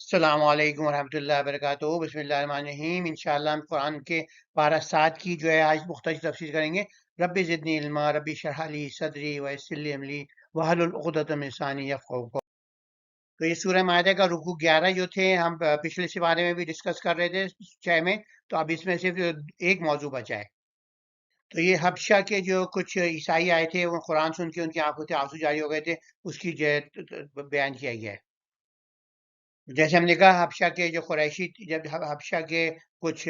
السلام علیکم ورحمۃ اللہ وبرکاتہ۔ بسم اللہ الرحمن الرحیم۔ انشاءاللہ ہم قرآن کے پارہ 7 کی جو ہے آج مختصر تفسیر کریں گے۔ رب زدنی علما، رب اشرح لی صدری ویسر لی امری واحلل عقدۃ من لسانی یفقہوا قولی۔ تو یہ سورہ مائدہ کا رکوع 11 جو تھے، ہم پچھلے سے بارے میں بھی ڈسکس کر رہے تھے 6 میں، تو اب اس میں صرف ایک موضوع بچا ہے۔ تو یہ حبشہ کے جو کچھ عیسائی آئے تھے، وہ قرآن سن کے ان کی آنکھوں سے آنسو جاری ہو گئے تھے، اس کی جو ہے بیان کیا گیا ہے۔ جیسے ہم نے کہا حبشہ کے جو قریشی، جب حبشہ کے کچھ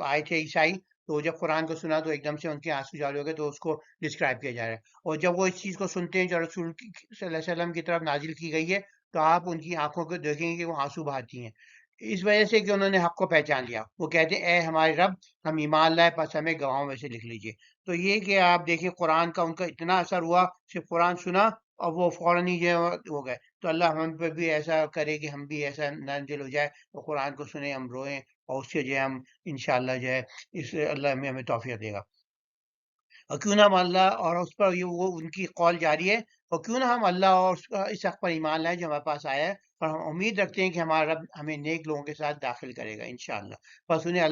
آئے تھے عیسائی، تو جب قرآن کو سنا تو ایک دم سے ان کے آنسو جاری ہو گئے، تو اس کو ڈسکرائب کیا جا رہا ہے۔ اور جب وہ اس چیز کو سنتے ہیں جو رسول صلی اللہ علیہ وسلم کی طرف نازل کی گئی ہے، تو آپ ان کی آنکھوں کو دیکھیں گے کہ وہ آنسو بہاتی ہیں، اس وجہ سے کہ انہوں نے حق کو پہچان لیا۔ وہ کہتے ہیں اے ہمارے رب، ہم ایمان لائے، پس ہمیں گواہوں میں سے لکھ لیجئے۔ تو یہ کہ آپ دیکھیں قرآن کا ان کا اتنا اثر ہوا، صرف قرآن سنا اور وہ فوراً ہی جو ہے ہو گئے۔ تو اللہ ہم پہ بھی ایسا کرے کہ ہم بھی ایسا نرم دل ہو جائے اور قرآن کو سنیں، ہم روئیں، اور اس سے جو ہے ہم انشاءاللہ جو ہے اس اللہ میں ہمیں توفیق دے گا۔ اور کیوں نہ ہم اللہ اور اس پر وہ ان کی قول جاری ہے، اور کیوں نہ ہم اللہ اور اس حق پر ایمان لائیں جو ہمارے پاس آیا ہے، اور ہم امید رکھتے ہیں کہ ہمارا رب ہمیں نیک لوگوں کے ساتھ داخل کرے گا انشاءاللہ۔ بس انہیں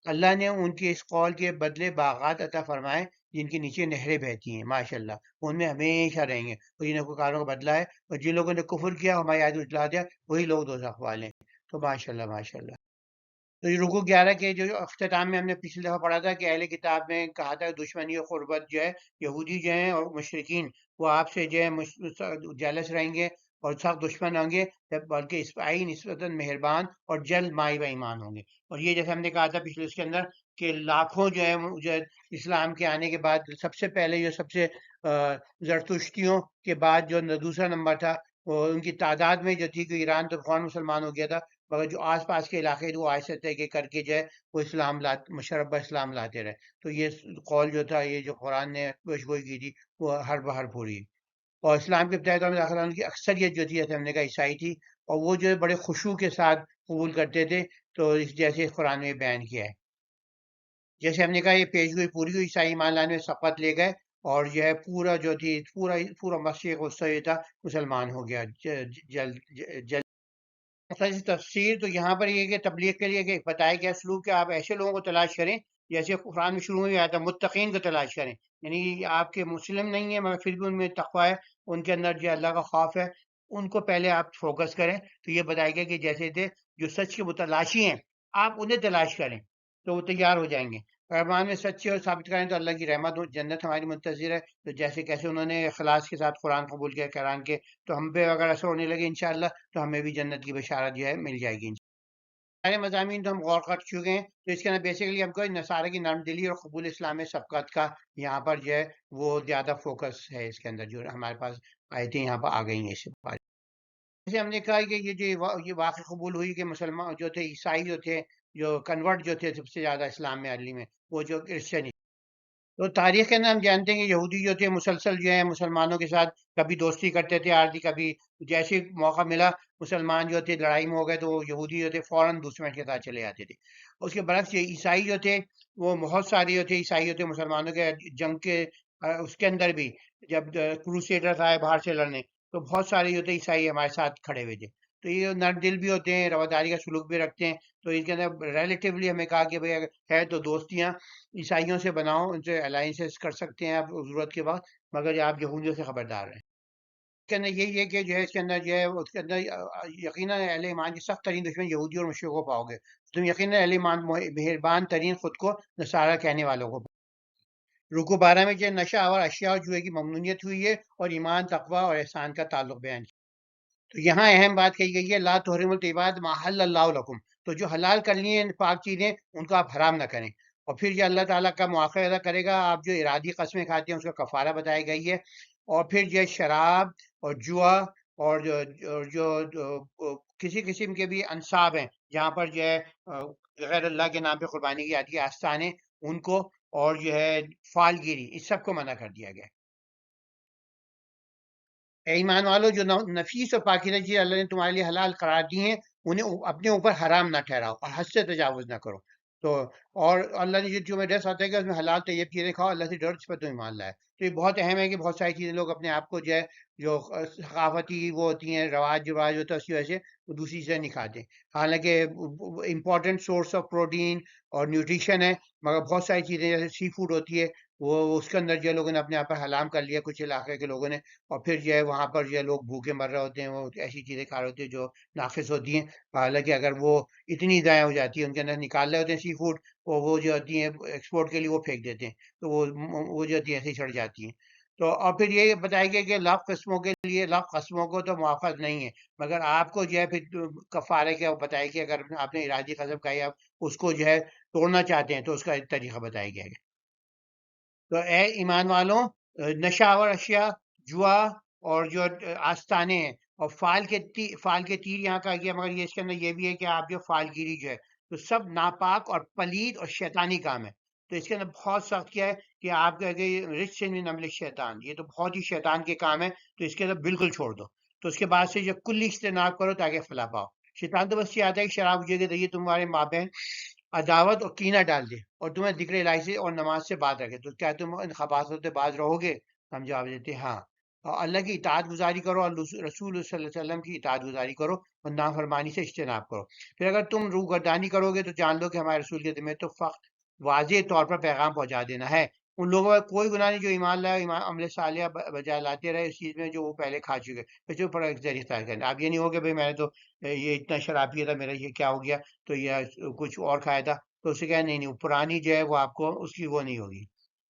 اللہ نے ان کے اس قول کے بدلے باغات عطا فرمائے جن کے نیچے نہریں بہتی ہیں، ماشاءاللہ، ان میں ہمیشہ رہیں گے۔ اور جن کاروں کا بدلہ ہے، اور جن لوگوں نے کفر کیا، ہماری آیت اجلا دیا، وہی لوگ دوزخ والے ہیں۔ تو ماشاءاللہ ماشاءاللہ۔ تو یہ رکوع 11 کے جو اختتام میں ہم نے پچھلی دفعہ پڑھا تھا کہ اہل کتاب میں کہا تھا دشمنی و قربت جو ہے، یہودی جو ہیں اور مشرکین، وہ آپ سے جو ہے جیلس رہیں گے اور سخت دشمن ہوں گے، بلکہ اسپائی نسبتاً مہربان اور جلد مائی و ایمان ہوں گے۔ اور یہ جیسے ہم نے کہا تھا پچھلے اس کے اندر کہ لاکھوں جو ہے اسلام کے آنے کے بعد سب سے پہلے جو سب سے زرتشتیوں کے بعد جو دوسرا نمبر تھا، وہ ان کی تعداد میں جو تھی کہ ایران تو فوراً مسلمان ہو گیا تھا، مگر جو آس پاس کے علاقے تھے وہ آہستہ آہستہ کر کے جو ہے وہ مشربہ اسلام لاتے رہے۔ تو یہ قول جو تھا، یہ جو قرآن نے پیشگوئی کی تھی، وہ ہر بہر پوری۔ اور اسلام کے ابتدائی دور میں داخل ہونے کی اکثریت جو تھی، جیسے ہم نے کہا عیسائی تھی، اور وہ جو ہے بڑے خشوع کے ساتھ قبول کرتے تھے، تو جیسے قرآن میں بیان کیا ہے۔ جیسے ہم نے کہا یہ پیشگوئی پوری ہوئی، عیسائی ایمان لانے میں سبقت لے گئے، اور جو ہے پورا جو تھی پورا مشرق وسطی جو تھا مسلمان ہو گیا جلد جلد۔ مختصر تفسیر تو یہاں پر یہ کہ تبلیغ کے لیے کہ بتایا گیا اسلوب کہ آپ ایسے لوگوں کو تلاش کریں، جیسے قرآن میں شروع میں بھی آیا تھا متقین کو تلاش کریں، یعنی آپ کے مسلم نہیں ہیں مگر پھر بھی ان میں تقویٰ ہے، ان کے اندر جو اللہ کا خوف ہے، ان کو پہلے آپ فوکس کریں۔ تو یہ بتایا گیا کہ جیسے تھے جو سچ کے متلاشی ہیں، آپ انہیں تلاش کریں تو وہ تیار ہو جائیں گے۔ رحمان میں سچے اور ثابت کریں تو اللہ کی رحمت ہو، جنت ہماری منتظر ہے۔ تو جیسے کیسے انہوں نے اخلاص کے ساتھ قرآن قبول کیا، قرآن کے، تو ہم پہ اگر اثر ہونے لگے انشاءاللہ تو ہمیں بھی جنت کی بشارت جو ہے مل جائے گی۔ سارے مضامین تو ہم غور کر چکے ہیں، تو اس کے اندر بیسیکلی ہم کو نصارہ کی نرم دلی اور قبول اسلام میں سبقت کا یہاں پر جو ہے وہ زیادہ فوکس ہے، اس کے اندر جو ہمارے پاس آیتیں یہاں پر آ گئی ہیں اس بارے۔ جیسے ہم نے کہا کہ یہ واقع قبول ہوئی کہ مسلمان جو تھے، عیسائی جو تھے، جو کنورٹ جو تھے سب سے زیادہ اسلام میں علی میں، وہ جو کرسچن، تو تاریخ کے اندر ہم جانتے ہیں کہ یہودی جو تھے مسلسل جو ہے مسلمانوں کے ساتھ کبھی دوستی کرتے تھے عارضی، کبھی جیسے ہی موقع ملا مسلمان جو تھے لڑائی میں ہو گئے تو یہودی جو تھے فوراً دشمن کے ساتھ چلے جاتے تھے۔ اس کے برعکس یہ عیسائی جو تھے، وہ بہت سارے جو تھے عیسائی جو تھے مسلمانوں کے جنگ کے اس کے اندر بھی، جب کروسیڈرز آئے باہر سے لڑنے، تو بہت سارے جو تھے عیسائی ہمارے ساتھ کھڑے ہوئے تھے۔ تو یہ نر دل بھی ہوتے ہیں، رواداری کا سلوک بھی رکھتے ہیں۔ تو اس کے اندر ریلیٹیولی ہمیں کہا کہ بھئی اگر ہے تو دوستیاں عیسائیوں سے بناؤ، ان سے الائنسز کر سکتے ہیں آپ ضرورت کے وقت، مگر آپ یہودیوں سے خبردار رہیں۔ اس کے اندر یہی ہے کہ جو ہے اس کے اندر جو ہے اس کے اندر یقیناً اہل ایمان کی سخت ترین دشمن یہودی اور مشرکوں کو پاؤ گے۔ تم یقیناً اہل ایمان مہربان ترین خود کو نصارہ کہنے والوں کو۔ رکوع 12 میں جو نشہ آور اشیاء اور جوئے کی ممنوعیت ہوئی ہے، اور ایمان، تقویٰ اور احسان کا تعلق بیان کیا۔ تو یہاں اہم بات کہی گئی ہے لا تحرموا الطیبات ما احل اللہ لکم، تو جو حلال کرنی ہے پاک چیزیں ان کو آپ حرام نہ کریں۔ اور پھر یہ اللہ تعالیٰ کا مواخذہ ادا کرے گا، آپ جو ارادی قسمیں کھاتے ہیں اس کا کفارہ بتائی گئی ہے۔ اور پھر جو شراب اور جوا اور جو کسی قسم کے بھی انصاب ہیں جہاں پر جو ہے غیر اللہ کے نام پہ قربانی کی جاتی ہے، آستانے، ان کو، اور جو ہے فال گیری، اس سب کو منع کر دیا گیا ہے۔ اے ایمان والو، جو نفیس اور پاکیزہ چیزیں اللہ نے تمہارے لیے حلال قرار دی ہیں، انہیں اپنے اوپر حرام نہ ٹھہراؤ اور حد سے تجاوز نہ کرو۔ تو اور اللہ نے جو تمہیں ڈر آتا ہے کہ اس میں حلال طیب چیزیں کھاؤ، اللہ سے ڈر، اس پر تم ایمان لائے۔ تو یہ بہت اہم ہے کہ بہت ساری چیزیں لوگ اپنے آپ کو جو ہے جو ثقافتی وہ ہوتی ہیں، رواج ہوتا ہے، اس کی وجہ سے وہ دوسری چیزیں نہیں کھاتے، حالانکہ امپورٹنٹ سورس آف پروٹین اور نیوٹریشن ہے، مگر بہت ساری چیزیں جیسے سی فوڈ ہوتی ہے وہ اس کے اندر جو لوگوں نے اپنے آپ پر حرام کر لیا کچھ علاقے کے لوگوں نے، اور پھر جو ہے وہاں پر جو ہے لوگ بھوکے مر رہے ہوتے ہیں، وہ ایسی چیزیں کھا رہے ہوتے ہیں جو ناقص ہوتی ہیں، حالانکہ اگر وہ اتنی ضائع ہو جاتی ہے ان کے اندر نکال رہے ہوتے ہیں سی فوڈ، وہ جو ہوتی ہیں ایکسپورٹ کے لیے وہ پھینک دیتے ہیں، تو وہ جو ہوتی ہیں ایسے ہی چھڑ جاتی ہیں۔ تو اور پھر یہ بتایا گیا کہ لاکھ قسموں کے لیے لاکھ قسموں کو تو موافق نہیں ہے، مگر آپ کو جو ہے پھر کفارے کے بتایا کہ اگر آپ نے ارادی قسم کھائی، آپ اس کو جو ہے توڑنا چاہتے ہیں تو اس کا ایک طریقہ بتایا گیا ہے۔ تو اے ایمان والوں، نشہ آور اشیاء، جوا اور جو آستانے ہیں، اور فال کے تیر یہاں کا گیا، مگر یہ اس کے اندر یہ بھی ہے کہ آپ جو فال گیری جو ہے تو سب ناپاک اور پلید اور شیطانی کام ہے، تو اس کے اندر بہت سخت کیا ہے کہ آپ کہ رچ من عمل شیطان، یہ تو بہت ہی شیطان کے کام ہے، تو اس کے اندر بالکل چھوڑ دو، تو اس کے بعد سے جو کلی اجتناب کرو تاکہ فلاح پاؤ۔ شیطان تو بس یہ آتا ہے کہ شراب مجھے دے تمہارے مابین عداوت اور کینہ ڈال دے اور تمہیں ذکر الہی سے اور نماز سے بات رکھے، تو کیا تم ان خباثتوں سے باز رہو گے؟ ہم جواب دیتے ہاں، اور اللہ کی اطاعت گزاری کرو اور رسول صلی اللہ علیہ وسلم کی اطاعت گزاری کرو اور نافرمانی سے اجتناب کرو، پھر اگر تم روگردانی کرو گے تو جان لو کہ ہمارے رسول کے ذمہ تو فقط واضح طور پر پیغام پہنچا دینا ہے، ان لوگوں کا کوئی گناہ نہیں جو ایمان لائے، ایمان عمل صالحہ بجائے لاتے رہے اس چیز میں جو وہ پہلے کھا چکے، پھر جو پر ذریعہ اختیار کرنا، اب یہ نہیں ہو کہ بھئی میں نے تو یہ اتنا شراب پیا تھا، میرا یہ کیا ہو گیا، تو یہ کچھ اور کھایا تھا، تو اسے کہا نہیں نہیں، پرانی جو ہے وہ آپ کو اس کی وہ نہیں ہوگی،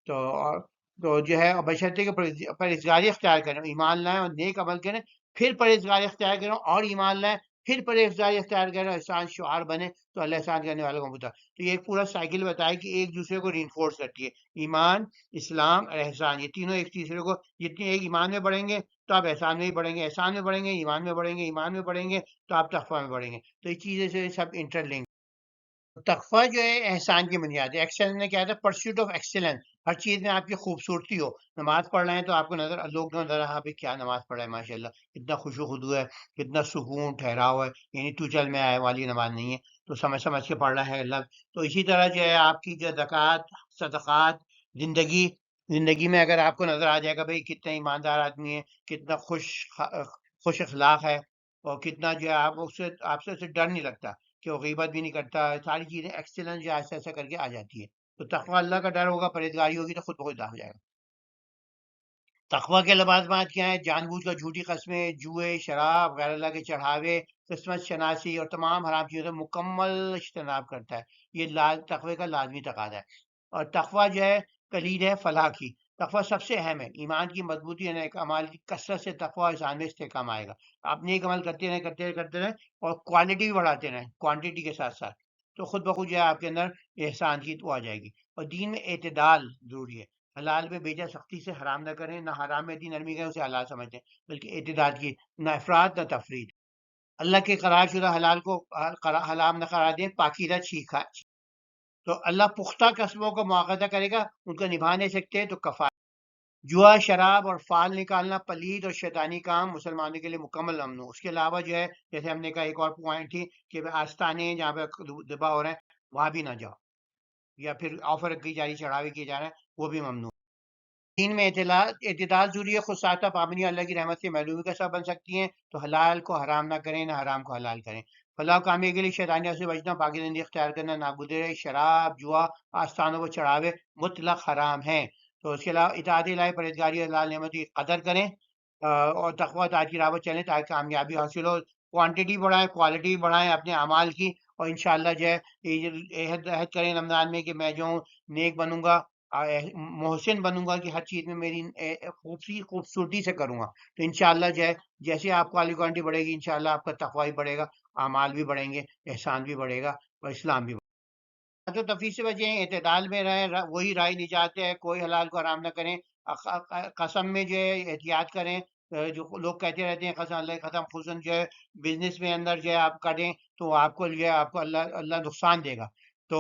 تو اور تو جو ہے بشرطے کہ پرہیزگاری اختیار کریں، ایمان لائیں اور نیک عمل کریں، پھر پرہیزگاری اختیار کریں اور ایمان لائیں، پھر پرہیزگاری اختیار کریں، احسان شعار بنے تو اللہ احسان کرنے والوں کو بتا، تو یہ ایک پورا سائیکل بتایا کہ ایک دوسرے کو رینفورس کرتی ہے، ایمان، اسلام اور احسان، یہ تینوں ایک دوسرے کو، جتنی ایک ایمان میں بڑھیں گے تو آپ احسان میں بھی بڑھیں گے، احسان میں بڑھیں گے، ایمان میں بڑھیں گے، ایمان میں بڑھیں گے تو آپ تقویٰ میں بڑھیں گے، تو یہ چیزیں سے سب انٹر لنک۔ تقویٰ جو ہے احسان کی بنیاد ہے، ایکسلنس نے کیا تھا، پرسوٹ آف ایکسلنس، ہر چیز میں آپ کی خوبصورتی ہو، نماز پڑھ رہے ہیں تو آپ کو نظر لوگ نظر ہاں بھائی کیا نماز پڑھ رہا ہے ماشاء اللہ، کتنا خشوع و خضوع ہے، کتنا سکون ٹھہراؤ ہے، یعنی تو چل میں آئے والی نماز نہیں ہے، تو سمجھ سمجھ کے پڑھ رہا ہے اللہ، تو اسی طرح جو ہے آپ کی جو زکوٰۃ، صدقات، زندگی میں اگر آپ کو نظر آ جائے گا بھائی کتنا ایماندار آدمی ہے، کتنا خوش اخلاق ہے، اور کتنا جو ہے آپ سے ڈر نہیں لگتا کہ وہ غیبت بھی نہیں کرتا، ساری چیزیں ایکسیلنس جو ایسا ایسا کر کے آ جاتی ہے، تو تقوی اللہ کا ڈر ہوگا، پرہیزگاری ہوگی تو خود بخود ہو جائے گا۔ تقوی کے لوازمات کیا ہیں؟ جان بوجھ کر جھوٹی قسمیں، جوئے، شراب، غیر اللہ کے چڑھاوے، قسمت شناسی اور تمام حرام چیزوں سے مکمل اجتناب کرتا ہے، یہ تقوی کا لازمی تقاضا ہے، اور تقوی جو ہے کلید ہے فلاح کی، تقوی سب سے اہم ہے، ایمان کی مضبوطی ہے، نیک اعمال کی کثرت سے تقوی انسان میں استحکام آئے گا، آپ نیک عمل کرتے رہیں کرتے رہیں کرتے رہیں اور کوالٹی بھی بڑھاتے رہیں کوانٹٹی کے ساتھ ساتھ، تو خود بخود جو ہے آپ کے اندر احسان کی تو آ جائے گی، اور دین میں اعتدال ضروری ہے، حلال میں بیجا سختی سے حرام نہ کریں، نہ حرام میں اتنی نرمی کریں اسے حلال سمجھیں، بلکہ اعتدال کی، نہ افراد نہ تفرید، اللہ کے قرار شدہ حلال کو حرام نہ قرار دیں، پاکیزہ چیخا، تو اللہ پختہ قسموں کو مواخذہ کرے گا، ان کو نبھا نہیں سکتے تو کفارہ۔ جوا، شراب اور فال نکالنا پلید اور شیطانی کام مسلمانوں کے لیے مکمل ممنوع، اس کے علاوہ جو ہے جیسے ہم نے کہا ایک اور پوائنٹ تھی کہ آستانے جہاں پہ ذبح ہو رہے ہیں وہاں بھی نہ جاؤ، یا پھر آفر کی جا رہی چڑھاوے کیے جا رہے ہیں وہ بھی ممنوع۔ دین میں اعتدال ضروری ہے، خود ساتھ پابندیاں اللہ کی رحمت سے محرومی کا سبب بن سکتی ہیں، تو حلال کو حرام نہ کریں، نہ حرام کو حلال کریں، فلاح و کامیابی کے لیے شیطانیات سے بچنا، پاکی زندگی اختیار کرنا، نابودے، شراب، جوا، آستانوں کو چڑھاوے مطلق حرام ہیں، تو اس کے علاوہ اطاعت الہی، پرہیزگاری حلال نعمت کی قدر کریں، اور تقویٰ اطاعت کی راہ پر چلیں تاکہ کامیابی حاصل ہو، کوانٹٹی بڑھائیں، کوالٹی بڑھائیں اپنے اعمال کی، اور انشاءاللہ جو ہے عہد کریں رمضان میں کہ میں جو ہوں نیک بنوں گا، محسن بنوں گا، کہ ہر چیز میں میری خوبصورتی سے کروں گا، تو انشاءاللہ جو ہے جیسے آپ کوانٹٹی بڑھے گی انشاءاللہ آپ کا تقویٰ بھی بڑھے گا، اعمال بھی بڑھیں گے، احسان بھی بڑھے گا اور اسلام بھی بڑھے گا۔ تو تفریح سے بچیں، اعتدال میں رہیں، وہی رائے نجات ہے، کوئی حلال کو حرام نہ کریں، قسم میں جو ہے احتیاط کریں، جو لوگ کہتے رہتے ہیں قسم اللہ کی قسم، خصوصاً جو ہے بزنس میں اندر جو ہے آپ کریں تو آپ کو جو ہے آپ کو اللہ نقصان دے گا، تو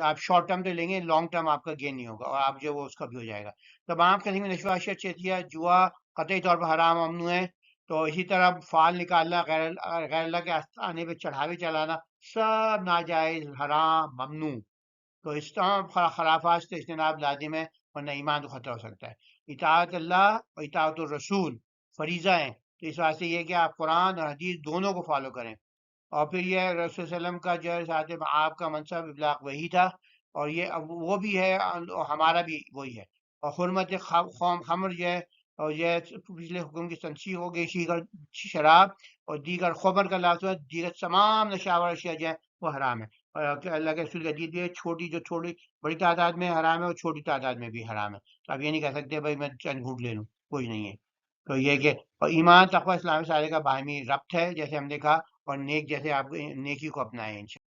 آپ شارٹ ٹرم تو لیں گے، لانگ ٹرم آپ کا گین نہیں ہوگا، اور آپ جو وہ اس کا بھی ہو جائے گا۔ تمام قسم کی نشو و شیتیا، جوا قطعی طور پر حرام ممنوع ہے، تو اسی طرح فال نکالنا، غیر اللہ کے آستانے پہ چڑھاوے چلانا، سب ناجائز، حرام، ممنوع، تو اس تمام خرافات سے اجتناب لازم ہے ورنہ ایمان تو خطرہ ہو سکتا ہے۔ اطاعت اللہ اور اطاعت الرسول فریضہ ہیں، تو اس واسطے یہ کہ آپ قرآن اور حدیث دونوں کو فالو کریں، اور پھر یہ رسول صلی اللہ علیہ وسلم کا جو ہے آپ کا منصب ابلاغ وہی تھا، اور یہ اب وہ بھی ہے اور ہمارا بھی وہی ہے۔ اور حرمت خمر جو ہے، اور یہ پچھلے حکم کی تنسیخ ہو گئی، شراب اور دیگر خمر کا لفظ ہے، دیگر تمام نشاور اشیاء جو ہے وہ حرام ہے۔ اور کہ اللہ کے رسول کی حدیث ہے، چھوٹی بڑی تعداد میں حرام ہے اور چھوٹی تعداد میں بھی حرام ہے۔ تو آپ یہ نہیں کہہ سکتے بھائی میں چند گھونٹ لے لوں، کچھ نہیں ہے۔ تو یہ کہ اور ایمان تقوی اسلام سارے کا باہمی ربط ہے، جیسے ہم نے کہا، اور نیک جیسے آپ نیکی کو اپنائیں انشاءاللہ۔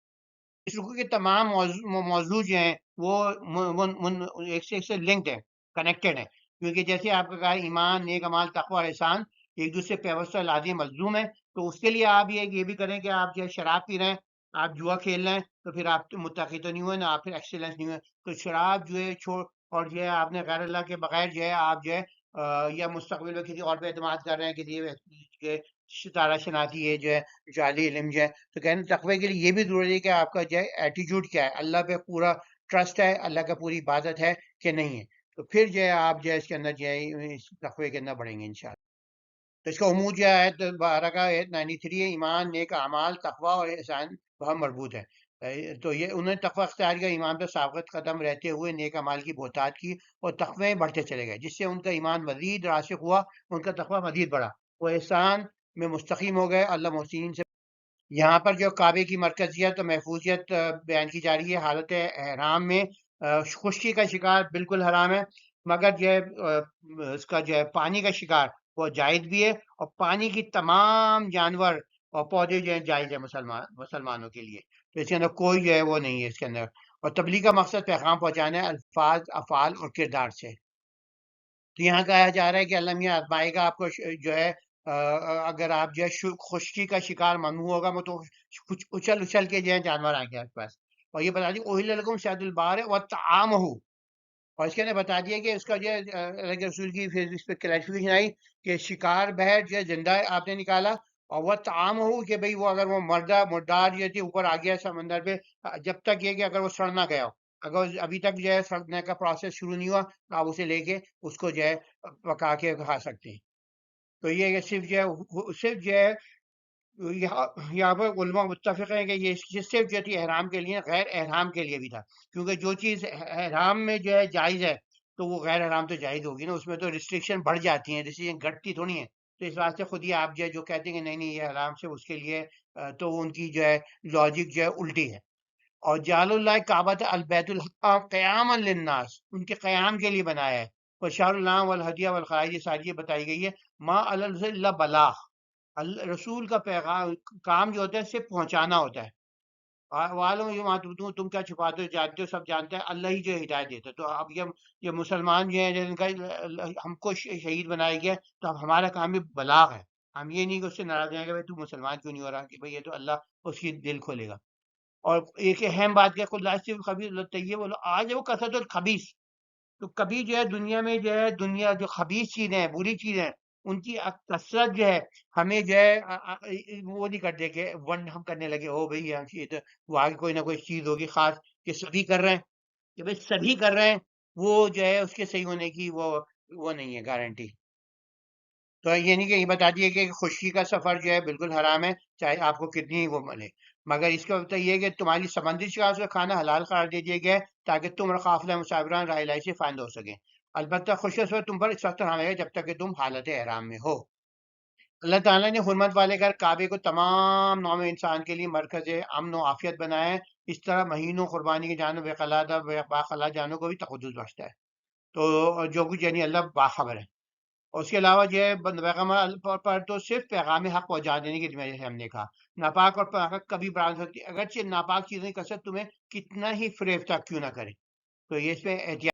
اس رکوع کے تمام موضوع جو ہیں وہ ایک سے لنکڈ ہیں، کنیکٹڈ ہیں، کیونکہ جیسے آپ کا کہا ایمان، نیک اعمال، تقوی اور احسان ایک دوسرے پیوستہ لازم ملزوم ہے۔ تو اس کے لیے آپ یہ بھی کریں کہ آپ جو ہے شراب پی رہے ہیں، آپ جوا کھیل رہے ہیں، تو پھر آپ متقی تو نہیں ہوئے نہ، آپ پھر ایکسیلنس نہیں ہوئے۔ تو شراب جو ہے چھوڑ، اور جو ہے آپ نے غیر اللہ کے بغیر جو ہے آپ جو ہے یا مستقبل میں کسی اور پہ اعتماد کر رہے ہیں، کسی کے ستارہ شناسی ہے جو ہے، جعلی علم جو ہے۔ تو کہنے تقوی کے لیے یہ بھی ضروری ہے کہ آپ کا جو ہے ایٹیٹیوڈ کیا ہے، اللہ پہ پورا ٹرسٹ ہے، اللہ کا پوری عبادت ہے کہ نہیں ہے۔ تو پھر جو ہے آپ جو ہے اس کے اندر جو ہے اس تقوی کے اندر بڑھیں گے انشاءاللہ۔ تو اس کا عمود جو ہے آیت 12 کا آیت 93 ہے، ایمان، نیک اعمال، تقوی اور احسان بہت مربوط ہے۔ تو یہ انہوں نے تقوی اختیار کیا، ایمان پہ ثابت قدم رہتے ہوئے نیک اعمال کی بہتات کی اور تقوی میں بڑھتے چلے گئے، جس سے ان کا ایمان مزید راسخ ہوا، ان کا تقوی مزید بڑھا، وہ احسان میں مستقیم ہو گئے، اللہ محسنین سے۔ یہاں پر جو کعبے کی مرکزیت اور محفوظیت بیان کی جا رہی ہے، حالت احرام میں خشکی کا شکار بالکل حرام ہے، مگر جو ہے اس کا جو ہے پانی کا شکار وہ جائز بھی ہے، اور پانی کی تمام جانور اور پودے جو ہیں جائز ہے مسلمانوں کے لیے۔ تو اس کے اندر کوئی جو ہے وہ نہیں ہے اس کے اندر۔ اور تبلیغ کا مقصد پیغام پہنچانا ہے، الفاظ، افعال اور کردار سے۔ تو یہاں کہا جا رہا ہے کہ اللہ میاں آزمائے گا آپ کو، جو ہے اگر آپ جو ہے خشکی کا شکار ممنوع ہوگا، وہ تو کچھ اچھل کے جو ہے جانور آئیں گے آپ کے پاس۔ اور یہ بتا دیے اوہل لکم شاہد البار و طعامہ، اور اس کے اندر بتا دیا کہ اس کا جو ہے اللہ کے رسول کی پھر اس پہ کلیریفیکیشن آئی کہ شکار بہر جو ہے زندہ آپ نے نکالا، اور وہ طعام ہو کہ بھئی وہ اگر وہ مردار جو تھی اوپر آ گیا سمندر پہ، جب تک یہ کہ اگر وہ سڑ نہ گیا ہو، اگر ابھی تک جو ہے سڑنے کا پروسیس شروع نہیں ہوا، تو آپ اسے لے کے اس کو جو ہے پکا کے کھا سکتے ہیں۔ تو یہ صرف جو ہے صرف جو ہے یہاں پر علماء متفق ہیں کہ یہ صرف جو تھی احرام کے لیے، غیر احرام کے لیے بھی تھا، کیونکہ جو چیز احرام میں جو ہے جائز ہے تو وہ غیر احرام تو جائز ہوگی نا، اس میں تو ریسٹرکشن بڑھ جاتی ہیں، ریسٹرکشن گھٹتی تھوڑی ہیں۔ تو اس واسطے خود ہی آپ جو ہے جو کہتے ہیں کہ نہیں یہ حرام سے اس کے لیے تو ان کی جو ہے لاجک جو ہے الٹی ہے۔ اور جعل اللہ کعبۃ البیت الحرام قیاما للناس، ان کے قیام کے لیے بنایا ہے۔ اور شہر اللہ والہدیہ والقلائد، یہ ساری بتائی گئی ہے۔ ما علی الرسول الا بلاغ، رسول کا پیغام کام جو ہوتا ہے صرف پہنچانا ہوتا ہے۔ عالم یہ معتبدون، تم کیا چھپاتے ہو، جانتے ہو، سب جانتے ہیں، اللہ ہی جو ہدایت دیتا ہے۔ تو اب یہ مسلمان جو ہیں جن کا ہم کو شہید بنایا گیا، تو اب ہمارا کام بھی بلاغ ہے۔ ہم یہ نہیں کہ اس سے ناراض ہیں کہ بھائی تو مسلمان کیوں نہیں ہو رہا، کہ بھائی یہ تو اللہ اس کی دل کھولے گا۔ اور ایک اہم بات کہ خود لاسٹ خبیث اللہ طیب، آج وہ کثرت الخبیث، تو کبھی جو ہے دنیا میں جو ہے دنیا جو خبیث چیزیں ہیں، بری چیزیں ہیں، ان کی کثرت جو ہے ہمیں جو ہے وہ نہیں کرتے کہ ون ہم کرنے لگے ہو بھئی یہ تو وہ آگے کوئی نہ کوئی چیز ہوگی خاص کہ سبھی کر رہے ہیں، کہ بھئی سبھی کر رہے ہیں، وہ جو ہے اس کے صحیح ہونے کی وہ نہیں ہے گارنٹی۔ تو یہ نہیں کہ یہ بتا دیے کہ خشکی کا سفر جو ہے بالکل حرام ہے، چاہے آپ کو کتنی وہ ملے، مگر اس کا مطلب یہ ہے کہ تمہاری سمندری شکار سے کھانا حلال قرار دے دیا گیا ہے تاکہ تم اور قافلہ مسافران راہ الہی سے فائدہ ہو سکیں۔ البتہ خوش تم پر اس وقت حرام ہے جب تک کہ تم حالت احرام میں ہو۔ اللہ تعالیٰ نے حرمت والے گھر کعبے کو تمام نوع انسان کے لیے مرکز امن و عافیت بنایا ہے، اس طرح مہینوں قربانی کی جانب باخلا جانوں کو بھی تقدس بخشتا ہے۔ تو جو کچھ یعنی اللہ باخبر ہے۔ اور اس کے علاوہ جو ہے پیغام پر تو صرف پیغام حق پہنچا دینے کی ذمہ داری ہم نے کہا، ناپاک اور پاک کبھی برابر ہو سکتی ہے، اگرچہ ناپاک چیزیں کی کثرت تمہیں کتنا ہی فریفتہ کیوں نہ کرے۔ تو یہ اس پہ احتیاط۔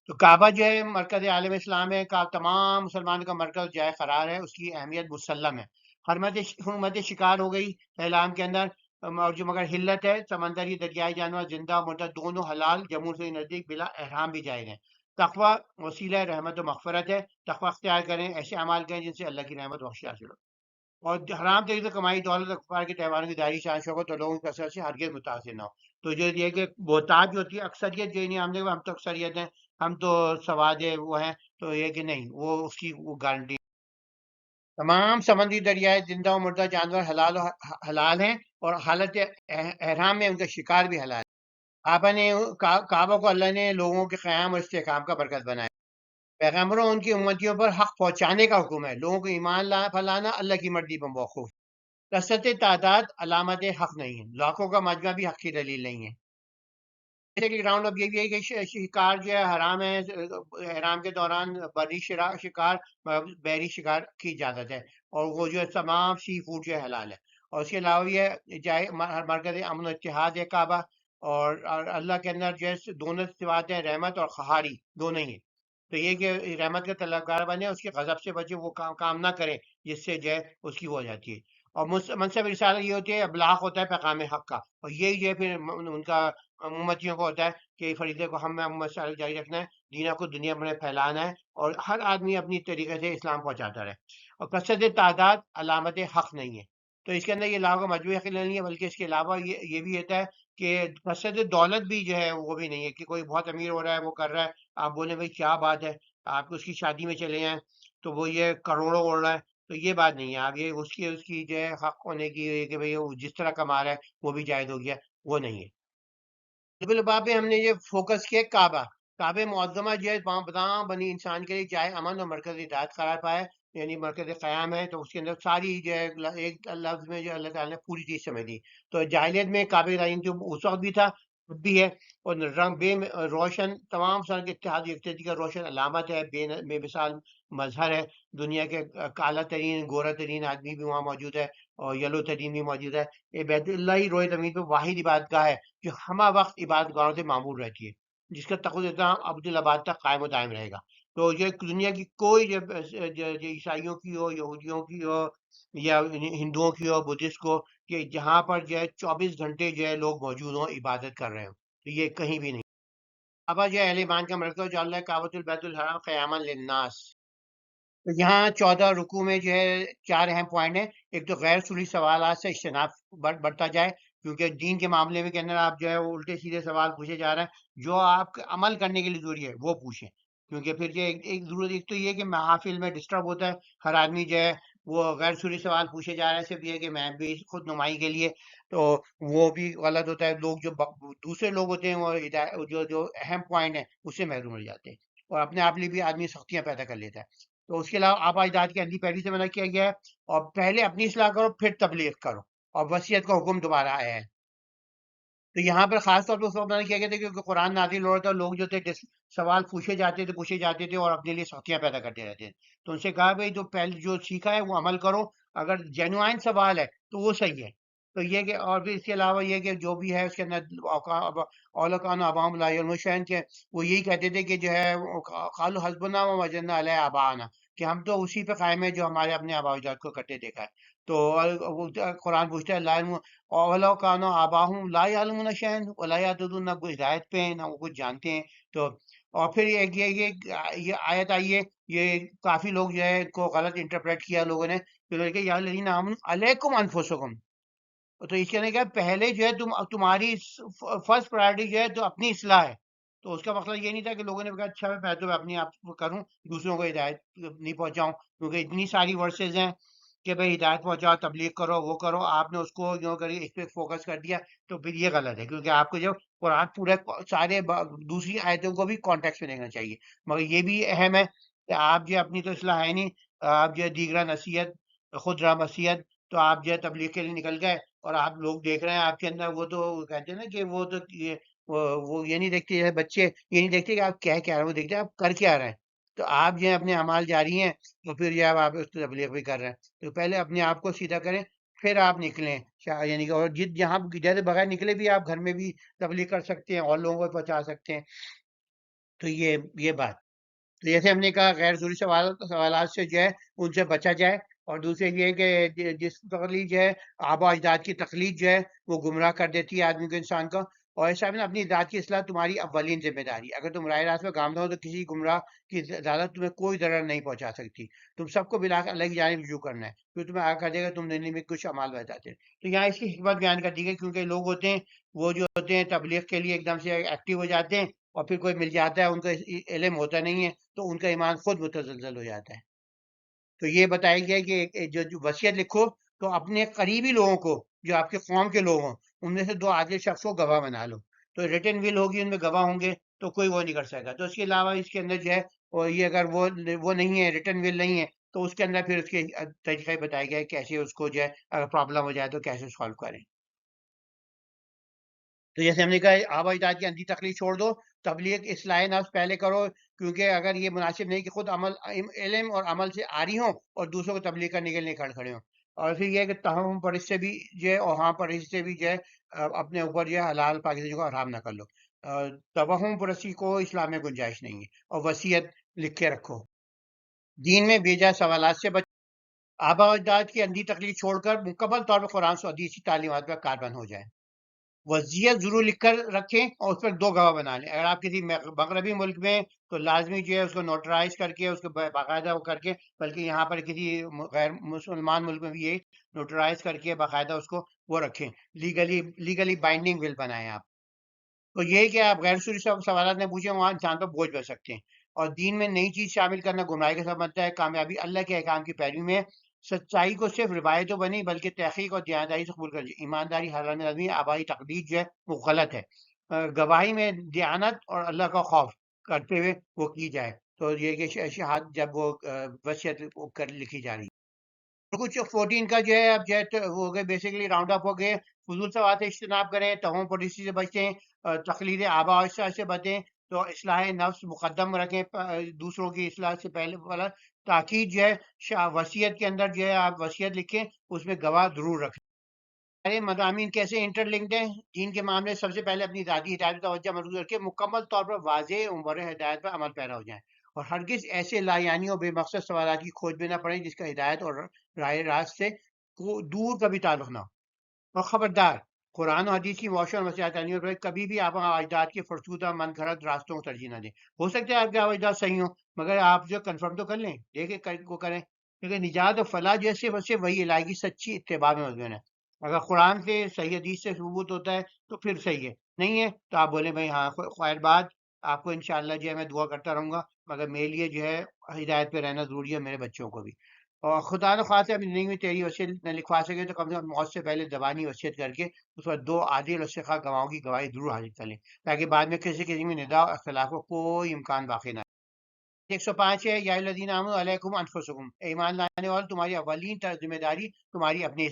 تو کعبہ جو ہے مرکز عالم اسلام ہے، تمام مسلمان کا مرکز جائے قرار ہے، اس کی اہمیت مسلم ہے۔ حرمت شکار ہو گئی اعلام کے اندر، اور جو مگر حلت ہے، سمندری دریائی جانور زندہ اور مردہ دونوں حلال، جمہور سے نزدیک بلا احرام بھی جائز ہیں۔ تقوی وسیلہ رحمت و مغفرت ہے، تقوی اختیار کریں، ایسے اعمال کریں جن سے اللہ کی رحمت بخشی حاصل ہو۔ اور حرام طریقے سے کمائی دولت کفار کے تہواروں کی دائری شان شوقت اور لوگوں کی کثرت سے ہرگز متاثر نہ ہو۔ تو جو یہ کہ بہتات جو ہوتی ہے اکثریت جو نہیں، ہم تو اکثریت ہیں، ہم تو سواد وہ ہیں، تو یہ کہ نہیں وہ اس کی وہ گارنٹی تمام سمندری دریائے زندہ و مردہ جانور حلال ہیں، اور حالت احرام میں ان کا شکار بھی حلال ہے۔ آپ نے کعبہ کو اللہ نے لوگوں کے قیام اور استحکام کا مرکز بنایا۔ پیغمبروں ان کی امتیوں پر حق پہنچانے کا حکم ہے، لوگوں کو ایمان پھیلانا اللہ کی مرضی پر موقوف۔ کثرت تعداد علامت حق نہیں ہے، لاکھوں کا مجمع بھی حق کی دلیل نہیں ہے۔ بیسیکلی راؤنڈ اپ یہ بھی ہے کہ شکار جو ہے حرام ہے، احرام کے دوران بری شکار، بحری شکار کی اجازت ہے، اور وہ جو ہے تمام سی فوڈ جو ہے حلال ہے۔ اور اس کے علاوہ یہ مرکز امن و اتحاد ہے کعبہ، اور اللہ کے اندر جو ہے دونوں صفات ہیں، رحمت اور قہاری دونوں ہی ہیں۔ تو یہ کہ رحمت کا طلبگار بنے، اس کے غضب سے بچے، وہ کام نہ کرے جس سے جو ہے اس کی وہ ہو جاتی ہے۔ اور منصب رسالت یہ ہوتی ہے، ابلاغ ہوتا ہے پیغام حق کا، اور یہی جو ہے پھر ان کا امتیوں کو ہوتا ہے کہ فریضے کو ہم محمد صلی اللہ علیہ وسلم جاری رکھنا ہے، دینہ کو دنیا میں پھیلانا ہے، اور ہر آدمی اپنی طریقے سے اسلام پہنچاتا رہے۔ اور کثرت تعداد علامت حق نہیں ہے، تو اس کے اندر یہ لاؤ کا مجموعی حق نہیں ہے، بلکہ اس کے علاوہ یہ بھی ہوتا ہے کہ کثرت دولت بھی جو ہے وہ بھی نہیں ہے، کہ کوئی بہت امیر ہو رہا ہے، وہ کر رہا ہے، آپ بولیں بھائی کیا بات ہے، آپ اس کی شادی میں چلے جائیں تو وہ یہ کروڑوں اڑ رہا ہے، تو یہ بات نہیں ہے۔ آپ یہ اس کی جو ہے حق ہونے کی کہ بھئی وہ جس طرح کما رہا ہے وہ بھی جائز ہو گیا، وہ نہیں ہے۔ الباب میں ہم نے یہ فوکس کیا کعبہ، کعبہ معظمہ جو ہے تمام بنی انسان کے لیے جائے امن اور مرکز ہدایت قرار پایا، یعنی مرکز قیام ہے، تو اس کے اندر ساری جو ہے ایک لفظ میں جو اللہ تعالیٰ نے پوری چیز سمجھ دی۔ تو جاہلیت میں کعبہ تعین جو اس وقت بھی تھا، اب بھی ہے، اور رنگ بے روشن تمام سر کے اتحاد یکجہتی کا روشن علامت ہے، بے مثال مظہر ہے۔ دنیا کے کالا ترین گورا ترین آدمی بھی وہاں موجود ہے، اور یلو ترین بھی موجود ہے۔ یہ بیت اللہ ہی روئے زمین پہ واحد عبادت گاہ ہے جو ہمہ وقت عبادت گاہوں سے معمول رہتی ہے، جس کا تقدس عبدالآباد تک قائم و دائم رہے گا۔ تو یہ دنیا کی کوئی عیسائیوں کی ہو، یہودیوں کی ہو، یا ہندوؤں کی ہو، بدھسٹ کو، کہ جہاں پر جو ہے 24 گھنٹے جو ہے لوگ موجود ہوں، عبادت کر رہے ہوں، تو یہ کہیں بھی نہیں۔ اب جو اہل ایمان کا مرکز جو اللہ کعبۃ البیت الحرام قیاما للناس، تو یہاں 14 رکوع میں جو ہے 4 اہم پوائنٹ ہیں۔ ایک تو غیر سوری سوالات سے اجتناب بڑھتا جائے، کیونکہ دین کے معاملے میں کے اندر آپ جو ہے وہ الٹے سیدھے سوال پوچھے جا رہے ہیں، جو آپ کے عمل کرنے کے لیے ضروری ہے وہ پوچھیں، کیونکہ پھر یہ ایک ضرورت ایک تو یہ کہ محافل میں ڈسٹرب ہوتا ہے، ہر آدمی جو ہے وہ غیر سوری سوال پوچھے جا رہے ہیں، صرف یہ کہ میں بھی خود نمائی کے لیے، تو وہ بھی غلط ہوتا ہے۔ لوگ جو دوسرے لوگ ہوتے ہیں وہ جو اہم پوائنٹ ہیں اس سے محروم ہو جاتے ہیں، اور اپنے آپ لیے بھی آدمی سختیاں پیدا کر لیتا ہے۔ تو اس کے علاوہ آبا اجداد کی عدلی پیروی سے منع کیا گیا ہے، اور پہلے اپنی اصلاح کرو پھر تبلیغ کرو، اور وصیت کا حکم دوبارہ آیا ہے۔ تو یہاں پر خاص طور پر اس وقت منع کیا گیا تھا کیونکہ قرآن نازل ہو رہا تھا، لوگ جو تھے سوال پوچھے جاتے تھے اور اپنے لیے سختیاں پیدا کرتے رہتے تھے۔ تو ان سے کہا بھائی جو پہلے جو سیکھا ہے وہ عمل کرو، اگر جینوائن سوال ہے تو وہ صحیح ہے۔ تو یہ کہ اور بھی اس کے علاوہ یہ کہ جو بھی ہے اس کے اندر اولکان عوام لا المشین کے وہ یہی کہتے تھے کہ جو ہے قالوا حسبنا ووجدنا علیہ آباءنا، کہ ہم تو اسی پہ قائم ہے جو ہمارے اپنے آباء و اجداد کو کرتے دیکھا ہے۔ تو قرآن پوچھتا ہے لا اولو کانوا آباہم لا یعلمون شیئا ولا یہتدون، نہ کوئی ہدایت پہ ہیں نہ وہ کچھ جانتے ہیں۔ تو اور پھر یہ آیت آئی ہے، یہ کافی لوگ جو ہے کو غلط انٹرپریٹ کیا لوگوں نے، کہ یا الذین آمنوا علیکم انفسکم، تو اس کے کیا پہلے جو ہے تمہاری فرسٹ پرائرٹی جو ہے تو اپنی اصلاح ہے۔ تو اس کا مطلب یہ نہیں تھا کہ لوگوں نے کہا اچھا میں تو اپنی آپ کو کروں، دوسروں کو ہدایت نہیں پہنچاؤں، کیونکہ اتنی ساری ورسز ہیں کہ بھئی ہدایت پہنچاؤ، تبلیغ کرو، وہ کرو، آپ نے اس کو یوں کری اس پہ فوکس کر دیا، تو پھر یہ غلط ہے، کیونکہ آپ کو جو قرآن پورے سارے دوسری آیتوں کو بھی کانٹیکس میں دیکھنا چاہیے۔ مگر یہ بھی اہم ہے کہ آپ جو اپنی تو اصلاح ہے نہیں، آپ جو دیگرہ نصیحت خود راہ مسیحت، تو آپ جو ہے تبلیغ کے لیے نکل گئے، اور آپ لوگ دیکھ رہے ہیں آپ کے اندر، وہ تو کہتے ہیں نا کہ وہ تو وہ یہ نہیں دیکھتے، جیسے بچے یہ نہیں دیکھتے کہ آپ کیا رہے ہیں، وہ دیکھتے ہیں آپ کر کیا رہے ہیں۔ تو آپ جو ہے اپنے اعمال جاری ہیں، تو پھر یہ آپ اس کی تبلیغ بھی کر رہے ہیں، تو پہلے اپنے آپ کو سیدھا کریں پھر آپ نکلیں، یعنی کہ اور جہاں جیسے بغیر نکلے بھی آپ گھر میں بھی تبلیغ کر سکتے ہیں اور لوگوں کو پہنچا سکتے ہیں۔ تو یہ بات، تو جیسے ہم نے کہا غیر ضروری سوالات سے جو ہے ان سے بچا جائے، اور دوسرے یہ کہ جس تقلید جو ہے آبا اجداد کی تقلید جو ہے وہ گمراہ کر دیتی ہے آدمی کو، انسان کو۔ اور ایسا میں اپنی ذات کی اصلاح تمہاری اولین ذمہ داری، اگر تم راہ راست میں گامزن ہو تو کسی گمراہ کی ضلالت تمہیں کوئی ضرر نہیں پہنچا سکتی، تم سب کو بلا کر اللہ کی جانب رجوع کرنا ہے، پھر تمہیں آگاہ کر دے گا تم دنیا میں کچھ اعمال بتاتے ہیں۔ تو یہاں اس کی حکمت بیان کر دی گئی، کیونکہ لوگ ہوتے ہیں وہ جو ہوتے ہیں تبلیغ کے لیے ایک دم سے ایکٹیو ہو جاتے ہیں، اور پھر کوئی مل جاتا ہے ان کا علم ہوتا نہیں ہے، تو ان کا ایمان خود متزلزل ہو جاتا ہے۔ تو یہ بتایا گیا کہ جو وصیت لکھو تو اپنے قریبی لوگوں کو، جو آپ کے قوم کے لوگ ہوں، ان میں سے 2 عادل شخص کو گواہ بنا لو. تو ریٹن ول ہوگی، ان میں گواہ ہوں گے، تو کوئی وہ نہیں کر سکے گا. تو اس کے علاوہ اس کے اندر جو ہے، اور یہ اگر وہ نہیں ہے، ریٹن ول نہیں ہے، تو اس کے اندر پھر اس کے طریقہ بتایا گیا ہے کیسے اس کو جو ہے اگر پرابلم ہو جائے تو کیسے سالو کریں. تو جیسے ہم نے کہا آبا اجداد کی اندھی تقلید چھوڑ دو، تبلیغ اصلاح نفس پہلے کرو، کیونکہ اگر یہ مناسب نہیں کہ خود عمل، علم اور عمل سے آری ہوں اور دوسروں کو تبلیغ کرنے کے لیے کھڑے ہوں. اور پھر یہ ہے کہ تہم پرست سے بھی جو ہے، اور ہاں پرست سے بھی جو ہے اپنے اوپر جو ہے حلال پاک چیزوں کو حرام نہ کر لو. توہم پرستی کو اسلام میں گنجائش نہیں ہے. اور وصیت لکھ کے رکھو. دین میں بیجا سوالات سے بچ. آبا و اجداد کی اندھی تقلید چھوڑ کر مکمل طور پر قرآن و حدیث کی تعلیمات پر کاربند ہو جائیں. وصیت ضرور لکھ کر رکھیں اور اس پر 2 گواہ بنا لیں. اگر آپ کسی مغربی ملک میں، تو لازمی جو ہے اس کو نوٹرائز کر کے، اس کو باقاعدہ وہ کر کے، بلکہ یہاں پر کسی غیر مسلمان ملک میں بھی یہ نوٹرائز کر کے باقاعدہ اس کو وہ رکھیں، لیگلی بائنڈنگ ول بنائیں آپ. تو یہ کہ آپ غیر سوری سوالات میں پوچھیں، وہاں انسان پر بوجھ بن سکتے ہیں. اور دین میں نئی چیز شامل کرنا گمراہی کا سبب بنتا ہے. کامیابی اللہ کے احکام کی پیروی میں سچائی کو صرف روایتوں بنی بلکہ تحقیق اور دیانتداری سے قبول کر لی. ایمانداری، حرام نظمی، آبائی تقلید جو ہے وہ غلط ہے. گواہی میں دیانت اور اللہ کا خوف کرتے ہوئے وہ کی جائے. تو یہ کہ شہادت جب وہ وصیت کر لکھی جا رہی ہے. کچھ 14 کا جو ہے اب جو ہے وہ ہو گئے، بیسیکلی راؤنڈ اپ ہو گئے. فضول سوال سے اجتناب کریں، توہم پولیسی سے بچیں، تقلید آبا و اجداد سے بچیں. تو اصلاح نفس مقدم رکھیں دوسروں کی اصلاح سے پہلے والا. تاکید جو ہے وصیت کے اندر جو ہے آپ وصیت لکھیں، اس میں گواہ ضرور رکھیں. سارے مضامین کیسے انٹر لنکڈ ہیں؟ دین کے معاملے سب سے پہلے اپنی ذاتی ہدایت پر توجہ مرکوز کر کے مکمل طور پر واضح عمر ہدایت پر عمل پیرا ہو جائیں. اور ہرگز ایسے لایانی اور بے مقصد سوالات کی کھوج میں نہ پڑیں جس کا ہدایت اور رائے راست سے دور کا بھی تعلق نہ ہو. اور خبردار، قرآن و حدیث کی روشن اور وسیع تعلیموں پر کبھی بھی آپ اجداد کے فرسودہ من گھڑت راستوں کو ترجیح نہ دیں. ہو سکتا ہے آپ کے اجداد صحیح ہوں، مگر آپ جو کنفرم تو کر لیں، دیکھیں کو کریں. کیونکہ نجات و فلاح جیسے ویسے وہی الہی کی سچی اتباع میں مضمون ہے. اگر قرآن سے صحیح حدیث سے ثبوت ہوتا ہے تو پھر صحیح ہے، نہیں ہے تو آپ بولیں بھائی ہاں خیر بات، آپ کو انشاءاللہ جو ہے میں دعا کرتا رہوں گا، مگر میرے لیے جو ہے ہدایت پہ رہنا ضروری ہے، میرے بچوں کو بھی. اور خدا نہ خواستہ اپنی زندگی میں تیری وصیت نہ لکھوا سکے تو کم سے کم موت سے پہلے زبانی وصیت کر کے اس پر 2 عادل اور ثقہ گواہوں کی گواہی ضرور حاصل کر لیں، تاکہ بعد میں کسی قسم کی ندا اور اختلاف کو کوئی امکان باقی نہ. 105 ہے، یا الذین آمنوا علیکم انفسکم، ایمان لانے والوں تمہاری اولین ذمہ داری تمہاری اپنی.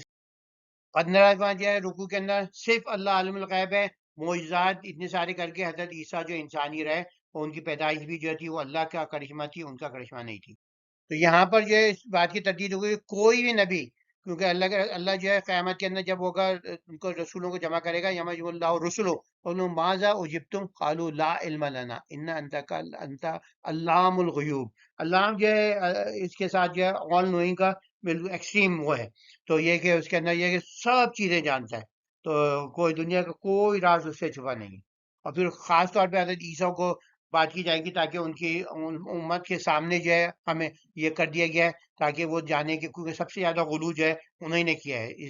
15واں جو ہے رکوع کے اندر صرف اللہ عالم الغیب ہے. معجزات اتنے سارے کر کے حضرت عیسیٰ جو انسانی رہے، اور ان کی پیدائش بھی جو تھی وہ اللہ کا کرشمہ تھی، ان کا کرشمہ نہیں تھی. تو یہاں پر جو ہے اس بات کی تردید ہو گئی، کوئی بھی نبی، کیونکہ اللہ جو ہے قیامت کے اندر جب ہوگا ان کو رسولوں کو جمع کرے گا، یمجمع اللہ رسولو قالوا ماذا اجبتم قالوا لا علم لنا انت علام الغیوب. علام جو ہے اس کے ساتھ جو ہے آل نوئنگ کا بالکل ایکسٹریم وہ ہے. تو یہ کہ اس کے اندر یہ کہ سب چیزیں جانتا ہے، تو کوئی دنیا کا کوئی راز اس سے چھپا نہیں. اور پھر خاص طور پہ حضرت عیسیٰ کو بات کی جائے گی تاکہ ان کی امت کے سامنے جو ہے ہمیں یہ کر دیا گیا ہے تاکہ وہ جانے کہ کیونکہ سب سے زیادہ غلو جو ہے انہوں نے کیا ہے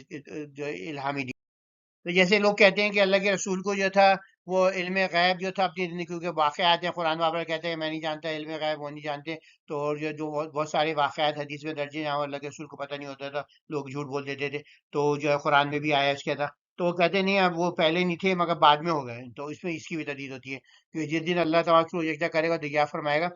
جو الہامی دین. تو جیسے لوگ کہتے ہیں کہ اللہ کے رسول کو جو تھا وہ علم غیب جو تھا اپنی زندگی، کیونکہ واقعات ہیں قرآن وغیرہ کہتے ہیں میں نہیں جانتا علم غیب، وہ نہیں جانتے. تو اور جو بہت سارے واقعات حدیث میں درج ہیں جہاں اللہ کے رسول کو پتہ نہیں ہوتا تھا، لوگ جھوٹ بول دیتے تھے. تو جو ہے قرآن میں بھی آیا اس کے تھا، تو وہ کہتے نہیں اب وہ پہلے نہیں تھے مگر بعد میں ہو گئے. تو اس میں اس کی بھی تردید ہوتی ہے کہ جس دن اللہ تعالیٰ کو یکجا کرے گا تو کیا فرمائے گا،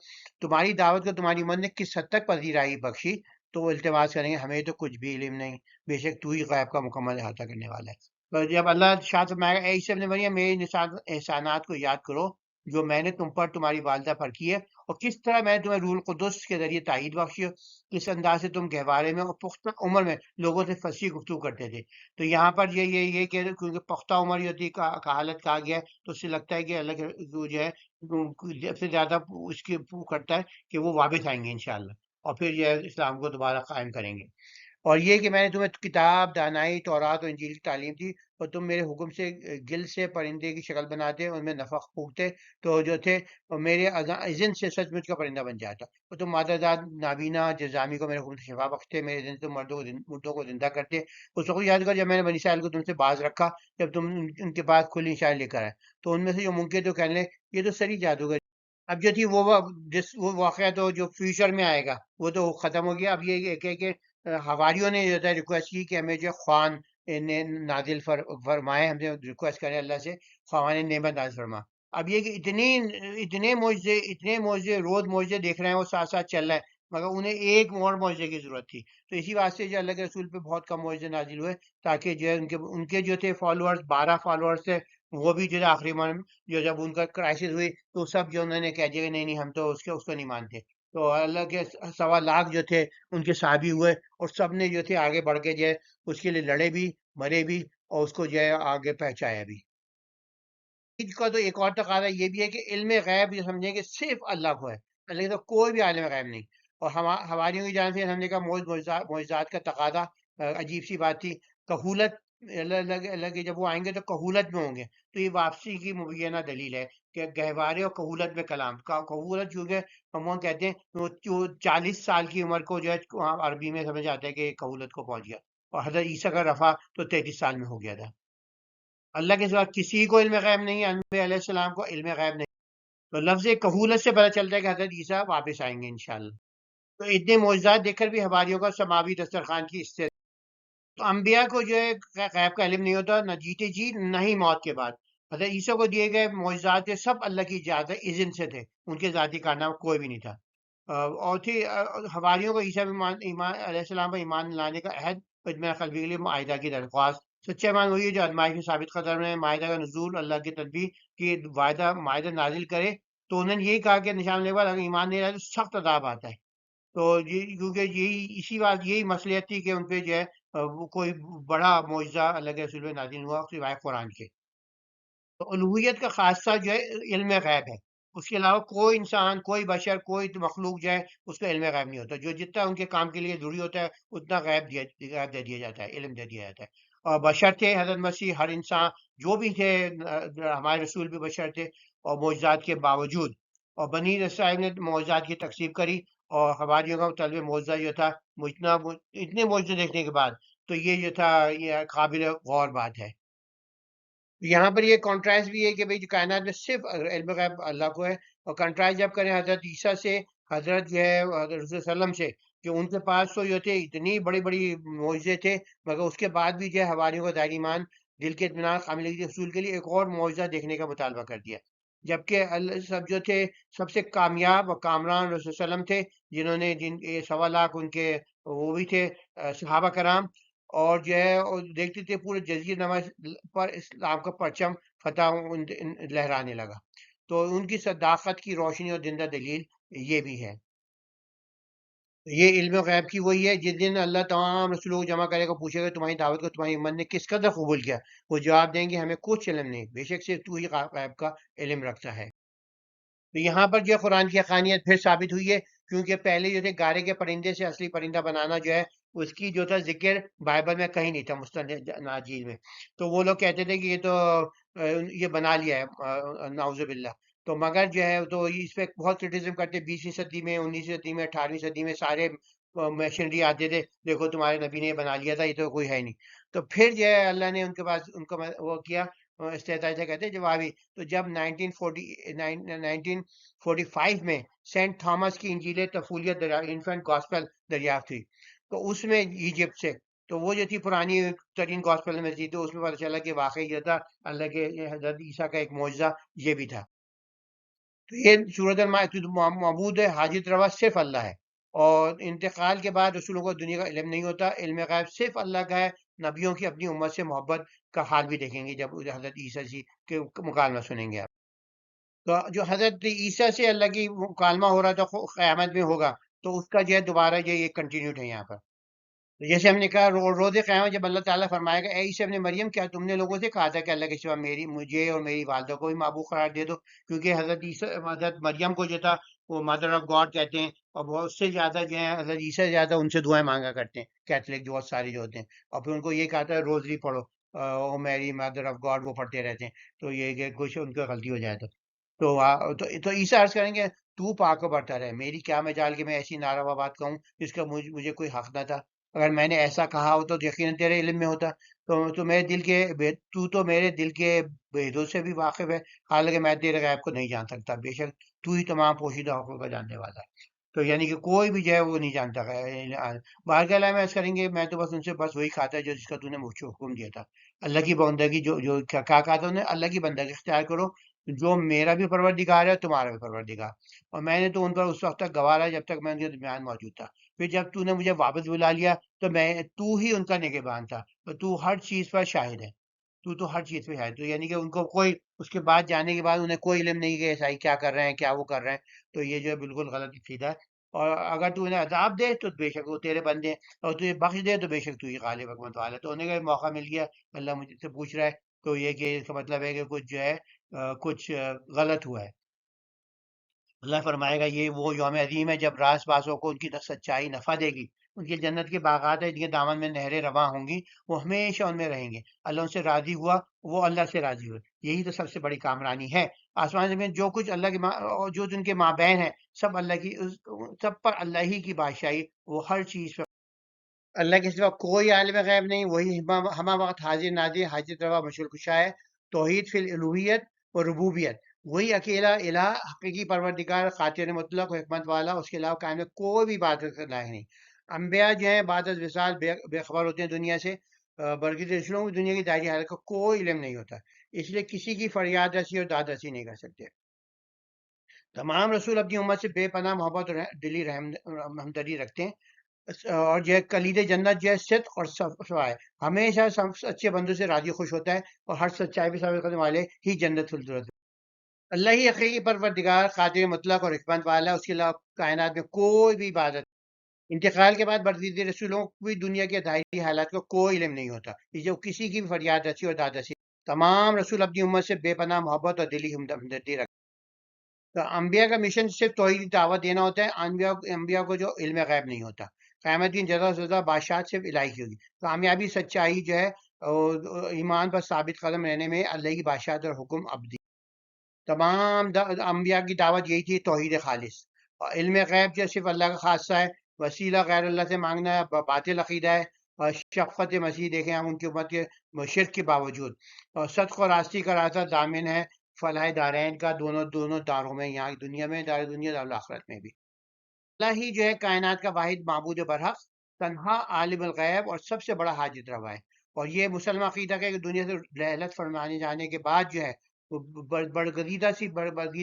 تمہاری دعوت کو تمہاری امت نے کس حد تک پذیرائی بخشی. تو وہ التماس کریں گے ہمیں تو کچھ بھی علم نہیں، بے شک تو ہی غیب کا مکمل احاطہ کرنے والا ہے. تو جب اللہ شاہ فرمائے گا اے عیسی ابن مریم میرے احسانات کو یاد کرو جو میں نے تم پر تمہاری والدہ پر کی ہے، اور کس طرح میں نے تمہیں روح القدس کے ذریعے تائید بخشی، کس انداز سے تم گہوارے میں اور پختہ عمر میں لوگوں سے فصیح گفتگو کرتے تھے. تو یہاں پر یہ کہ کیونکہ پختہ عمر جو تھی کہالت کہا گیا ہے، تو اس سے لگتا ہے کہ اللہ کے جو ہے سب سے زیادہ اس کی کرتا ہے کہ وہ واپس آئیں گے انشاءاللہ، اور پھر یہ اسلام کو دوبارہ قائم کریں گے. اور یہ کہ میں نے تمہیں کتاب، دانائی، تورات اور انجیل کی تعلیم دی، اور تم میرے حکم سے گل سے پرندے کی شکل بناتے اور ان میں نفخ پھونکتے تو جو تھے، اور میرے اذن سے سچ مچ کا پرندہ بن جاتا. اور تم مادہ داد نابینا جزامی کو میرے حکم سے شفا بخشتے، میرے اذن سے تم مردوں کو زندہ کرتے. اس وقت یاد کر جب میں نے بنی اسرائیل کو تم سے باز رکھا، جب تم ان کے پاس کھلی نشانی لے کر آئے، تو ان میں سے جو منکر تو کہنے لگے یہ تو سری جادوگر اب جو تھی وہ واقعہ تو جو فیوچر میں آئے گا وہ تو ختم ہو گیا. اب یہ کہ حواریوں نے جو ہے ریکویسٹ کی کہ ہمیں جو خوان نے نازل فرمائے, ہم سے ریکویسٹ کریں اللہ سے خوان نعمت نازل فرما. اب یہ کہ اتنے معجزے روز معجزے دیکھ رہے ہیں, وہ ساتھ ساتھ چل رہا ہے, مگر انہیں ایک اور معجزے کی ضرورت تھی. تو اسی واسطے جو اللہ کے رسول پہ بہت کم معجزے نازل ہوئے, تاکہ جو ہے ان کے جو تھے فالوورز 12 فالوورز تھے, وہ بھی جو ہے آخری جو جب ان کا کرائسس ہوئی تو سب جو انہوں نے کہہ دیا کہ نہیں نہیں ہم تو اس کو نہیں مانتے. تو اللہ کے 1.25 لاکھ جو تھے ان کے صحابی ہوئے, اور سب نے جو تھے آگے بڑھ کے جو ہے اس کے لیے لڑے بھی, مرے بھی, اور اس کو جو ہے آگے پہنچایا بھی. اس کا تو ایک اور تقاضا یہ بھی ہے کہ علم غیب یہ سمجھیں کہ صرف اللہ کو ہے, اللہ کے تو کوئی بھی عالم غیب نہیں. اور ہماریوں کی جانب سے ہم نے کہا معجزات کا تقاضا عجیب سی بات تھی. کہولت اللہ کے جب وہ آئیں گے تو کہولت میں ہوں گے, تو یہ واپسی کی مبینہ دلیل ہے کہ گہوارے اور کہولت میں کلام کہولت چونکہ ہم وہ کہتے ہیں وہ 40 سال کی عمر کو جو ہے وہاں عربی میں سمجھ آتا ہے کہ کہولت کو پہنچ گیا, اور حضرت عیسیٰ کا رفع تو 33 سال میں ہو گیا تھا. اللہ کے سوا کسی کو علم غیب نہیں ہے, انبیاء علیہ السلام کو علم غیب نہیں. تو لفظ کہولت سے پتہ چلتا ہے کہ حضرت عیسیٰ واپس آئیں گے انشاءاللہ. تو اتنے معجزات دیکھ کر بھی ہماریوں کا سماوی دسترخوان کی اس سے تو انبیاء کو جو ہے غیب کا علم نہیں ہوتا, نہ جیتے جی نہ ہی موت کے بعد. حضرت عیسیٰ کو دیے گئے معجزات سب اللہ کی اجازت اذن سے تھے, ان کے ذاتی کارنامہ کوئی بھی نہیں تھا. اور تھی حواریوں کو عیسیٰ ایمان علیہ السلام پر ایمان لانے کا عہد اجماع قلبی کے لیے معاہدہ کی درخواست. سچا ایمان وہی ہے جو ازمائش میں ثابت قدم ہے, معاہدہ کا نزول اللہ کی تدبیر کی معاہدہ نازل کرے. تو انہوں نے یہی کہا کہ نشان لے بعد اگر ایمان نہیں رہا تو سخت عذاب آتا ہے. تو کیونکہ اسی بات یہی مصلیحت تھی کہ ان پہ جو ہے وہ کوئی بڑا معجزہ اللہ کے رسول پہ نازل ہوا سوائے قرآن کے. تو الوہیت کا خاصہ جو ہے علم غیب ہے, اس کے علاوہ کوئی انسان کوئی بشر کوئی مخلوق جو ہے اس کا علم غیب نہیں ہوتا. جو جتنا ان کے کام کے لیے ضروری ہوتا ہے اتنا غیب دے دیا جاتا ہے, علم دے دیا جاتا ہے. اور بشر تھے حضرت مسیح, ہر انسان جو بھی تھے, ہمارے رسول بھی بشر تھے, اور معجزات کے باوجود. اور بنی اسرائیل نے معجزات کی تقسیم کری, اور حواریوں کا طلب معجزہ جو تھا اتنے معجزے دیکھنے کے بعد تو یہ جو تھا یہ قابل غور بات ہے. یہاں پر یہ کانٹراسٹ بھی ہے کہ بھئی جو کائنات میں صرف علم غیب اللہ کو ہے, اور کنٹراسٹ جب کریں حضرت عیسیٰ سے, حضرت جو ہے حضرت رسول صلی اللہ علیہ وسلم سے, کہ ان کے پاس تو جو تھے اتنی بڑی بڑی معجزے تھے, مگر اس کے بعد بھی جو ہے حواریوں کا دائر ایمان دل کے اطمینان قابل کے حصول کے لیے ایک اور معجزہ دیکھنے کا مطالبہ کر دیا. جبکہ سب جو تھے سب سے کامیاب اور کامران رسول صلی اللہ علیہ وسلم تھے, جنہوں نے 1.25 لاکھ ان کے وہ بھی تھے صحابہ کرام, اور جو ہے دیکھتے تھے پورے جزیرہ نما پر اسلام کا پرچم فتح لہرانے لگا. تو ان کی صداقت کی روشنی اور زندہ دلیل یہ بھی ہے. یہ علم غیب کی وہی ہے جس دن اللہ تمام رسولوں کو جمع کرے گا, پوچھے گا تمہاری دعوت کو تمہاری امت نے کس قدر قبول کیا, وہ جواب دیں گے ہمیں کچھ علم نہیں, بے شک صرف تو ہی غیب کا علم رکھتا ہے. تو یہاں پر جو قرآن کی حقانیت پھر ثابت ہوئی ہے, کیونکہ پہلے جو تھے گارے کے پرندے سے اصلی پرندہ بنانا جو ہے اس کی جو تھا ذکر بائبل میں کہیں نہیں تھا مستند اناجیل میں. تو وہ لوگ کہتے تھے کہ یہ تو یہ بنا لیا ہے نعوذ باللہ. تو مگر جو ہے تو اس پہ بہت کرٹیسزم کرتے, 20ویں صدی میں 19ویں صدی میں 18ویں صدی میں سارے مشنری آتے تھے, دیکھو تمہارے نبی نے یہ بنا لیا تھا, یہ تو کوئی ہے نہیں. تو پھر جو ہے اللہ نے ان کے پاس ان کو وہ کیا, استحطاء سے کہتے ہیں جوابی. تو جب 1945 میں سینٹ تھامس کی انجیل طفولیت انفنٹ گاسپل دریافت ہوئی, تو اس میں ایجپٹ سے, تو وہ جو تھی پرانی ترین گاسپل میں تھی, تو اس میں پتہ چلا کہ واقعی یہ تھا اللہ کے حضرت عیسیٰ کا ایک معجزہ یہ بھی تھا. تو یہ صورت معبود ہے حاجت روا صرف اللہ ہے, اور انتقال کے بعد رسولوں کو دنیا کا علم نہیں ہوتا. علم غیب صرف اللہ کا ہے. نبیوں کی اپنی امت سے محبت کا حال بھی دیکھیں گے جب حضرت عیسیٰ جی کے مکالمہ سنیں گے آپ. تو جو حضرت عیسیٰ سے اللہ کی مکالمہ ہو رہا تھا قیامت میں ہوگا, تو اس کا جو ہے دوبارہ یہ کنٹینیوڈ ہے یہاں پر. جیسے ہم نے کہا روز قیامت جب اللہ تعالیٰ فرمائے گا اے عیسی ابن مریم کیا تم نے لوگوں سے کہا تھا کہ اللہ کے سوا مجھے اور میری والدہ کو بھی معبود قرار دے دو, کیونکہ حضرت مریم کو جو تھا وہ مدر آف گاڈ کہتے ہیں, اور بہت سے زیادہ جو ہیں حضرت عیسیٰ سے زیادہ ان سے دعائیں مانگا کرتے ہیں کیتھلک جو بہت سارے جو ہوتے ہیں, اور پھر ان کو یہ کہا تھا روزری پڑھو, او میری مدر آف گاڈ وہ پڑھتے رہتے ہیں. تو یہ کہ کچھ ان کو غلطی ہو جائے تو عیسیٰ عرض کریں گے تو پاک و برتر ہے, میری کیا مجال کہ میں ایسی ناروا بات کہوں جس کا مجھے کوئی حق نہ تھا. اگر میں نے ایسا کہا ہو تو یقیناً تیرے علم میں ہوتا. تو میرے دل کے تو میرے دل کے بھیدوں سے بھی واقف ہے، حالانکہ میں تیرے غیب کو نہیں جان سکتا. بے شک تو ہی تمام پوشیدہ حقوق کا جاننے والا ہے. تو یعنی کہ کوئی بھی جو ہے وہ نہیں جانتا. باہر کے عالم میں ایسا کریں گے، میں تو بس ان سے بس وہی کھاتا ہے جو جس کا تو نے مجھ کو حکم دیا تھا. اللہ کی بندگی جو کیا کہا تھا انہیں، اللہ کی بندگی اختیار کرو جو میرا بھی پروردگار ہے تمہارا بھی پروردگار. اور میں نے تو ان پر اس وقت تک گوارا جب تک میں ان کے درمیان موجود تھا. پھر جب تو نے مجھے واپس بلا لیا تو تو ہی ان کا نگہبان تھا. تو ہر چیز پر شاہد ہے. تو ہر چیز پہ شاہد. تو یعنی کہ ان کو کوئی اس کے بعد جانے کے بعد انہیں کوئی علم نہیں کہ عیسائی کیا کر رہے ہیں، کیا وہ کر رہے ہیں. تو یہ جو ہے بالکل غلط عقیدہ ہے. اور اگر تو انہیں عذاب دے تو بے شک وہ تیرے بندے ہیں، اور تجھے بخش دے تو بے شک تو ہی غالب حکمت والا ہے. تو انہیں کا موقع مل گیا، اللہ مجھ سے پوچھ رہا ہے. تو یہ کہ اس کا مطلب ہے کہ کچھ جو ہے کچھ غلط ہوا ہے. اللہ فرمائے گا یہ وہ یوم عظیم ہے جب راست بازوں کو ان کی سچائی نفع دے گی. ان کی جنت کے باغات ہیں جن کے دامن میں نہریں رواں ہوں گی، وہ ہمیشہ ان میں رہیں گے. اللہ ان سے راضی ہوا، وہ اللہ سے راضی ہوئے. یہی تو سب سے بڑی کامرانی ہے. آسمان زمین جو کچھ اللہ کے اور جو جن کے مابین ہے، سب اللہ کی سب پر اللہ ہی کی بادشاہی. وہ ہر چیز پر اللہ کے سوا کوئی عالم غیب نہیں. وہی ہمہ وقت حاضر ناظر حاجت روا مشکل کشا ہے. توحید فی الالوہیت و ربوبیت. وہی اکیلا الہ حقیقی پروردگار خاطر مطلق و حکمت والا. اس کے علاوہ کائن میں کوئی بھی عبادت کا لائق نہیں. انبیاء جو ہیں بعد از وصال بے خبر ہوتے ہیں دنیا سے. بلکہ رسولوں کی دنیا کی ظاہری حالت کا کوئی علم نہیں ہوتا، اس لیے کسی کی فریاد رسی اور داد رسی نہیں کر سکتے. تمام رسول اپنی امت سے بے پناہ محبت اور دلی ہمدردی رکھتے ہیں. اور جو ہے کلید جنت جو ہے صدق اور صفا ہے. ہمیشہ سچے بندوں سے راضی خوش ہوتا ہے، اور ہر سچائی بھی ثابت کرنے والے ہی جنت فلدرت. اللہ ہی حقیقی پروردگار قادر مطلق اور حکمت والا ہے. اس کے علاوہ کائنات میں کوئی بھی عبادت. انتقال کے بعد بردید رسولوں کو بھی دنیا کے ظاہری حالات کا کوئی علم نہیں ہوتا، اس لیے کسی کی بھی فریاد رسی اور داد رسی. تمام رسول اپنی امت سے بے پناہ محبت اور دلی ہمدردی رکھتے. تو انبیاء کا مشن صرف توحید کی دعوت دینا ہوتا ہے. انبیاء کو جو علم غیب نہیں ہوتا. قیامت دن جزا سزا بادشاہت صرف الہی کی ہوگی. کامیابی سچائی جو ہے ایمان پر ثابت قدم رہنے میں اللہ کی بادشاہت اور حکم ابدی. تمام انبیاء کی دعوت یہی تھی، توحید خالص. اور علم غیب جو صرف اللہ کا خاصہ ہے. وسیلہ غیر اللہ سے مانگنا ہے باطل عقیدہ ہے. اور شفقت مسیح دیکھیں ہم ان کی امت کے شرک کے باوجود. اور صدق و راستی کا راستہ ضامن ہے فلاح دارین کا، دونوں داروں میں، یہاں دنیا میں دار دنیا دار آخرت میں بھی. اللہ ہی جو ہے کائنات کا واحد معبود برحق، تنہا عالم الغیب اور سب سے بڑا حاجت روا ہے. اور یہ مسلمان عقیدہ ہے کہ دنیا سے رحلت فرمانے جانے کے بعد جو ہے برگزیدہ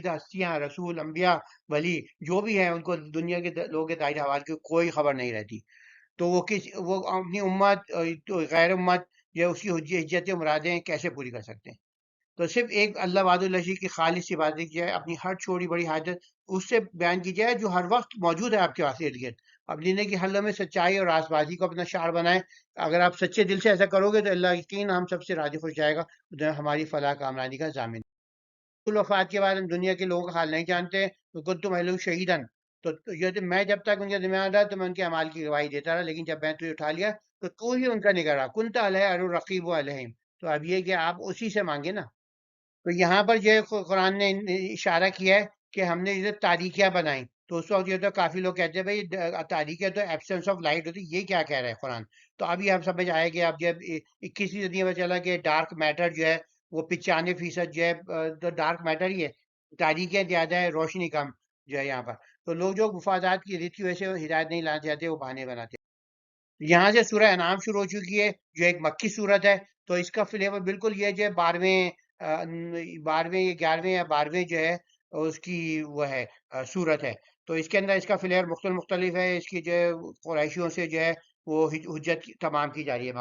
ہستیاں، رسول، انبیاء، ولی جو بھی ہیں، ان کو دنیا کے لوگوں کے ظاہر حوال کی کوئی خبر نہیں رہتی. تو وہ اپنی امت غیر امت جو اس کی حجتیں مرادیں کیسے پوری کر سکتے ہیں. تو صرف ایک اللہ وحدہ لا شریک کی خالص عبادت کی جائے. اپنی ہر چھوٹی بڑی حاجت اس سے بیان کی جائے جو ہر وقت موجود ہے آپ کے واسطے ارد گرد. اب زندگی کی ہر لمحے سچائی اور راست بازی کو اپنا شعار بنائیں. اگر آپ سچے دل سے ایسا کرو گے تو اللہ یقین ہم سب سے راضی خوش جائے گا، ہماری فلاح کامرانی کا ضامن. وفات کے بعد ہم دنیا کے لوگوں کا حال نہیں جانتے. تو کن تم اہل شہیدن. تو یہ میں جب تک ان کے درمیان رہا تو میں ان کے اعمال کی گواہی دیتا رہا، لیکن جب میں تجھے اٹھا لیا تو ہی ان کا نگراں. کنت علیہ الرقیب علیہم. تو اب یہ کہ آپ اسی سے مانگے نا. تو یہاں پر جو قرآن نے اشارہ کیا ہے کہ ہم نے یہ تاریکیاں بنائیں. تو اس وقت یہ تو کافی لوگ کہتے ہیں بھائی تاریکیاں تو ایبسنس آف لائٹ ہوتی، یہ کیا کہہ رہا ہے قرآن. تو ابھی ہم سمجھ آئے کہ اب جب 21ویں صدی میں چلا کہ ڈارک میٹر جو ہے وہ 95% جو ہے تو ڈارک میٹر ہی ہے. تاریکیاں زیادہ ہے، روشنی کم جو ہے یہاں پر. تو لوگ جو مفادات کی ریت کی وجہ سے ہدایت نہیں لانا چاہتے، وہ بہانے بناتے. یہاں سے سورہ انعام شروع ہو چکی ہے جو ایک مکی صورت ہے. تو اس کا فلیور بالکل یہ جو ہے 12ویں یا 11ویں یا 12ویں جو ہے اس کی وہ ہے صورت ہے. تو اس کے اندر اس کا فلیور مختلف ہے. اس کی جو ہے قریشیوں سے جو ہے وہ حجت تمام کی جا رہی ہے.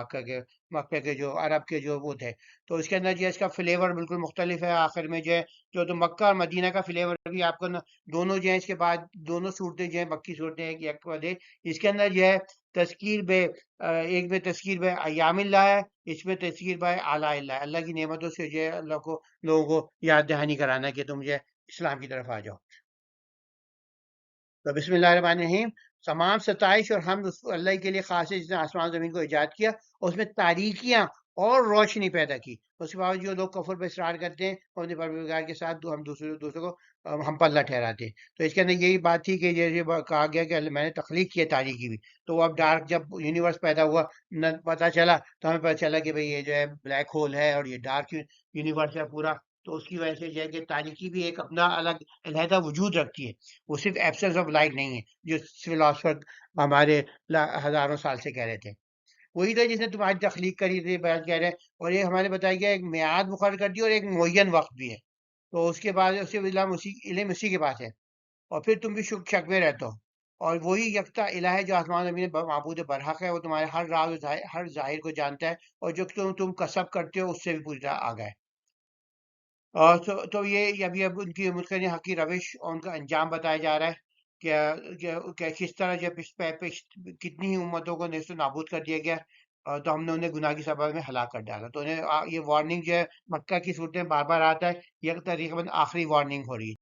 مکہ کے جو عرب کے جو وہ تھے، تو اس کے اندر جو ہے اس کا فلیور بالکل مختلف ہے. آخر میں جو ہے تو مکہ اور مدینہ کا فلیور بھی آپ کو دونوں جو ہے اس کے بعد دونوں صورتیں جو ہیں مکی صورتیں ہیں. اس کے اندر جو ہے تذکیر بے ایک میں تذکیر بے ایام اللہ ہے، اس میں تذکیر بے اعلیٰ اللہ ہے. اللہ کی نعمتوں سے جو ہے اللہ کو لوگوں کو یاد دہانی کرانا ہے کہ تم جو ہے اسلام کی طرف آ جاؤ. تو بسم اللہ الرحمن الرحیم. تمام ستائش اور حمد اللہ کے لیے خاص ہے جس نے آسمان زمین کو ایجاد کیا اور اس میں تاریکیاں اور روشنی پیدا کی، اس کے باوجود جو لوگ کفر پہ اصرار کرتے ہیں اور اپنے پروردگار کے ساتھ ہم دوسروں کو ہم پلہ ٹھہراتے ہیں. تو اس کے اندر یہی بات تھی کہ یہ کہا گیا کہ میں نے تخلیق کی ہے تاریکی بھی. تو اب ڈارک جب یونیورس پیدا ہوا نہ پتہ چلا، تو ہمیں پتہ چلا کہ بھئی یہ جو ہے بلیک ہول ہے اور یہ ڈارک یونیورس ہے پورا. تو اس کی وجہ سے جو ہے کہ تاریکی بھی ایک اپنا الگ علیحدہ وجود رکھتی ہے، وہ صرف ایبسنس آف لائٹ نہیں ہے جو فلاسفر ہمارے ہزاروں سال سے کہہ رہے تھے. وہی تھا جس نے تمہاری تخلیق کری تھی، بیان کہہ رہے ہیں. اور یہ ہمارے بتایا گیا ایک میعاد مقرر کر دی اور ایک معین وقت بھی ہے. تو اس کے بعد اس سے علم اسی کے پاس ہے، اور پھر تم بھی شک میں رہتے ہو. اور وہی یکتا الہ ہے جو آسمان زمین میں معبود برحق ہے، وہ تمہارے ہر راز و ہر ظاہر کو جانتا ہے، اور جو تم کسب کرتے ہو اس سے بھی پوری طرح آگاہ ہے. اور تو یہ اب ان کی متقین حق کی روش اور ان کا انجام بتایا جا رہا ہے کہ کس طرح جب کتنی ہی امتوں کو نیست و نابود کر دیا گیا، تو ہم نے انہیں گناہ کی سبب میں ہلاک کر ڈالا. تو انہیں یہ وارننگ جو ہے مکہ کی صورتیں بار بار آتا ہے، یہ تقریباً آخری وارننگ ہو رہی ہے.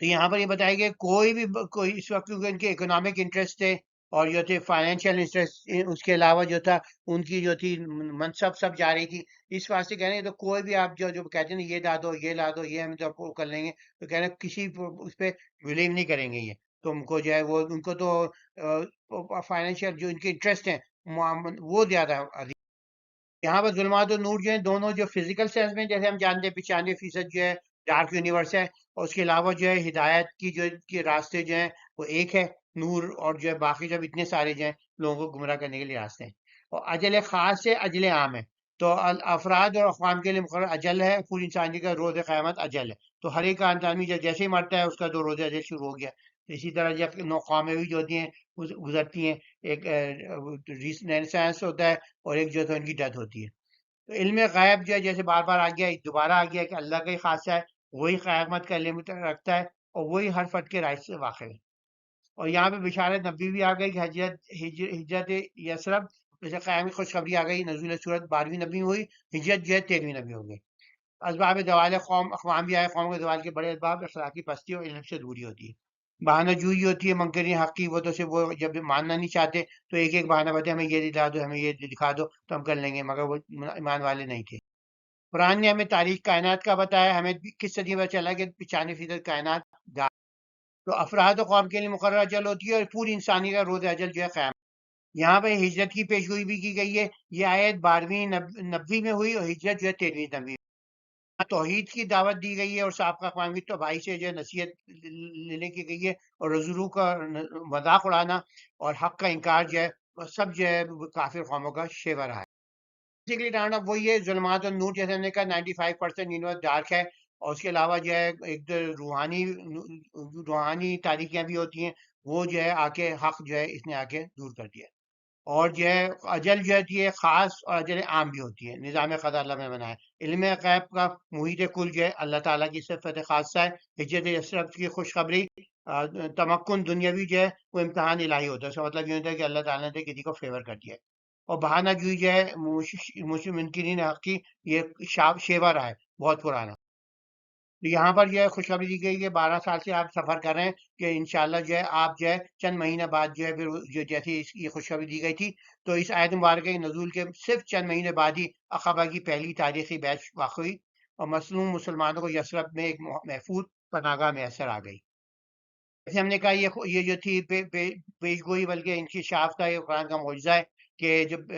تو یہاں پر یہ بتایا گیا کوئی بھی کوئی اس وقت کیونکہ ان کے اکنامک انٹرسٹ تھے اور جو تھے فائنینشیل انٹرسٹ، اس کے علاوہ جو تھا ان کی جو تھی منصب سب جا رہی تھی. اس واسطے کہہ رہے ہیں تو کوئی بھی آپ جو کہتے ہیں نا یہ لا دو یہ لا دو یہ ہم تو وہ کر لیں گے، تو کہہ رہے ہیں کسی اس پہ بلیو نہیں کریں گے. یہ تم کو جو ہے وہ ان کو تو فائنینشیل جو ان کے انٹرسٹ ہیں وہ زیادہ. یہاں پر ظلمات اور نور جو ہیں دونوں جو فزیکل سینس میں جیسے ہم جانتے ہیں 95% جو ہے ڈارک یونیورس ہے، اور اس کے علاوہ جو ہے ہدایت کی جو کے راستے جو ہیں وہ ایک ہے نور، اور جو ہے باقی جب اتنے سارے جو ہیں لوگوں کو گمراہ کرنے کے لیے راستے ہیں. اور اجل خاص ہے اجل عام ہے. تو افراد اور اقوام کے لیے مقرر اجل ہے، پوری انسانی کا روز قیامت اجل ہے. تو ہر ایک آدمی جب جیسے ہی مرتا ہے اس کا تو روز اجل شروع ہو گیا. اسی طرح جب نو قومیں بھی جو ہوتی ہیں گزرتی ہیں، ایک رینیسانس ہوتا ہے اور ایک جو ہے ان کی ڈیتھ ہوتی ہے. تو علم غیب جو ہے جیسے بار بار آ گیا دوبارہ آ گیا کہ اللہ کا ہی خاصہ ہے، وہی قیامت کا علم رکھتا ہے اور وہی ہر فرد کے رائٹ سے واقف ہے. اور یہاں پہ بشارت نبی بھی آ گئی کہ ہجرت یسرب جیسے قیام کی خوشخبری آ گئی. نزول صورت 12ویں نبی میں ہوئی، ہجرت جو ہے 13ویں نبی ہو گئی. اسباب زوال قوم اقوام بھی آئے، قوم کے زوال کے بڑے اسباب اخلاقی پستی اور علم سے دوری ہوتی ہے. بہانہ جوئی ہوتی ہے منکرین حق کی، وہ تو صرف وہ جب ماننا نہیں چاہتے تو ایک ایک بہانہ بتاتے ہمیں یہ دلا دو ہمیں یہ دکھا دو تو ہم کر لیں گے، مگر وہ ایمان والے نہیں تھے. قرآن نے ہمیں تاریخ کائنات کا بتایا، ہمیں کس صدی میں چلا کہ 95% کائنات گا. تو افراد و قوم کے لیے مقررہ اجل ہوتی ہے اور پوری انسانی کا روز اجل جو ہے قیام. یہاں پہ ہجرت کی پیشگوئی بھی کی گئی ہے. یہ آیت 12ویں نبوی میں ہوئی اور ہجرت جو ہے 13ویں نبوی. توحید کی دعوت دی گئی ہے اور سابقہ اقوام کی تباہی سے جو ہے نصیحت لینے کی گئی ہے، اور رسولوں کا مذاق اڑانا اور حق کا انکار جو ہے وہ سب جو ہے کافر قوموں کا شیوا رہا ہے. بیسیکلی ڈاؤن اپ وہی ہے ظلمات اور نور، جیسے ہم نے کہا 95% یونیورس ڈارک ہے. اور اس کے علاوہ جو ہے ایک روحانی تاریکیاں بھی ہوتی ہیں، وہ جو ہے آ کے حق جو ہے اس نے آ کے دور کر دیا. اور جو ہے اجل جو ہے خاص اور اجل عام بھی ہوتی ہے، نظام خدا اللہ میں بنایا. علم غیب کا محیط کل جو ہے اللہ تعالیٰ کی صفت خاصہ ہے. ہجرت یسرب کی خوشخبری تمکن دنیاوی جو ہے وہ امتحان الہی ہوتا ہے. اس کا مطلب یہ ہوتا ہے کہ اللہ تعالیٰ نے کسی کو فیور کر دیا ہے. اور بہانہ جوئی جو ہے منکرین حق کی یہ شیوا رہا ہے بہت پرانا. تو یہاں پر جو ہے خوشخبری دی گئی کہ 12 سال سے آپ سفر کر رہے ہیں کہ انشاءاللہ جو ہے آپ جو ہے چند مہینہ بعد جو ہے پھر جو جیسی یہ خوشخبری دی گئی تھی. تو اس آیت مبارکہ کے نزول کے صرف چند مہینے بعد ہی عقبہ کی پہلی تاریخی بیچ واقع ہوئی اور مظلوم مسلمانوں کو یثرب میں ایک محفوظ پناہگاہ میسر آ گئی. جیسے ہم نے کہا یہ جو تھی پیش گوئی بلکہ انکشاف کا یہ قرآن کا معجزہ ہے کہ جب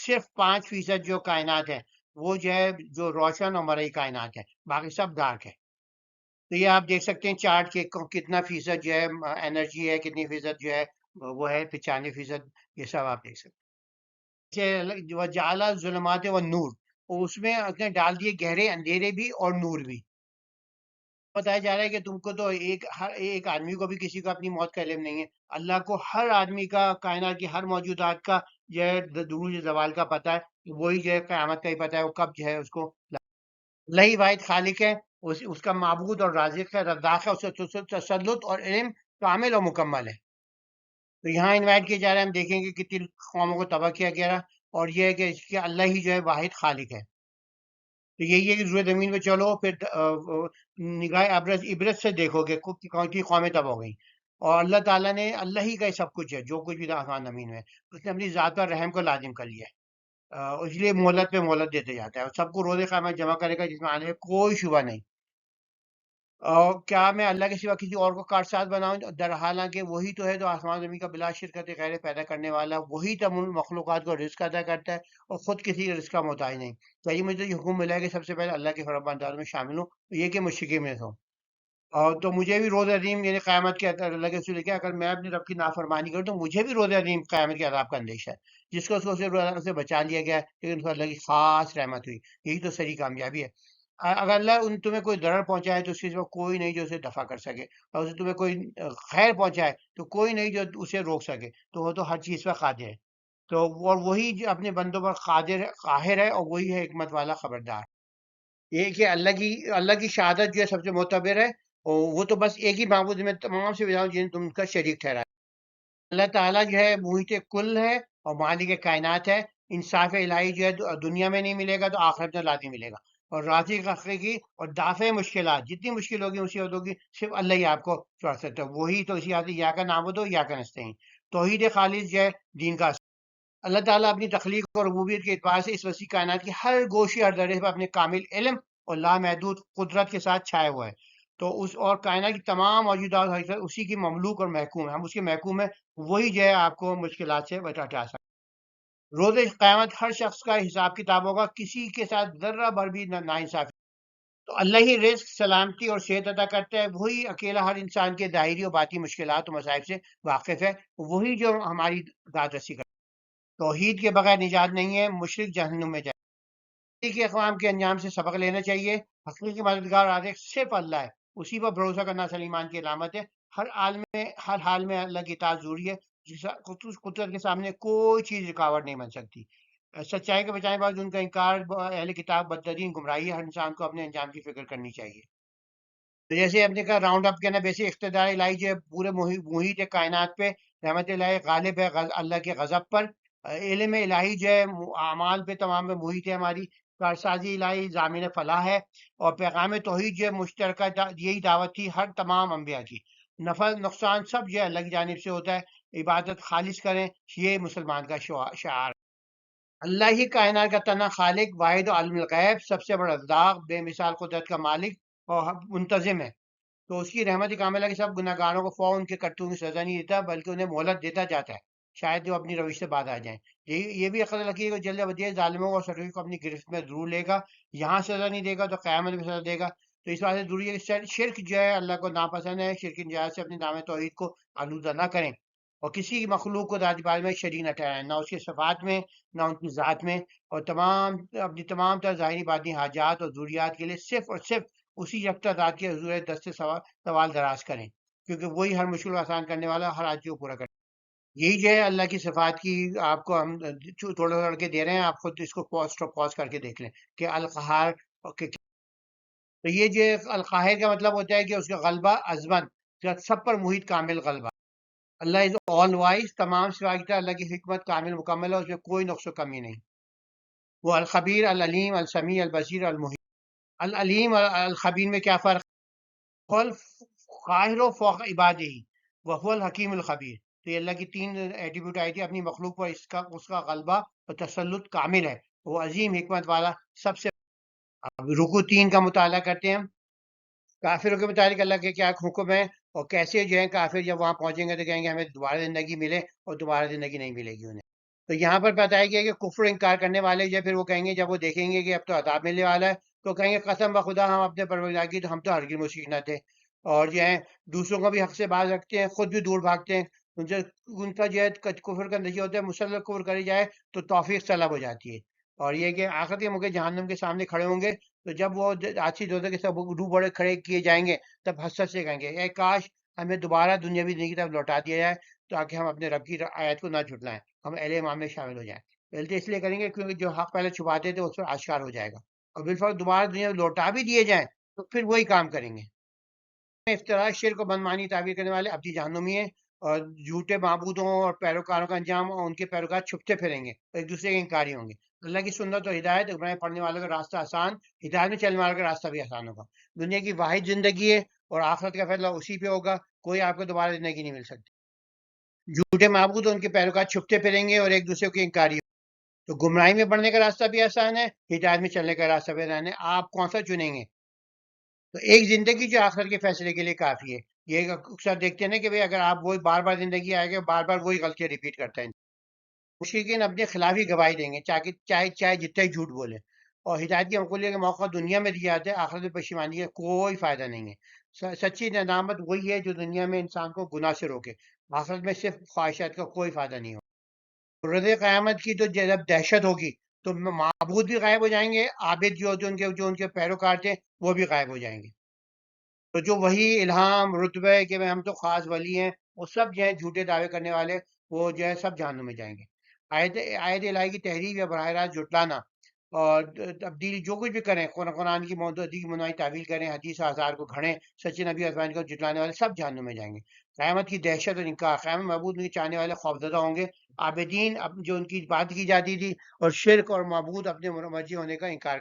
صرف 5% جو کائنات ہے وہ جو ہے جو روشن اور مرئی کائنات ہے، باقی سب ڈارک ہے. تو یہ آپ دیکھ سکتے ہیں چارٹ کے کتنا فیصد جو ہے انرجی ہے، کتنی فیصد جو ہے وہ ہے 95%. یہ سب آپ دیکھ سکتے ہیں. وہ جعل ظلمات و نور، اس میں اس نے ڈال دیے گہرے اندھیرے بھی اور نور بھی. بتایا جا رہا ہے کہ تم کو تو ہر ایک آدمی کو بھی کسی کو اپنی موت کا علم نہیں ہے. اللہ کو ہر آدمی کا کائنات کی ہر موجودات کا جو ہے دروج زوال کا پتہ ہے. وہی جو ہے قیامت کا ہی پتہ ہے وہ کب جو ہے اس کو. اللہ واحد خالق ہے، اس کا معبود اور رازق ہے، رزاق ہے، اس سے تسلط اور علم کامل اور مکمل ہے. تو یہاں انوائٹ کیا جا رہا ہے، ہم دیکھیں گے کتنی قوموں کو تباہ کیا گیا اور یہ ہے کہ اس کے اللہ ہی جو ہے واحد خالق ہے. تو یہی ہے کہ روئے زمین پہ چلو پھر نگاہ عبرت سے دیکھو کہ کون سی قومیں تباہ ہو گئیں. اور اللہ تعالیٰ نے اللہ ہی کا سب کچھ ہے، جو کچھ بھی آسمان زمین میں اس نے اپنی ذات پر رحم کو لازم کر لیا ہے. اس لیے مہلت پہ مہلت دیتے جاتا ہے اور سب کو روزے قیامت جمع کرے گا، جس میں آنے میں کوئی شبہ نہیں۔ اور کیا میں اللہ کے سوا کسی اور کو کارساز بناؤں؟ در حالانکہ وہی تو ہے جو آسمان زمین کا بلا شرکت غیر پیدا کرنے والا، وہی تمام مخلوقات کو رزق ادا کرتا ہے اور خود کسی رزق کا محتاج نہیں۔ چاہیے مجھے یہ حکم ملا ہے کہ سب سے پہلے اللہ کے فرمانبرداروں میں شامل ہوں، یہ کہ مشرکین میں ہوں، اور تو مجھے بھی روز عظیم یعنی قیامت کے اللہ کے رسول، کہ اگر میں اپنے رب کی نافرمانی کروں تو مجھے بھی روز عظیم قیامت کے عذاب کا اندیشہ ہے، جس کو اس کو سے بچا لیا گیا ہے، لیکن اس کو اللہ کی خاص رحمت ہوئی، یہی تو صحیح کامیابی ہے۔ اگر اللہ تمہیں کوئی ضرر پہنچائے تو اس کے سوا کوئی نہیں جو اسے دفع کر سکے، اور اسے تمہیں کوئی خیر پہنچائے تو کوئی نہیں جو اسے روک سکے، تو وہ تو ہر چیز پہ قادر ہے۔ تو اور وہی جو اپنے بندوں پر قادر ہے، قاہر ہے، اور وہی ہے حکمت والا خبردار۔ یہ کہ اللہ کی شہادت جو ہے سب سے معتبر ہے، اور وہ تو بس ایک ہی معبود میں تمام سے بجاؤ جن تم کا شریک ٹھہرا ہے۔ اللہ تعالیٰ جو ہے محیط کل ہے اور مالک کائنات ہے۔ انصاف الہی جو ہے دنیا میں نہیں ملے گا تو آخرت میں لازم ملے گا، اور راضی حقیقی اور دافع مشکلات جتنی مشکل ہوگی مصیبت ہوگی صرف اللہ ہی آپ کو چھوڑ سکتا ہے، وہی تو اسی آتی یا کا نعبد ہو یا کا نستعین، توحید خالص جو ہے دین کا۔ اللہ تعالیٰ اپنی تخلیق اور ربوبیت کے اعتبار سے اس وسیع کائنات کی ہر گوشے ہر درجے پر اپنے کامل علم اور لامحدود قدرت کے ساتھ چھائے ہوا ہے، تو اس اور کائنات کی تمام موجودات حقیقت اسی کی مملوک اور محکوم ہے، ہم اس کے محکوم ہیں، وہی جو ہے آپ کو مشکلات سے بچا سکتا ہے۔ روز قیامت ہر شخص کا حساب کتاب ہوگا، کسی کے ساتھ ذرہ بھر بھی ناانصافی۔ تو اللہ ہی رزق، سلامتی اور صحت عطا کرتا ہے، وہی اکیلا ہر انسان کے ظاہری اور باطنی مشکلات و مصائب سے واقف ہے، وہی جو ہماری داد رسی کرتا ہے۔ توحید کے بغیر نجات نہیں ہے، مشرک جہنم میں جائے۔ حقیقی اقوام کے انجام سے سبق لینا چاہیے، حقیقی مددگار رازق صرف اللہ ہے، اسی پر بھروسہ کرنا اصل ایمان کی علامت ہے۔ ہر حال میں اللہ کی اطاعت ضروری ہے، قدرت کے سامنے کوئی چیز رکاوٹ نہیں بن سکتی۔ سچائی کے بچانے بعد ان کا انکار اہل کتاب بدترین گمراہی ہے، ہر انسان کو اپنے انجام کی فکر کرنی چاہیے۔ تو جیسے ہم نے کہا راؤنڈ اپ کہنا بیسی اقتدار الہی جو ہے پورے محیط کائنات پہ، رحمت الہی غالب ہے اللہ کے غضب پر، علم الہی جو ہے اعمال پہ تمام پہ محیط ہے ہماری، کارسازی الہی ضامن فلاح ہے، اور پیغام توحید جو ہے مشترکہ یہی دعوت تھی ہر تمام انبیاء کی، نفع نقصان سب جو ہے اللہ کی جانب سے ہوتا ہے، عبادت خالص کریں، یہ مسلمان کا شعار۔ اللہ ہی کائنات کا تنہا خالق، واحد و عالم الغیب، سب سے بڑا رزاق، بے مثال قدرت کا مالک اور منتظم ہے، تو اس کی رحمت کاملہ کے سب گناہ گاروں کو فوراً ان کے کرتوتوں کی سزا نہیں دیتا، بلکہ انہیں مہلت دیتا جاتا ہے، شاید وہ اپنی روش سے باز آ جائیں۔ یہ بھی عقل رکھیے کہ جلد ودیع ظالموں اور شریر کو اپنی گرفت میں ضرور لے گا، یہاں سزا نہیں دے گا تو قیامت میں سزا دے گا۔ تو اس بات سے ضروری ہے کہ شرک جو ہے اللہ کو ناپسند ہے، شرک کی نجات سے اپنے نام توحید کو آلودہ نہ کریں، اور کسی مخلوق کو ذات بارے میں شریک نہ ٹھہرائیں، نہ اس کے صفات میں، نہ ان کی ذات میں، اور اپنی تمام تر ظاہری باطنی حاجات اور ضروریات کے لیے صرف اور صرف اسی یکتا ذات کے حضور دست سوال دراز کریں، کیونکہ وہی ہر مشکل کو آسان کرنے والا، ہر عاجزی کو پورا کرنے والا۔ یہی جو ہے اللہ کی صفات کی آپ کو ہم تھوڑا تھوڑا کے دے رہے ہیں، آپ خود اس کو پاز کر کے دیکھ لیں کہ القہار تو یہ جو القاہر کا مطلب ہوتا ہے کہ اس کا غلبہ عظمت، سب پر محیط کامل غلبہ۔ اللہ از آل وائز، تمام سوائے اللہ کی حکمت کامل مکمل ہے، اس میں کوئی نقص و کمی نہیں۔ وہ الخبیر، العلیم، السمیع، البصیر، المحیط۔ العلیم اور الخبیر میں کیا فرق؟ قاہر و فوق عبادہ، وہو الحکیم الخبیر، تو یہ اللہ کی تین ایٹریبیوٹ آئی تھی اپنی مخلوق پر، اس کا غلبہ اور تسلط کامل ہے، وہ عظیم حکمت والا سب سے۔ اب رکوع 3 کا مطالعہ کرتے ہیں۔ کافروں کے متعلق اللہ کے کیا حکم ہے، اور کیسے جو ہے کافر جب وہاں پہنچیں گے تو کہیں گے ہمیں دوبارہ زندگی ملے، اور دوبارہ زندگی نہیں ملے گی انہیں۔ تو یہاں پر بتایا گیا کہ کفر انکار کرنے والے جو پھر وہ کہیں گے جب وہ دیکھیں گے کہ اب تو عذاب ملنے والا ہے، تو کہیں گے قسم بخدا ہم اپنے پروردگار کی تو ہم تو ہرگز مشرک نہ تھے، اور جو ہے دوسروں کو بھی حق سے باز رکھتے ہیں، خود بھی دور بھاگتے ہیں، ان کا جو ہے کفر کا نتیجہ ہوتا ہے مسلسل کفر کری جائے تو توفیق طلب ہو جاتی ہے، اور یہ کہ آخرت کے موقع جہنم کے سامنے کھڑے ہوں گے، تو جب وہ آچھی دوزخ کے سب روح بڑے کھڑے کیے جائیں گے تب حسرت سے کہیں گے اے کاش ہمیں دوبارہ دنیاوی زندگی کی طرف لوٹا دیا جائے تاکہ ہم اپنے رب کی آیت کو نہ جھٹلائیں، ہم اہل ایمان میں شامل ہو جائیں۔ غلطی اس لیے کریں گے کیونکہ جو حق پہلے چھپاتے تھے اس پر آشکار ہو جائے گا، اور بالفرض دوبارہ دنیا میں لوٹا بھی دیے جائیں تو پھر وہی کام کریں گے۔ افطرا، شرک و بدمانی تعبیر کرنے والے ابدی جہنمی ہیں، اور جھوٹے معبودوں اور پیروکاروں کا انجام، اور ان کے پیروکار چھپتے پھریں گے، ایک دوسرے کے انکاری ہوں گے۔ اللہ کی سنت اور ہدایت، ابراہیم پڑھنے والوں کا راستہ آسان، ہدایت میں چلنے والوں کا راستہ بھی آسان ہوگا۔ دنیا کی واحد زندگی ہے اور آخرت کا فیصلہ اسی پہ ہوگا، کوئی آپ کو دوبارہ زندگی نہیں مل سکتی۔ جھوٹے معبود اور ان کے پیروکار چھپتے پھریں گے اور ایک دوسرے کے انکاری تو گمراہی میں بڑھنے کا راستہ بھی آسان ہے، ہدایت میں چلنے کا راستہ بھی آسان ہے، آپ کون سا چنیں گے؟ تو ایک زندگی جو آخرت کے فیصلے کے لیے کافی ہے۔ یہ اکثر دیکھتے ہیں نا کہ بھئی اگر آپ وہی بار بار زندگی آئے گا، بار بار وہی غلطیاں ریپیٹ کرتے ہیں، مشرکین اپنے خلاف ہی گواہی دیں گے، چاہے جتنے ہی جھوٹ بولے، اور ہدایت کی مقبولیت کا موقع دنیا میں دیا جاتا ہے، آخرت میں پشیمانی کا کوئی فائدہ نہیں ہے۔ سچی ندامت وہی ہے جو دنیا میں انسان کو گناہ سے روکے، آخرت میں صرف خواہشات کا کوئی فائدہ نہیں ہو۔ روز قیامت کی تو جب دہشت ہوگی تو معبود بھی غائب ہو جائیں گے، عابد جو ان کے پیروکار تھے وہ بھی غائب ہو جائیں گے۔ تو جو وہی الہام رتبے کہ ہم تو خاص ولی ہیں، وہ سب جو ہے جھوٹے دعوے کرنے والے، وہ جو ہے سب جہنم میں جائیں گے۔ آیت الہی کی تحریف یا براہ راست جھٹلانا اور تبدیلی جو کچھ بھی کریں، قرآن کی موجودگی کی منائی تعویل کریں، حدیث آثار کو گھڑیں، سچے نبی ازوان کو جھٹلانے والے سب جہنم میں جائیں گے۔ قیامت کی دہشت اور انکار، قیامت معبود کے چاہنے والے خوفزدہ ہوں گے، عابدین جو ان کی بات کی جاتی تھی، اور شرک اور معبود اپنے مرجی ہونے کا انکار۔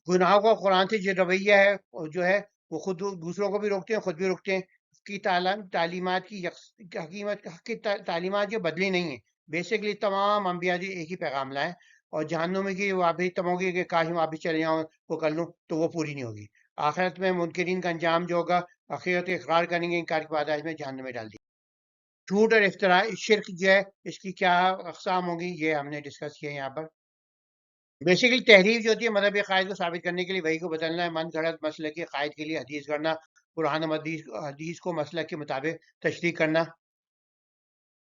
گناہوں کا قرآن سے جو رویہ ہے جو ہے وہ خود دوسروں کو بھی روکتے ہیں، خود بھی روکتے ہیں۔ اس کی تعلیمات کی حکیمت حق کی تعلیمات جو بدلی نہیں ہیں، بیسکلی تمام انبیاء جو ایک ہی پیغام لائیں، اور جہنم میں کی وہ ابھی تم ہوگی کہ کاش میں واپس چلے جاؤں وہ کر لوں، تو وہ پوری نہیں ہوگی۔ آخرت میں منکرین کا انجام جو ہوگا، آخرت اقرار کریں گے، انکار کی پاداش میں جہنم میں ڈال دی۔ جھوٹ اور افتراء شرک جو ہے، اس کی کیا اقسام ہوگی یہ ہم نے ڈسکس کیا یہاں پر۔ بیسیکلی تحریف جو ہوتی ہے مذہبی قائد کو ثابت کرنے کے لیے وہی کو بدلنا ہے، من گھڑت مسئلہ کے قائد کے لیے حدیث کرنا، قرآن و حدیث کو مسئلہ کے مطابق تشریح کرنا۔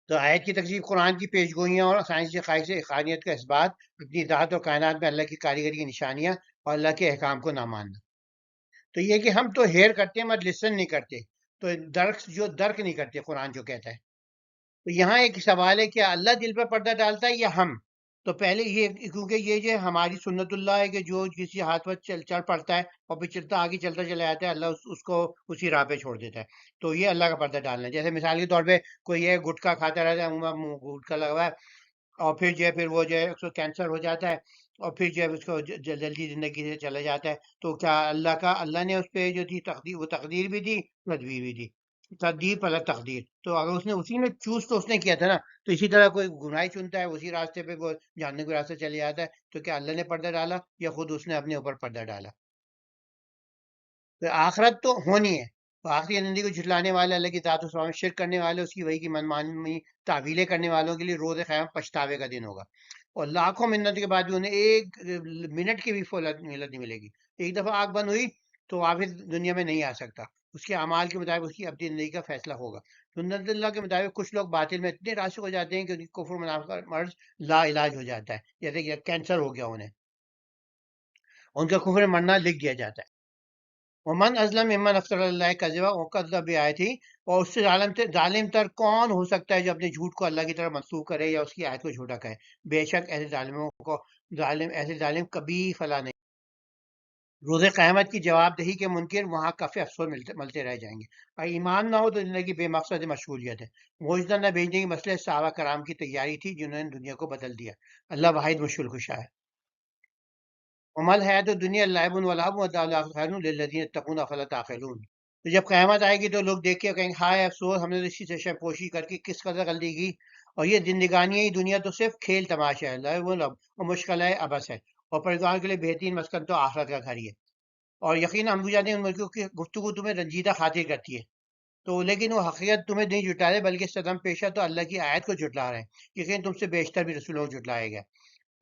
تو آیت کی تکذیب، قرآن کی پیش گوئیاں اور سائنسی خواہش سے حقانیت کا اثبات، اپنی ذات اور کائنات میں اللہ کی کاریگری کی نشانیاں اور اللہ کے احکام کو نہ ماننا۔ تو یہ کہ ہم تو ہیئر کرتے ہیں مگر لسن نہیں کرتے، تو درک نہیں کرتے قرآن جو کہتا ہے۔ تو یہاں ایک سوال ہے کہ اللہ دل پر پردہ ڈالتا ہے یا ہم؟ تو پہلے یہ، کیونکہ یہ جو ہماری سنت اللہ ہے کہ جو کسی ہاتھ پر چل پڑتا ہے اور پھر آگے چلتا چلا جاتا ہے، اللہ اس کو اسی راہ پہ چھوڑ دیتا ہے۔ تو یہ اللہ کا پردہ ڈالنا ہے۔ جیسے مثال کے طور پہ کوئی یہ گٹکا کھاتا رہتا ہے، منہ گٹکا لگا ہوا ہے، اور پھر جو ہے پھر وہ جو ہے اس کو کینسر ہو جاتا ہے، اور پھر جو ہے اس کو جلدی زندگی سے چلا جاتا ہے۔ تو کیا اللہ نے اس پہ جو تھی تقدیر، وہ تقدیر بھی دی، تدبیر بھی دی، تقدیر پلس تقدیر۔ تو اگر اس نے اسی میں چوز تو اس نے کیا تھا نا، تو اسی طرح کوئی گناہ چنتا ہے اسی راستے پہ وہ جاننے کے راستے چلے جاتا ہے، تو کیا اللہ نے پردہ ڈالا یا خود اس نے اپنے اوپر پردہ ڈالا؟ تو آخرت تو ہونی ہے، تو آخری زندگی کو جھٹلانے والے، اللہ کی ذات و صفات میں شرک کرنے والے، اس کی وحی کی منمانی تعویلیں کرنے والوں کے لیے روز قیامت پچھتاوے کا دن ہوگا، اور لاکھوں منت کے بعد بھی انہیں ایک منٹ کی بھی مہلت نہیں ملے گی۔ ایک دفعہ آنکھ بند ہوئی تو واپس دنیا میں نہیں آ سکتا، اس کے اعمال کے مطابق اس کی اپنی زندگی کا فیصلہ ہوگا۔ سنت اللہ کے مطابق کچھ لوگ باطل میں اتنے راسخ ہو جاتے ہیں کہ ان کی کفر منافقت مرض لا علاج ہو جاتا ہے، جیسے کہ کینسر ہو گیا انہیں، ان کا کفر مرنا لکھ دیا جاتا ہے۔ ومن ازلم ممن افترى اللہ کذبا وکذب بآیاتہ، اور اس سے ظالم تر کون ہو سکتا ہے جو اپنے جھوٹ کو اللہ کی طرف منسوخ کرے یا اس کی آیت کو جھوٹا کہے؟ بے شک ایسے ظالم کبھی فلاح نہیں۔ روز قیامت کی جواب دہی کے منکر وہاں کافی افسوس ملتے رہ جائیں گے۔ اور ایمان نہ ہو تو زندگی بے مقصد مشغولیت ہے۔ معجزہ نہ بھیجنے کی مسئلہ صحابہ کرام کی تیاری تھی جنہوں نے دنیا کو بدل دیا۔ اللہ واحد مشکل کشا ہے۔ ومل حیات الدنیا لعب و لہو ومتاع الآخرۃ خیر للذین یتقون افلا تعقلون۔ تو جب قیامت آئے گی تو لوگ دیکھ کے کہیں گے ہائے افسوس، ہم نے تو اسی سے شے پوشی کر کے کس قدر غلطی کی، اور یہ زندگانی ہے دنیا تو صرف کھیل تماشا ہے، لعب و لہو اور مشغلہ ہے عبث ہے، اور پرگار کے لیے بہترین مسکن تو آخرت کا گھر ہی ہے۔ اور یقیناً ہم جاتے ہیں ان ملکوں کی گفتگو تمہیں رنجیدہ خاطر کرتی ہے، تو لیکن وہ حقیقت تمہیں نہیں جھٹلا رہے بلکہ صدم پیشہ تو اللہ کی آیت کو جھٹلا رہے ہیں، یقین تم سے بیشتر بھی رسولوں کو جھٹلائے گئے۔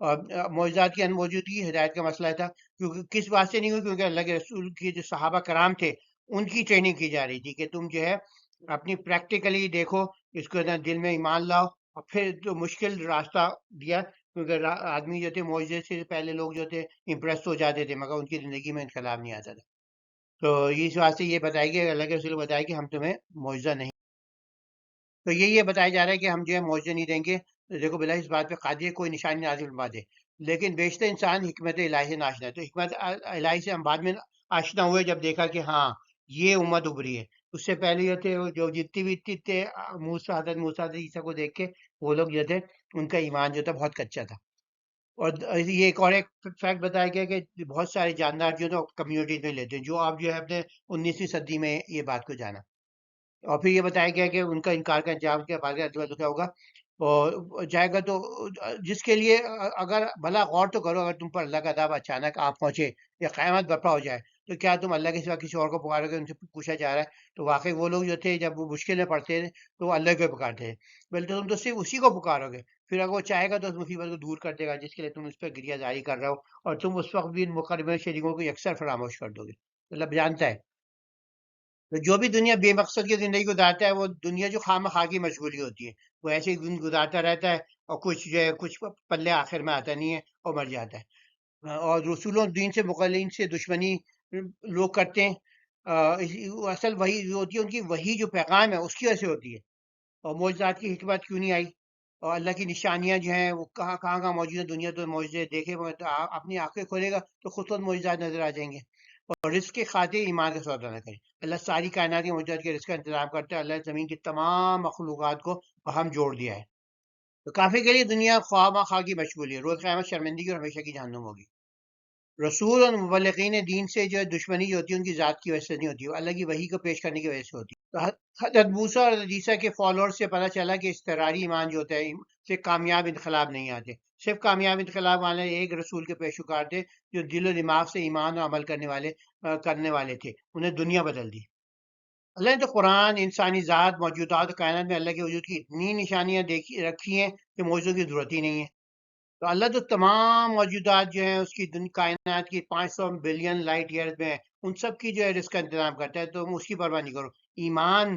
اور معجزات کی موجودگی ہدایت کا مسئلہ تھا، کیونکہ کس بات سے نہیں ہوئی، کیونکہ اللہ کے رسول کی جو صحابہ کرام تھے ان کی ٹریننگ کی جا رہی تھی کہ تم جو ہے اپنی پریکٹیکلی دیکھو، اس کو دل میں ایمان لاؤ، اور پھر جو مشکل راستہ دیا، کیونکہ آدمی جو تھے معجزے سے پہلے لوگ جو تھے امپریس ہو جاتے تھے مگر ان کی زندگی میں انقلاب نہیں آتا تھا۔ تو اس واسطے یہ بتایا کہ اللہ کے رسول کو بتایا کہ ہم تمہیں معجزہ نہیں، تو یہ بتایا جا رہا ہے کہ ہم جو ہے معجزے نہیں دیں گے۔ دیکھو بلا اس بات پہ قادر ہے کوئی نشانی نازل فرما دے، لیکن بیشتر انسان حکمت الہی سے ناشنا ہے، تو حکمت الہی سے ہم بعد میں آشنا ہوئے جب دیکھا کہ ہاں یہ امت ابری ہے۔ اس سے پہلے یہ تھے جو جتنی بھی تھے موسیٰ، حضرت موسیٰ، حضرت عیسیٰ کو دیکھ کے وہ لوگ جو تھے ان کا ایمان جو تھا بہت کچا تھا۔ اور یہ ایک فیکٹ بتایا گیا کہ بہت سارے جاندار جو ہے کمیونٹیز میں لیتے ہیں، جو آپ جو ہے اپنے 19ویں صدی میں یہ بات کو جانا۔ اور پھر یہ بتایا گیا کہ ان کا انکار کا انجام کیا، کیا ہوگا، اور جائے گا تو جس کے لیے اگر بھلا غور تو کرو، اگر تم پر اللہ کا عذاب اچانک آ پہنچے یا قیامت برپا ہو جائے تو کیا تم اللہ کے سوا کسی اور کو پکارو گے؟ ان سے پوچھا جا رہا ہے تو واقعی وہ لوگ جو تھے جب وہ مشکل میں پڑتے تھے تو وہ اللہ کو پکارتے تھے، بلکہ تم تو صرف اسی کو پکارو گے، پھر اگر وہ چاہے گا تو اس مصیبت کو دور کر دے گا جس کے لیے تم اس پہ گریہ زاری کر رہے ہو، اور تم اس وقت بھی ان مقربین شریکوں کو یکسر فراموش کر دو گے۔ اللہ جانتا ہے تو جو بھی دنیا بے مقصد کی زندگی گزارتا ہے وہ دنیا جو خواہ مخواہ کی مشغولی ہوتی ہے، وہ ایسے ہی دن گزارتا رہتا ہے اور کچھ جو ہے کچھ پلے آخر میں آتا نہیں ہے اور مر جاتا ہے۔ اور رسولوں دین سے مقلین سے دشمنی لوگ کرتے ہیں، اصل وہی جو ہوتی ہے ان کی، وہی جو پیغام ہے اس کی وجہ سے ہوتی ہے۔ اور معجزات کی حکمت کیوں نہیں آئی؟ اور اللہ کی نشانیاں جو ہیں وہ کہاں کہاں کہاں موجود ہیں؟ دنیا تو معجزے دیکھے ہوئے ہیں، تو اپنی آنکھیں کھولے گا تو خود خود معجزات نظر آ جائیں گے۔ اور رزق کے خاطر ایمان کا سودا نہ کریں، اللہ ساری کائنات کی معجزات کے رزق کا انتظام کرتا ہے، اللہ نے زمین کی تمام مخلوقات کو ہم جوڑ دیا ہے، تو کافی کے لیے دنیا خواہ مخواہ کی مشغولی ہے، روز قیامت شرمندگی اور ہمیشہ کی جہنم ہوگی۔ رسول اور مبلغین دین سے جو دشمنی جو ہوتی ہے ان کی ذات کی وجہ سے نہیں ہوتی، وہ اللہ کی وحی کو پیش کرنے کی وجہ سے ہوتی ہے۔ تو حضرت موسیٰ اور حضرت عیسیٰ کے فالوورز سے پتہ چلا کہ اضطراری ایمان جو ہوتا ہے سے کامیاب انقلاب نہیں آتے، صرف کامیاب انقلاب والے ایک رسول کے پیشوکار تھے جو دل و دماغ سے ایمان اور عمل کرنے والے تھے، انہیں دنیا بدل دی۔ اللہ نے تو قرآن، انسانی ذات، موجودات اور کائنات میں اللہ کے وجود کی اتنی نشانیاں رکھی ہیں کہ موجودوں کی ضرورت ہی نہیں ہے۔ تو اللہ تو تمام موجودات جو ہیں اس کی کائنات کی 500 بلین لائٹ ایئرز میں ہیں، ان سب کی جو ہے رزق کا انتظام کرتا ہے، تو تم اس کی پرواہ نہیں کرو۔ ایمان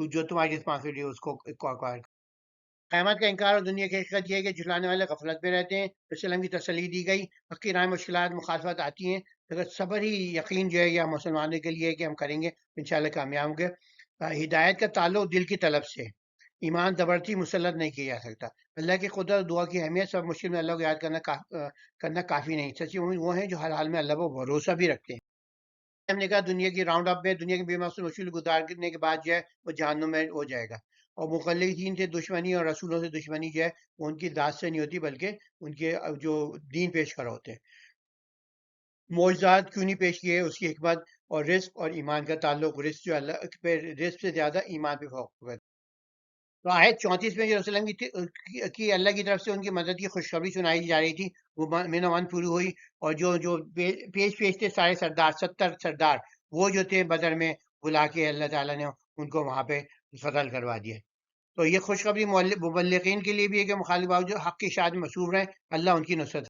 جو تمہاری رسپانسبلٹی ہے اس کو acquire کرو۔ قیامت کا انکار اور دنیا کی حقیقت یہ ہے کہ جھٹلانے والے غفلت میں رہتے ہیں، رسول کی تسلی دی گئی، حقی رائے مشکلات مخالفت آتی ہیں، اگر صبر ہی یقین جو ہے یا مسلمانوں کے لیے کہ ہم کریں گے انشاءاللہ کامیاب ہوں گے۔ ہدایت کا تعلق دل کی طلب سے، ایمان زبردستی مسلط نہیں کیا جا سکتا۔ اللہ کی قدرت، دعا کی اہمیت، سب مشکل میں اللہ کو یاد کرنا کافی نہیں، سچی مومن وہ ہیں جو ہر حال میں اللہ پر بھروسہ بھی رکھتے ہیں۔ ہم نے کہا دنیا کی راؤنڈ اپ میں دنیا کے بے مقصد مشکل گزارنے کے بعد جو ہے وہ جہنم میں ہو جائے گا۔ اور مخلصین سے دشمنی اور رسولوں سے دشمنی جو ہے وہ ان کی ذات سے نہیں ہوتی بلکہ ان کے جو دین پیش کرا ہوتے ہیں۔ معجزات کیوں نہیں پیش کیے؟ اس کی حکمت اور رزق اور ایمان کا تعلق، رزق جو اللہ پہ، رزق سے زیادہ ایمان پہ فوق ہے۔ تو آیت 34 میں جو رسول اللہ کی اللہ کی طرف سے ان کی مدد کی خوشخبری سنائی جا رہی تھی وہ من من پوری ہوئی، اور جو پیش تھے سارے سردار، 70 سردار، وہ جو تھے بدر میں بلا کے اللہ تعالیٰ نے ان کو وہاں پہ قتل کروا دیا۔ تو یہ خوشخبری مبلغین کے لیے بھی ہے کہ مخالف جو حق کی اشاعت میں مشہور ہیں، اللہ ان کی نصرت۔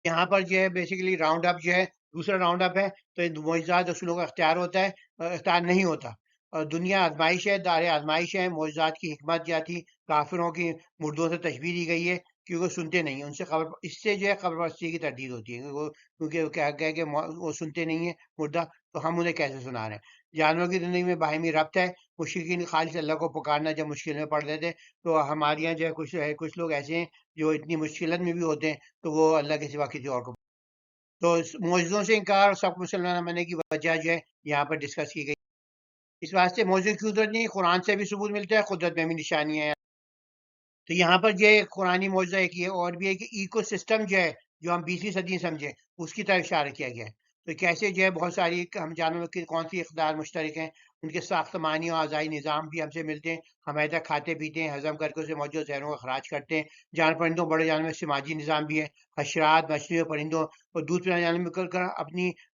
یہاں پر جو ہے بیسیکلی راؤنڈ اپ جو ہے دوسرا راؤنڈ اپ ہے، تو معجزات رسولوں کا اختیار ہوتا ہے، اختیار نہیں ہوتا۔ اور دنیا آزمائش ہے، دار آزمائش ہے۔ معجزات کی حکمت کیا تھی؟ کافروں کی مردوں سے تشبیہ دی گئی ہے کیونکہ وہ سنتے نہیں ہیں، ان سے اس سے جو ہے قبر پرستی کی تردید ہوتی ہے، کیونکہ وہ کیا گئے کہ وہ سنتے نہیں ہیں مردہ، تو ہم انہیں کیسے سنا رہے ہیں۔ جانوروں کی زندگی میں باہمی ربط ہے، مشرکین خالص اللہ کو پکارنا جب مشکل میں پڑ رہے تھے، تو ہمارے یہاں جو ہے کچھ لوگ ایسے ہیں جو اتنی مشکلت میں بھی ہوتے ہیں تو وہ اللہ کے سوا کسی اور کو، تو معجزوں سے انکار اور سب مسلمان بننے کی وجہ جو ہے یہاں پر ڈسکس کی گئی۔ اس واسطے معجزوں کی قدرت نہیں، قرآن سے بھی ثبوت ملتا ہے، قدرت میں بھی نشانیاں ہیں۔ تو یہاں پر جو ہے قرآنی معجزہ ایک یہ اور بھی ہے کہ ایکو سسٹم جو ہے جو ہم 20ویں صدی سمجھے اس کی طرف اشارہ کیا گیا ہے۔ تو کیسے جو ہے بہت ساری ہم جانوروں کی کون سی اقدار مشترک ہیں، ان کے ساختمانی اور اعضائی نظام بھی ہم سے ملتے ہیں، ہم ایسا کھاتے پیتے ہیں، ہضم کر کے اسے موجود زہروں کا اخراج کرتے ہیں۔ جان پرندوں بڑے جانوروں میں سماجی نظام بھی ہے، حشرات، مچھلیوں، پرندوں اور دودھ پلانے جانوروں میں کر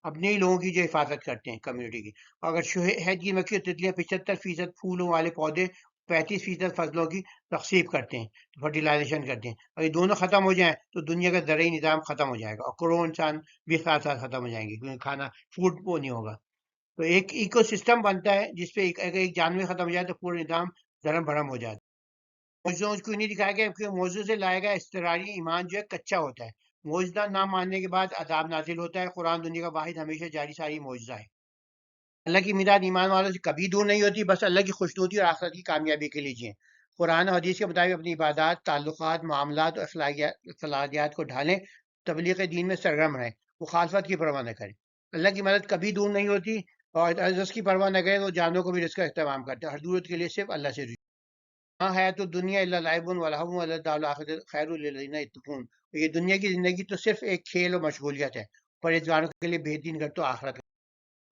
اپنے ہی لوگوں کی جو حفاظت کرتے ہیں کمیونٹی کی۔ اگر شہد کی مکھی اور تتلیاں 75% پھولوں والے پودے، 35% فصلوں کی تقسیم کرتے ہیں، فرٹیلائزیشن کرتے ہیں۔ اگر یہ دونوں ختم ہو جائیں تو دنیا کا زرعی نظام ختم ہو جائے گا اور کروڑوں انسان بھی ساتھ ساتھ ختم ہو جائیں گے، کیونکہ کھانا فوڈ وہ نہیں ہوگا۔ تو ایک ایکو سسٹم بنتا ہے جس پہ اگر ایک جانور ختم ہو جائے تو پورا نظام دھرم بھرم ہو جاتا ہے۔ معجزوں کو نہیں دکھایا گیا کیونکہ معجزوں سے لائے گا اضطراری ایمان جو ہے کچا ہوتا ہے، معجزہ نہ ماننے کے بعد عذاب نازل ہوتا ہے۔ قرآن دنیا کا واحد ہمیشہ جاری ساری معجزہ ہے۔ اللہ کی امداد ایمان والوں سے کبھی دور نہیں ہوتی، بس اللہ کی خوشنودی اور آخرت کی کامیابی کے لیے جئیں۔ قرآن اور حدیث کے مطابق اپنی عبادات، تعلقات، معاملات اور اخلاقیات کو ڈھالیں، تبلیغ دین میں سرگرم رہیں، مخالفت کی پرواہ نہ کریں۔ اللہ کی مدد کبھی دور نہیں ہوتی، اور رزق کی پرواہ نہ کریں تو جانوں کو بھی رزق کا اہتمام کرتے ہیں، ہر ضرورت کے لیے صرف اللہ سے رجوع۔ ہاں ہے تو دنیا اللہ لعب ولہو وللدار الاخرۃ خیر للذین یتقون، یہ دنیا کی زندگی تو صرف ایک کھیل و مشغولیت ہے، پرہیزگاروں کے لیے بہترین گھر تو آخرت ہے۔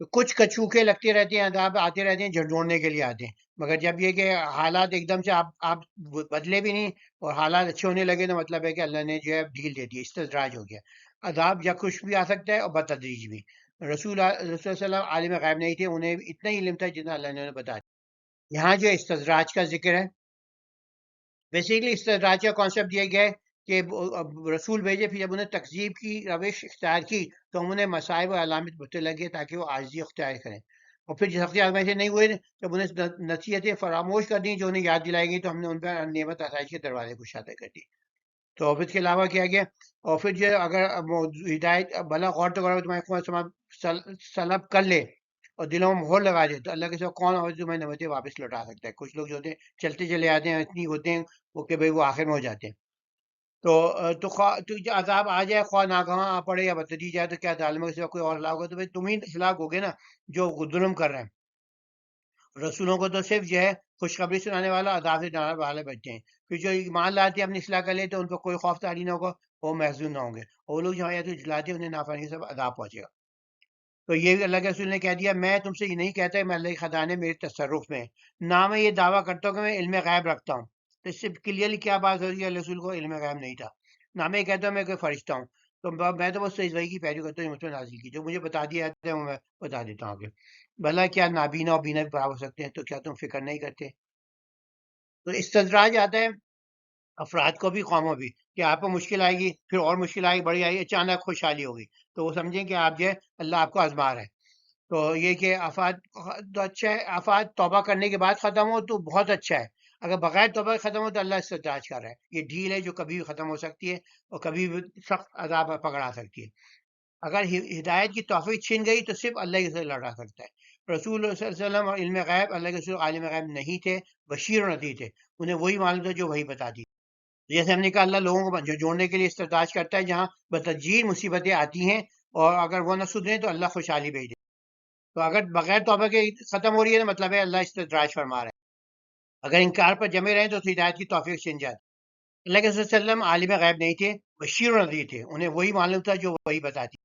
تو کچھ کچوکے لگتے رہتے ہیں، عذاب آتے رہتے ہیں، جھنجھوڑنے کے لیے آتے ہیں، مگر جب یہ کہ حالات ایک دم سے آپ بدلے بھی نہیں اور حالات اچھے ہونے لگے تو مطلب ہے کہ اللہ نے جو ہے ڈھیل دے دی، استدراج ہو گیا۔ عذاب یا کچھ بھی آ سکتا ہے اور بتدریج بھی۔ رسول صلی اللہ علیہ وسلم عالم غیب نہیں تھے، انہیں اتنا ہی علم تھا جتنا اللہ نے انہیں بتا دیا۔ یہاں جو استدراج کا ذکر ہے، بیسیکلی استدراج کا کانسیپٹ یہ گیا ہے کہ رسول بھیجے، پھر جب انہیں تکذیب کی روش اختیار کی تو ہم انہیں مصائب و علامت بتنے لگے تاکہ وہ عاجزی اختیار کریں، اور پھر سختی آزمائشیں نہیں ہوئے جب انہیں نصیحتیں فراموش کر دیں جو انہیں یاد دلائی گئی تو ہم نے ان پر نعمت آسائش کے دروازے کشادہ کر دی۔ تو اب اس کے علاوہ کیا گیا، اور پھر جو اگر ہدایت بھلا غور تو کرو تمہارے خون سلب کر لے اور دلوں میں مہر لگا دے تو اللہ کے سوا کون اور تمہیں نعمتیں واپس لوٹا سکتا ہے؟ کچھ لوگ جو ہوتے ہیں چلتے چلے آتے ہیں، اتنی ہوتے ہیں وہ کہ بھئی وہ آخر میں ہو جاتے ہیں۔ تو خواہ تو جو عذاب آ جائے، خواہ ناگہاں آ پڑے یا بتدریج جائے، تو کیا ظالموں کے سوا کوئی اور ہلاک ہوگا؟ تو بھئی تم ہی ہلاک ہوگے نا جو ظلم کر رہے ہیں۔ رسولوں کو تو صرف جو ہے خوشخبری سنانے والا، عذاب سے ڈرانے والے بچے ہیں۔ پھر جو ایمان لاتے ہیں اپنی اصلاح کر لیں تو ان پر کوئی خوف طاری نہ ہوگا، وہ محزون نہ ہوں گے، اور وہ لوگ جو آیات جلاتے ہیں انہیں نافرمانی سے عذاب پہنچے گا۔ تو یہ بھی اللہ کے رسول نے کہہ دیا، میں تم سے یہ نہیں کہتا کہ میں اللہ کے خزانے میرے تصرف میں ہیں، نہ میں یہ دعویٰ کرتا ہوں کہ میں علم غیب رکھتا ہوں۔ تو اس سے کلیئرلی کیا بات ہو رہی ہے، اللہ رسول کو علم غیب نہیں تھا۔ نہ میں یہ کہتا ہوں میں کوئی فرشتہ ہوں، تو میں تو بس اس وحی کی پیروی کرتا ہوں جو مجھ پر نازل کی، جو مجھے بتا دیا جاتا ہے وہ میں بتا دیتا ہوں آگے۔ بھلا کیا نابینا اور بینا بھی برابر ہو سکتے ہیں؟ تو کیا تم فکر نہیں کرتے؟ تو استدراج آتا ہے افراد کو بھی قوموں بھی، کہ آپ کو مشکل آئے گی، پھر اور مشکل آئے گی، بڑی آئی، اچانک خوشحالی ہوگی، تو وہ سمجھیں کہ آپ جو ہے اللہ آپ کو آزما رہا ہے۔ تو یہ کہ آفات تو اچھا ہے، آفات توبہ کرنے کے بعد ختم ہو تو بہت اچھا ہے، اگر بغیر توبہ کے ختم ہو تو اللہ استدراج کر رہا ہے، یہ ڈھیل ہے جو کبھی بھی ختم ہو سکتی ہے اور کبھی بھی سخت عذاب پکڑا سکتی ہے۔ اگر ہدایت کی توفیق چھن گئی تو صرف اللہ ہی سے لڑا سکتا ہے۔ رسول اللہ صلی اللہ علیہ وسلم اور علم غیب، اللہ کے رسول عالم غیب نہیں تھے، بشیر و نذیر تھے، انہیں وہی معلوم تھا جو وہی بتا دی۔ جیسے ہم نے کہا اللہ لوگوں کو جوڑنے کے لیے استدراج کرتا ہے، جہاں بتدریج مصیبتیں آتی ہیں اور اگر وہ نہ سدھریں تو اللہ خوشحالی بھیج دے۔ تو اگر بغیر توبہ کے ختم ہو رہی ہے تو مطلب ہے اللہ استدراج فرما رہا ہے، اگر انکار پر جمے رہیں تو اس ہدایت کی توفیق چھن جاتی۔ اللہ کے رسول صلی اللہ علیہ وسلم عالم غیب نہیں تھے، بشیر و نذیر تھے، انہیں وہی معلوم تھا جو وہی بتاتی۔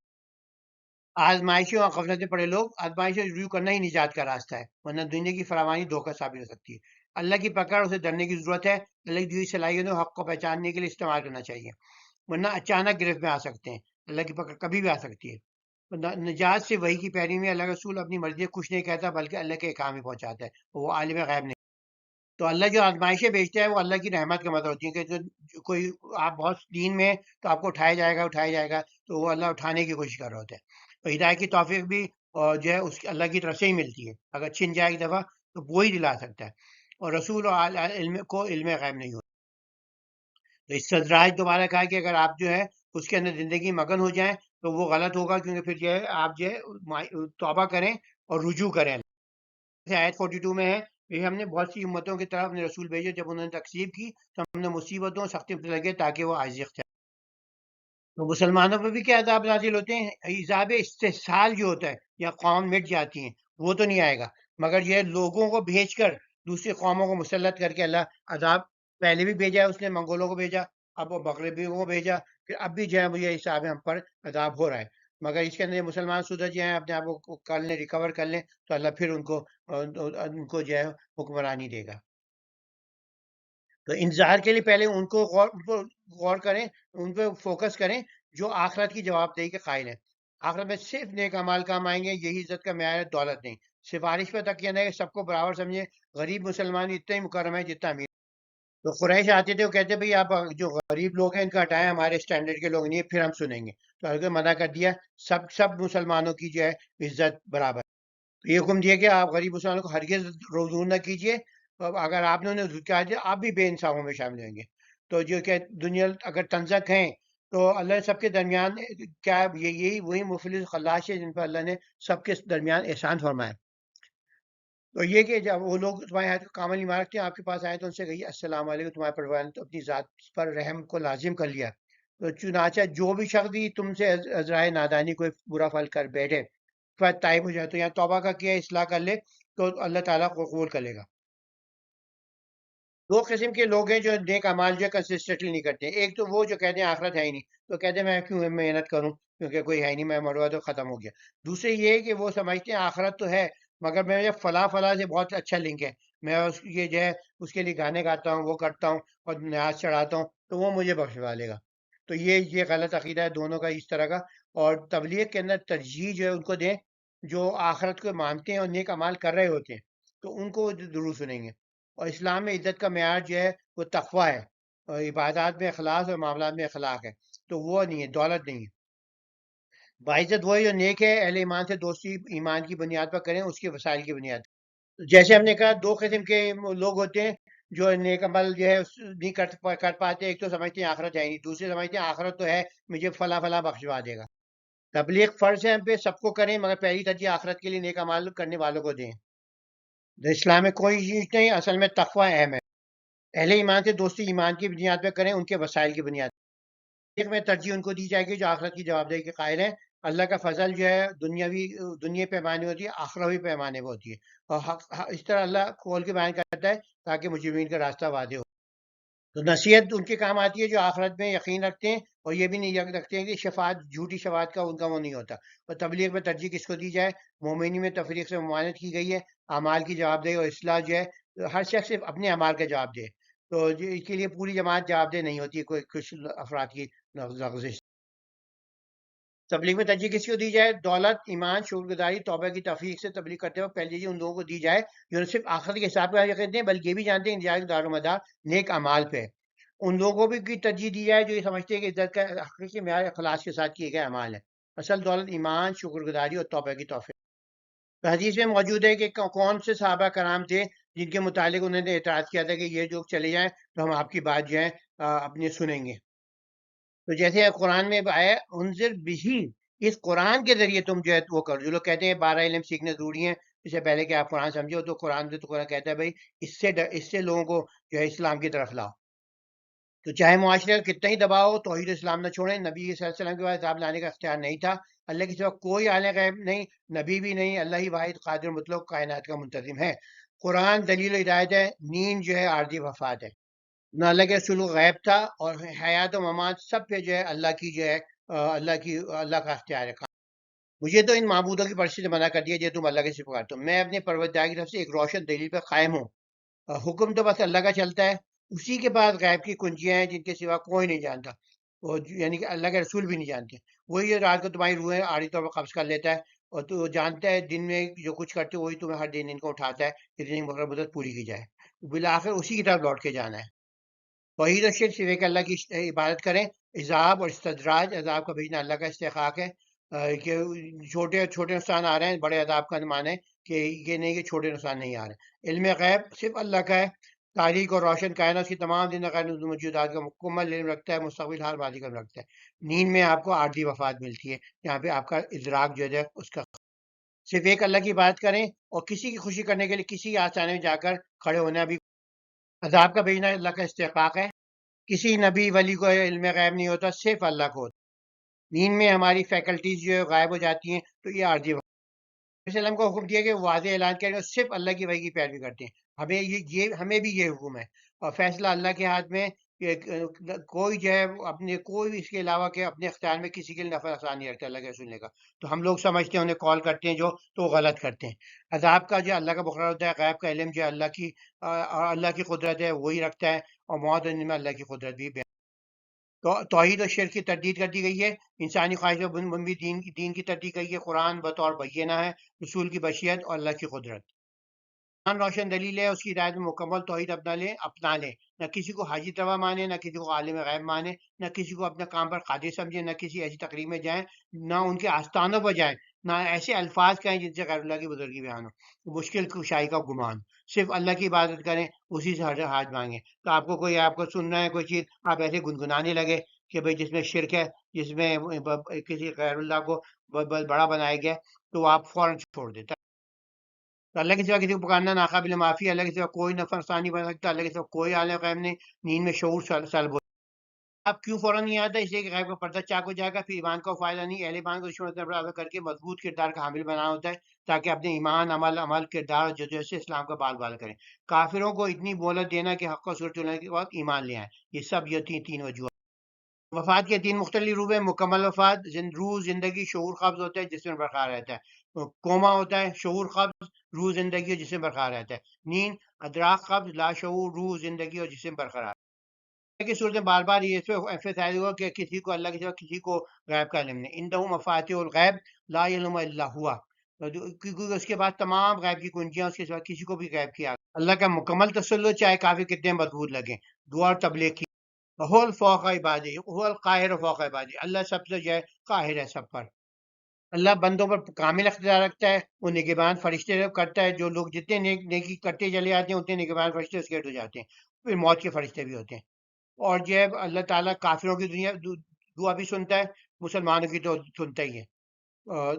آزمائشوں اور غفلت میں پڑے لوگ، آزمائشوں سے رجوع کرنا ہی نجات کا راستہ ہے، ورنہ دنیا کی فراوانی دھوکہ ثابت ہو سکتی ہے۔ اللہ کی پکڑ، اسے ڈرنے کی ضرورت ہے، اللہ کی دی ہوئی صلاحیتوں حق کو پہچاننے کے لیے استعمال کرنا چاہیے، ورنہ اچانک گرفت میں آ سکتے ہیں، اللہ کی پکڑ کبھی بھی آ سکتی ہے۔ نجات سے وہی کی پیروی میں، اللہ کا رسول اپنی مرضی سے کچھ نہیں کہتا بلکہ اللہ کے احکام ہی پہنچاتا ہے، وہ عالم غیب نہیں۔ تو اللہ جو آزمائشیں بھیجتا ہے وہ اللہ کی رحمت کا مطلب ہوتی ہے، کہ کوئی آپ بہت دین میں تو آپ کو اٹھایا جائے گا تو وہ اللہ اٹھانے کی کوشش کر رہے ہوتے ہیں۔ تو ہدایت کی توفیق بھی اور جو ہے اس کی اللہ کی طرف سے ہی ملتی ہے، اگر چھن جائے ایک دفعہ تو وہی دلا سکتا ہے، اور رسول اور علم کو علم غیب نہیں ہوتا۔ تو استدراج دوبارہ کہا کہ اگر آپ جو ہے اس کے اندر زندگی مگن ہو جائیں تو وہ غلط ہوگا، کیونکہ پھر جو ہے آپ جو ہے توبہ کریں اور رجوع کریں۔ جیسے آیت 42 میں ہے کہ ہم نے بہت سی امتوں کی طرف اپنے رسول بھیجے، جب انہوں نے تکذیب کی تو ہم نے مصیبتوں سختی پہ لگے تاکہ وہ عاجزی اختیار۔ تو مسلمانوں پہ بھی کیا عذاب نازل ہوتے ہیں؟ عذاب استحصال جو ہوتا ہے، یا قوم مٹ جاتی ہیں، وہ تو نہیں آئے گا، مگر یہ لوگوں کو بھیج کر دوسری قوموں کو مسلط کر کے اللہ عذاب پہلے بھی بھیجا ہے، اس نے منگولوں کو بھیجا، اب وہ مغربیوں کو بھیجا، پھر اب بھی جو ہے یہ حساب ہم پر عذاب ہو رہا ہے، مگر اس کے اندر مسلمان سدھر جائیں، اپنے آپ کو کر لیں، ریکور کر لیں تو اللہ پھر ان کو جو ہے حکمرانی دے گا۔ تو انتظار کے لیے پہلے ان کو غور کریں، ان پہ فوکس کریں جو آخرت کی جواب دہی کے قائل ہیں۔ آخرت میں صرف نیک اعمال کام آئیں گے، یہی عزت کا معیار ہے، دولت نہیں۔ سفارش پہ تکیہ نہیں، سب کو برابر سمجھیں، غریب مسلمان اتنا ہی مکرم ہے جتنا امیر۔ تو قریش آتے تھے، وہ کہتے بھئی آپ جو غریب لوگ ہیں ان کا ہٹائیں، ہمارے اسٹینڈرڈ کے لوگ نہیں ہیں، پھر ہم سنیں گے۔ تو حضرت نے منع کر دیا، سب مسلمانوں کی جو ہے عزت برابر۔ تو یہ حکم دیا کہ آپ غریب مسلمانوں کو ہرگز دور نہ کیجیے، اگر آپ نے انہیں کہا دیا آپ بھی بے انصافوں میں شامل ہوں گے۔ تو جو کہ دنیا اگر تنزک ہیں تو اللہ نے سب کے درمیان کیا یہی وہی مفلس خلاص ہے جن پر اللہ نے سب کے درمیان احسان فرمایا۔ تو یہ کہ جب وہ لوگ تمہارے ہاتھ کو کامل ایمان رکھتے ہیں، آپ کے پاس آئے تو ان سے کہیے السلام علیکم، تمہارے پروردگار نے تو اپنی ذات پر رحم کو لازم کر لیا، تو چنانچہ جو بھی شخص بھی تم سے عذرائے نادانی کوئی برا فعل کر بیٹھے طائب ہو جائے، تو یہاں توبہ کا کیا اصلاح کر لے تو اللہ تعالیٰ کو قبول کر لے گا۔ دو قسم کے لوگ ہیں جو نیک اعمال جو ہے کنسسٹنٹلی نہیں کرتے. ایک تو وہ جو کہتے ہیں آخرت ہے ہی نہیں، تو کہتے ہیں میں کیوں محنت کروں کیونکہ کوئی ہے نہیں، میں مروا تو ختم ہو گیا. دوسرے یہ کہ وہ سمجھتے ہیں آخرت تو ہے مگر میں جب فلاں فلاں سے بہت اچھا لنک ہے، میں یہ جو ہے اس کے لیے گانے گاتا ہوں، وہ کرتا ہوں اور نیاز چڑھاتا ہوں تو وہ مجھے بخشوا لے گا. تو یہ غلط عقیدہ ہے دونوں کا اس طرح کا. اور تبلیغ کے اندر ترجیح جو ہے ان کو دیں جو آخرت کو مانتے ہیں اور نیک اعمال کر رہے ہوتے ہیں، تو ان کو ضرور سنیں گے. اور اسلام میں عزت کا معیار جو ہے وہ تقوی ہے، اور عبادات میں اخلاص اور معاملات میں اخلاق ہے. تو وہ نہیں ہے، دولت نہیں ہے. باعزت وہی جو نیک ہے، اہل ایمان سے دوستی ایمان کی بنیاد پر کریں، اس کے وسائل کی بنیاد پر. جیسے ہم نے کہا دو قسم کے لوگ ہوتے ہیں جو نیک عمل جو ہے نہیں کر پاتے. ایک تو سمجھتے ہیں آخرت ہے نہیں، دوسرے سمجھتے ہیں آخرت تو ہے، مجھے فلاں فلاں بخشوا دے گا. تبلیغ فرض ہے ہم پہ، سب کو کریں مگر پہلی ترجیح آخرت کے لیے نیک عمل کرنے والوں کو دیں. اسلام میں کوئی چیز نہیں، اصل میں تقوی اہم ہے. اہل ایمان سے دوستی ایمان کی بنیاد پہ کریں، ان کے وسائل کی بنیاد پر. ایک میں ترجیح ان کو دی جائے گی جو آخرت کی جواب دہی کے قائل ہیں. اللہ کا فضل جو ہے دنیا پیمانے ہوتی ہے، آخروی پیمانے پہ ہوتی ہے. اور اس طرح اللہ کھول کے بیان کرتا ہے تاکہ مجرمین کا راستہ واضح ہو. تو نصیحت ان کے کام آتی ہے جو آخرت میں یقین رکھتے ہیں اور یہ بھی نہیں رکھتے ہیں کہ شفاعت، جھوٹی شفاعت کا ان کا وہ نہیں ہوتا. اور تبلیغ میں ترجیح کس کو دی جائے؟ مومنی میں تفریق سے ممانعت کی گئی ہے. اعمال کی جواب دہی اور اصلاح جو ہے ہر شخص صرف اپنے اعمال کا جواب دے، تو اس کے لیے پوری جماعت جواب دہ نہیں ہوتی ہے، کوئی کچھ افراد کی لغزش. تبلیغ میں ترجیح کسی کو دی جائے؟ دولت، ایمان، شکر گزاری، توبہ کی تفریق سے تبلیغ کرتے وقت پہلے ان لوگوں کو دی جائے جو نہ صرف آخرت کے حساب کا یقین ہیں بلکہ یہ بھی جانتے ہیں انجاز دار و مدار نیک اعمال پہ. ان لوگوں بھی کی ترجیح دی جائے جو یہ سمجھتے ہیں کہ عزت کا حقیقی معیار اخلاص کے ساتھ کیے گئے اعمال ہے. اصل دولت ایمان، شکر گزاری اور توبہ کی توفیق. حدیث میں موجود ہے کہ کون سے صحابہ کرام تھے جن کے متعلق انہوں نے اعتراض کیا تھا کہ یہ جو چلے جائیں تو ہم آپ کی بات جو ہے اپنے سنیں گے. تو جیسے قرآن میں آیا انذر بھی، اس قرآن کے ذریعے تم جو ہے وہ کرو. جو لوگ کہتے ہیں 12 علم سیکھنے ضروری ہیں اس سے پہلے کہ آپ قرآن سمجھو، تو قرآن سے تو قرآن کہتا ہے بھائی اس سے لوگوں کو جو ہے اسلام کی طرف لاؤ. تو چاہے معاشرے کا کتنا ہی دباؤ، توحید اسلام نہ چھوڑیں. نبی صلی اللہ علیہ وسلم کے بعد عذاب لانے کا اختیار نہیں تھا. اللہ کے سوا کوئی عالم غیب نہیں، نبی بھی نہیں. اللہ ہی واحد قادر مطلق کائنات کا منتظم ہے. قرآن دلیل و ہدایت ہے، نیند جو ہے عارضی وفات ہے. نہ اللہ کے رسول کو غیب تھا، اور حیات و ممات سب پہ جو ہے اللہ کی جو ہے اللہ کا اختیار ہے. مجھے تو ان معبودوں کی پرستی سے منع کر دیا جو تم اللہ کے صفات پکارتے ہو. میں اپنے پروردگار کی طرف سے ایک روشن دلیل پہ قائم ہوں. حکم تو بس اللہ کا چلتا ہے، اسی کے بعد غیب کی کنجیاں ہیں جن کے سوا کوئی نہیں جانتا، یعنی کہ اللہ کے رسول بھی نہیں جانتے. وہی رات کو تمہاری روحیں عارضی طور پر قبض کر لیتا ہے، اور تو جانتا ہے دن میں جو کچھ کرتے ہو وہی تمہیں ہر دن ان کو اٹھاتا ہے کہ دن مقرر مدت پوری کی جائے. بالآخر اسی کی طرف لوٹ کے جانا ہے. توحید و شرک صرف ایک اللہ کی عبادت کریں. عذاب اور استدراج، عذاب کا بھیجنا اللہ کا استحقاق ہے. کہ چھوٹے چھوٹے نقصان آ رہے ہیں، بڑے عذاب کا معنی ہے کہ یہ نہیں کہ چھوٹے نقصان نہیں آ رہے. علم غیب صرف اللہ کا ہے. تاریخ اور روشن کائنات کی تمام زندہ غیر موجودات کا مکمل علم رکھتا ہے، مستقبل حال ماضی کا علم رکھتا ہے. نیند میں آپ کو عارضی وفات ملتی ہے، یہاں پہ آپ کا ادراک جو ہے اس کا. صرف ایک اللہ کی بات کریں، اور کسی کی خوشی کرنے کے لیے کسی آستانے میں جا کر کھڑے ہونا بھی. عذاب کا بھیجنا اللہ کا استحقاق ہے. کسی نبی ولی کو علم غیب نہیں ہوتا، صرف اللہ کو ہوتا. نیند میں ہماری فیکلٹیز جو ہے غائب ہو جاتی ہیں، تو یہ عارضی وقت. وسلم کو حکم دیا کہ واضح اعلان کریں اور صرف اللہ کی وحی کی پیروی کرتے ہیں. ہمیں بھی یہ حکم ہے، اور فیصلہ اللہ کے ہاتھ میں. کوئی جو ہے اپنے کوئی بھی اس کے علاوہ کہ اپنے اختیار میں کسی کے لیے نفع نقصان نہیں رکھتا اللہ کے سننے کا. تو ہم لوگ سمجھتے ہیں انہیں کال کرتے ہیں جو، تو وہ غلط کرتے ہیں. عذاب کا جو اللہ کا مقرر ہوتا ہے، غیب کا علم جو اللہ کی قدرت ہے وہی رکھتا ہے، اور موت میں اللہ کی قدرت بھی تو توحید و شرک کی تردید کر دی گئی ہے. انسانی خواہش و منفی دین کی تردید کی ہے. قرآن بطور بینہ ہے، رسول کی بشیت اور اللہ کی قدرت. قرآن روشن دلیل ہے، اس کی ہدایت میں مکمل توحید اپنا لیں. نہ کسی کو حاجی روا مانے، نہ کسی کو عالم غیب مانے، نہ کسی کو اپنے کام پر قادر سمجھے، نہ کسی ایسی تقریب میں جائیں، نہ ان کے آستانوں پر جائیں، نہ ایسے الفاظ کہیں جن سے غیر اللہ کی بزرگی بیان ہو. مشکل کشائی کا گمان. صرف اللہ کی عبادت کریں، اسی سے ہر حاج مانگیں. تو آپ کو سننا ہے کوئی چیز، آپ ایسے گنگنانے لگے کہ بھئی جس میں شرک ہے، جس میں کسی غیر اللہ کو بڑا بنایا گیا، تو آپ فوراً چھوڑ دیتے. تو اللہ کے سوا کسی کو پکارنا ناقابل معافی ہے. اللہ کے سوا کوئی نفع ثانی بن سکتا، اللہ کے سوا کوئی عالم غیب نہیں. نیند میں شعور سلب ہوتا. اب کیوں فوراً نہیں آتا؟ اس لیے کہ غیب کا پردہ چاک ہو جائے گا، پھر ایمان کا فائدہ نہیں، اہل ایمان کو دشمن برابر کر کے مضبوط کردار کا حامل بنانا ہوتا ہے تاکہ اپنے ایمان، عمل کردار اور جدوجہد سے اسلام کا بال بال کریں۔ کافروں کو اتنی مہلت دینا کہ حق کا سر چلنے کے بعد ایمان لے آئیں، یہ سب یہ تین وجوہات۔ وفات کے تین مختلف روح ہیں: مکمل وفات، روح زندگی، شعور قبض ہوتا ہے جسم برقرار رہتا ہے، کوما ہوتا ہے، شعور قبض، روح زندگی اور جسم برقرار رہتا ہے، نیند، ادراک قبض، لاشعور، روح زندگی اور جسم برقرار کی صورت میں بار بار یہ اس پہ ایمفیسائز ہوا کہ کسی کو اللہ کے سوا کسی کو غیب کا علم نہیں۔ عندہ مفاتیح الغیب لا یعلم الا ہوا، کیونکہ اس کے بعد تمام غیب کی کنجیاں اس کے سوا کسی کو بھی غیب کیا اللہ کا مکمل تسلط، چاہے کافی کتنے مضبوط لگیں۔ دعا اور تبلیغ کی هو الفوق عبادی، هو القاہر فوق عبادی، اللہ سب سے جو ہے قاہر ہے سب پر۔ اللہ بندوں پر کامل اختیار رکھتا ہے، وہ نگہبان فرشتے کرتا ہے، جو لوگ جتنے نیکی کرتے چلے جاتے ہیں اتنے نگہبان فرشتے اس کے ارد ہو جاتے ہیں، پھر موت کے فرشتے بھی ہوتے ہیں۔ اور جو ہے اللہ تعالیٰ کافروں کی دعا بھی سنتا ہے، مسلمانوں کی تو سنتا ہی ہے۔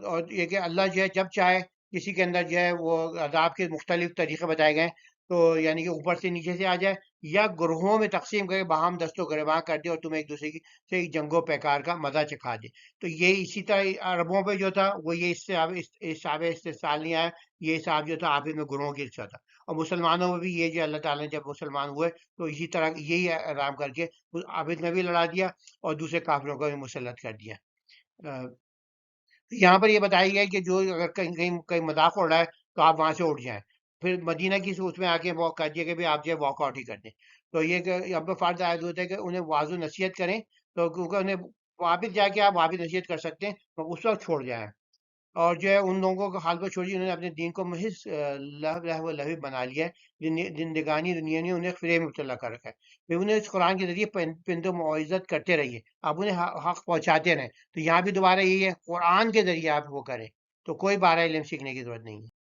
اور یہ کہ اللہ جو ہے جب چاہے کسی کے اندر جو ہے وہ عذاب کے مختلف طریقے بتائے گئے، تو یعنی کہ اوپر سے نیچے سے آ جائے یا گروہوں میں تقسیم کر کے باہم دست و گریباں کر دے اور تمہیں ایک دوسرے کی سے جنگ و پیکار کا مزہ چکھا دے۔ تو یہ اسی طرح عربوں پہ جو تھا وہ یہ حساب استحصال نہیں آیا، یہ حساب جو تھا آپس میں گروہوں کی حصہ تھا۔ اور مسلمانوں میں بھی یہ جو اللہ تعالیٰ نے جب مسلمان ہوئے تو اسی طرح یہی آرام کر کے آپس میں بھی لڑا دیا اور دوسرے کافروں کو بھی مسلط کر دیا۔ یہاں پر یہ بتایا گیا ہے کہ جو اگر کہیں مذاق اڑ رہا ہے تو آپ وہاں سے اٹھ جائیں، پھر مدینہ کی اس میں آ کے وہ کہہ دیا کہ بھی آپ جو ہے واک آؤٹ ہی کر دیں۔ تو یہ کہ اب فرض عائد ہوتا ہے کہ انہیں واضح نصیحت کریں، تو کیونکہ انہیں واپس جا کے آپ واپس نصیحت کر سکتے ہیں تو اس وقت چھوڑ جائیں، اور جو ہے ان لوگوں کو حال پر چھوڑیے انہوں نے اپنے دین کو محض لہو و لعب بنا لیا ہے، زندگانی دنیا نے انہیں فریب مبتلا کر رکھا ہے۔ پھر انہیں اس قرآن کے ذریعے پند و معزت کرتے رہیے، آپ انہیں حق پہنچاتے رہیں۔ تو یہاں بھی دوبارہ یہی ہے، قرآن کے ذریعے آپ وہ کریں، تو کوئی بارہ علم سیکھنے کی ضرورت نہیں ہے۔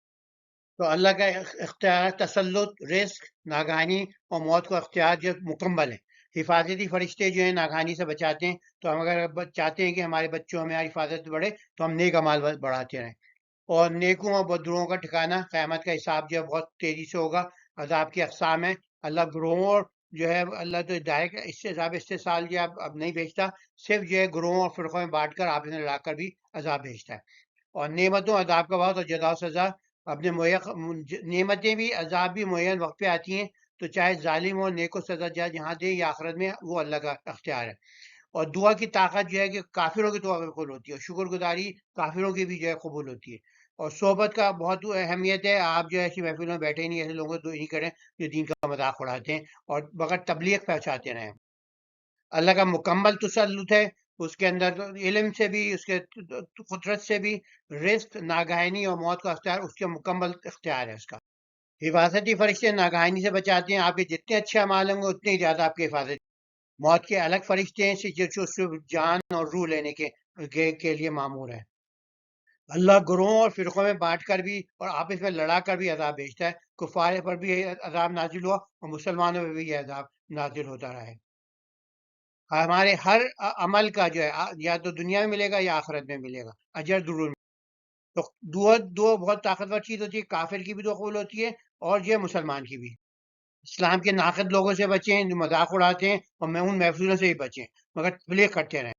تو اللہ کا اختیار، تسلط، رزق، ناگہانی اور موت کو اختیار جو مکمل ہے۔ حفاظتی فرشتے جو ہیں ناگہانی سے بچاتے ہیں، تو ہم اگر چاہتے ہیں کہ ہمارے بچوں میں حفاظت بڑھے تو ہم نیک اعمال بڑھاتے رہیں۔ اور نیکوں اور بدروؤں کا ٹھکانہ، قیامت کا حساب جو ہے بہت تیزی سے ہوگا۔ عذاب کی اقسام ہے، اللہ گروہوں اور جو ہے اللہ تو ڈائریکٹ اس سے عذاب استحصال جو اب نہیں بھیجتا، صرف جو ہے گروہوں اور فرقوں میں بانٹ کر آپ نے لڑا کر بھی عذاب بھیجتا ہے۔ اور نعمتوں، عذاب کا وقت اور جزا و سزا اپنے نعمتیں بھی عذاب بھی معین وقت پہ آتی ہیں، تو چاہے ظالم ہو نیک و سزا جہاں دے یا آخرت میں، وہ اللہ کا اختیار ہے۔ اور دعا کی طاقت جو ہے کہ کافروں کی دعا قبول ہوتی ہے، اور شکر گزاری کافروں کی بھی جو ہے قبول ہوتی ہے۔ اور صحبت کا بہت اہمیت ہے، آپ جو ہے ایسی محفلوں میں بیٹھے نہیں، ایسے لوگوں کو نہیں کریں جو دین کا مذاق اڑاتے ہیں اور بغیر تبلیغ پہنچاتے رہیں۔ اللہ کا مکمل تسلط ہے، اس کے اندر علم سے بھی، اس کے قدرت سے بھی، رزق، ناگہانی اور موت کا اختیار اس کے مکمل اختیار ہے اس کا۔ حفاظتی فرشتے ناگہانی سے بچاتے ہیں، آپ کے جتنے اچھے اعمال ہوں گے اتنے ہی زیادہ آپ کی حفاظت۔ موت کے الگ فرشتے ہیں جو صرف جان اور روح لینے کے لیے مامور ہیں۔ اللہ گروہوں اور فرقوں میں بانٹ کر بھی اور آپس میں لڑا کر بھی عذاب بھیجتا ہے، کفار پر بھی عذاب نازل ہوا اور مسلمانوں پر بھی یہ عذاب نازل ہوتا رہا ہے۔ ہمارے ہر عمل کا جو ہے یا تو دنیا میں ملے گا یا آخرت میں ملے گا، اجر ضرور۔ تو دعا بہت طاقتور چیز ہوتی ہے، کافر کی بھی دعا قبول ہوتی ہے اور جو ہے مسلمان کی بھی۔ اسلام کے ناقد لوگوں سے بچیں جو مذاق اڑاتے ہیں، اور میں ان محفلوں سے ہی بچیں، مگر تبلیغ کرتے رہیں۔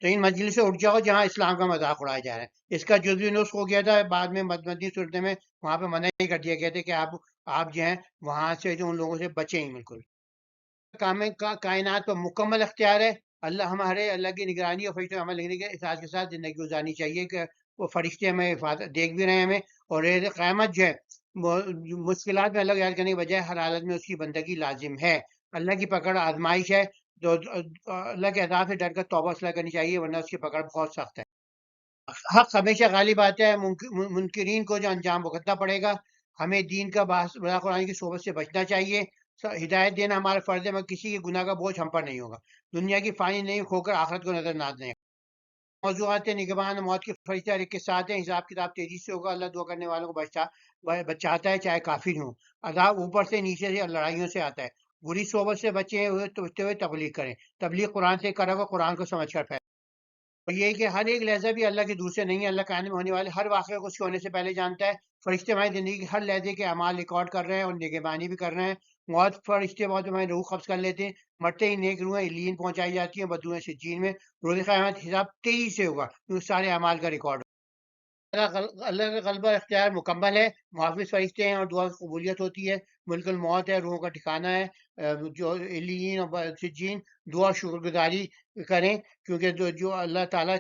تو ان مجلس سے اٹھ جاؤ جہاں اسلام کا مذاق اڑایا جا رہا ہے۔ اس کا جزوی نسخ ہو گیا تھا بعد میں مدنی صورت میں، وہاں پہ منع ہی کر دیا گیا تھا کہ آپ جو ہیں وہاں سے جو ان لوگوں سے بچیں ہی بالکل۔ کائنات پر مکمل اختیار ہے، ہمارے اللہ کی نگرانی اور فرشتوں عمل لکھنے کے احساس کے ساتھ زندگی گزارنی چاہیے کہ وہ فرشتے ہمیں حفاظت دیکھ بھی رہے ہیں ہمیں، اور قیامت جو ہے مشکلات میں اللہ یاد کرنے کے بجائے ہر حالت میں اس کی بندگی لازم ہے۔ اللہ کی پکڑ آزمائش ہے، تو اللہ کے عذاب سے ڈر کر توبہ اصلاح کرنی چاہیے، ورنہ اس کی پکڑ بہت سخت ہے۔ حق ہمیشہ غالب آتا ہے، منکرین کو جو انجام بھگتنا پڑے گا۔ ہمیں دین کا قرآن کی صحبت سے بچنا چاہیے، ہدایت دینا ہمارا فرض ہے، مگر کسی کے گناہ کا بوجھ ہم پر نہیں ہوگا۔ دنیا کی فانی نہیں کھو کر آخرت کو نظر نہ دیں۔ موضوعات نگہبان موت کے فرشتے ہر ایک کے ساتھ ہیں، حساب کتاب تیزی سے ہوگا، اللہ دعا کرنے والوں کو بچاتا ہے چاہے کافر ہوں۔ عذاب اوپر سے نیچے سے اور لڑائیوں سے آتا ہے۔ بری صحبت سے بچے ہوئے تبلیغ کریں، تبلیغ قرآن سے کرو گا، قرآن کو سمجھ کر پھیلیں۔ اور یہ کہ ہر ایک لہجہ بھی اللہ کے دور سے نہیں ہے، اللہ کائنات میں ہونے والے ہر واقعے کو اس کے ہونے سے پہلے جانتا ہے۔ فرشتے ہماری زندگی کے ہر لہجے کے اعمال ریکارڈ کر رہے ہیں اور نگہبانی بھی کر رہے ہیں، موت فرشتے موت میں روح قبض کر لیتے ہیں، مرتے ہی نیک روحیں علیین پہنچائی جاتی ہیں، بدروحیں سجین میں، روز قیامت حساب تیزی سے ہوگا کیونکہ سارے اعمال کا ریکارڈ۔ اللہ کا غلبہ اختیار مکمل ہے، محافظ فرشتے ہیں اور دعا کی قبولیت ہوتی ہے، ملک الموت ہے، روحوں کا ٹھکانہ ہے، جو علیین اور سجین، دعا شکر گزاری کریں، کیونکہ جو اللہ تعالیٰ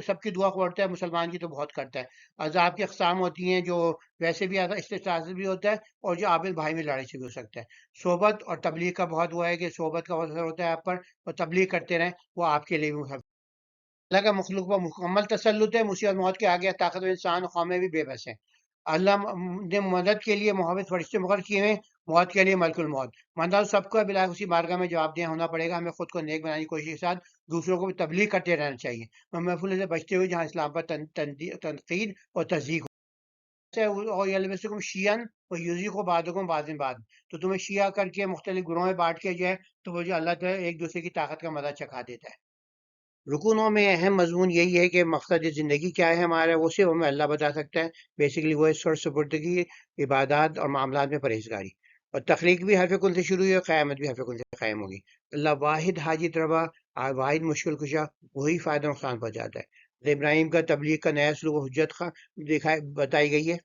سب کی دعا پڑھتا ہے، مسلمان کی تو بہت کرتا ہے۔ عذاب کی اقسام ہوتی ہیں جو ویسے بھی استطاعت بھی ہوتا ہے اور جو عابد بھائی میں لڑائی سے بھی ہو سکتا ہے۔ صحبت اور تبلیغ کا بہت وہ ہے کہ صحبت کا بہت اثر ہوتا ہے آپ پر، اور تبلیغ کرتے رہیں، وہ آپ کے لیے بھی۔ اللہ کا مخلوق پر مکمل تسلط ہے، مصیبت موت کے آگے طاقتور انسان اور قومیں بھی بے بس ہیں۔ اللہ نے مدد کے لیے محافظ فرشتے مقرر کیے ہیں، موت کے لیے ملک الموت۔ مندہ سب کو بلا اسی بارگاہ میں جواب دہ ہونا پڑے گا، ہمیں خود کو نیک بنانے کی کوشش کے ساتھ دوسروں کو بھی تبلیغ کرتے رہنا چاہیے، محفوظ سے بچتے ہوئے جہاں اسلام پر تنقید اور تصدیق اور یلبسکم شیعن اور یوزیکم بعضکم بعض بعض، تو تمہیں شیعہ کر کے مختلف گروہوں میں بانٹ کے جو ہے تو وہ جو اللہ تعالیٰ ایک دوسرے کی طاقت کا مزہ چکھا دیتا ہے۔ رکونوں میں اہم مضمون یہی ہے کہ مقصد زندگی کیا ہے ہمارا، وہ صرف ہمیں اللہ بتا سکتا ہے۔ بیسیکلی وہ ہے سر سپردگی، عبادات اور معاملات میں پرہیزگاری، اور تخلیق بھی حرف کن سے شروع ہوئی اور قیامت بھی حرف کن سے قائم ہوگی۔ اللہ واحد حاجت روا، واحد مشکل کشا، وہی فائدہ نقصان پہنچاتا ہے۔ ابراہیم کا تبلیغ کا نیا سلوک و حجت بتائی گئی ہے،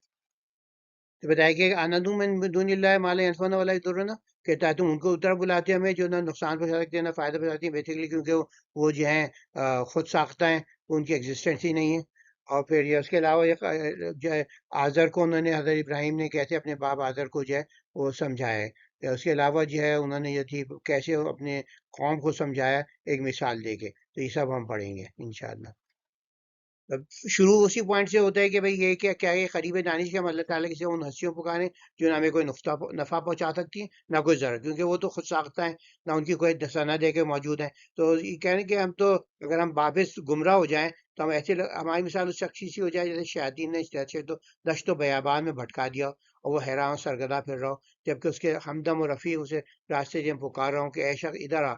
تو بتایا کہ آنند من دون اللہ ما لا ينفعنا ولا يضرنا، کہتا ہے تم ان کو طرف بلاتے ہیں ہمیں جو نہ نقصان پہنچا سکتے ہیں نہ فائدہ پہنچاتی ہیں، بیسیکلی کیونکہ وہ جو ہیں خود ساختہ ہیں، ان کی ایگزسٹنس ہی نہیں ہے۔ اور پھر یہ اس کے علاوہ جو ہے آزر کو انہوں نے، حضرت ابراہیم نے کیسے اپنے باپ آزر کو جو ہے وہ سمجھایا ہے، اس کے علاوہ جو ہے انہوں نے یہ تھی کیسے اپنے قوم کو سمجھایا ایک مثال دے کے، تو یہ سب ہم پڑھیں گے انشاءاللہ۔ شروع اسی پوائنٹ سے ہوتا ہے کہ بھئی یہ کیا ہے قریب دانش کے ہم اللہ تعالیٰ کی ان ہستیوں پکاریں جو نہ ہمیں کوئی نفع پہنچا سکتی ہیں نہ کوئی ضرر، کیونکہ وہ تو خود ساختہ ہیں، نہ ان کی کوئی سند دے کے موجود ہے۔ تو یہ کہہ رہے ہیں کہ ہم تو اگر ہم واپس گمراہ ہو جائیں تو ہم ایسے ہماری مثال اس شخص سی ہو جائے جیسے شیاطین نے تو دشت و بیابان میں بھٹکا دیا اور وہ حیران سرگردہ پھر رہا ہو، جبکہ اس کے ہمدم و رفیع اسے راستے سے پکار رہا ہوں کہ اے شخص ادھر آ۔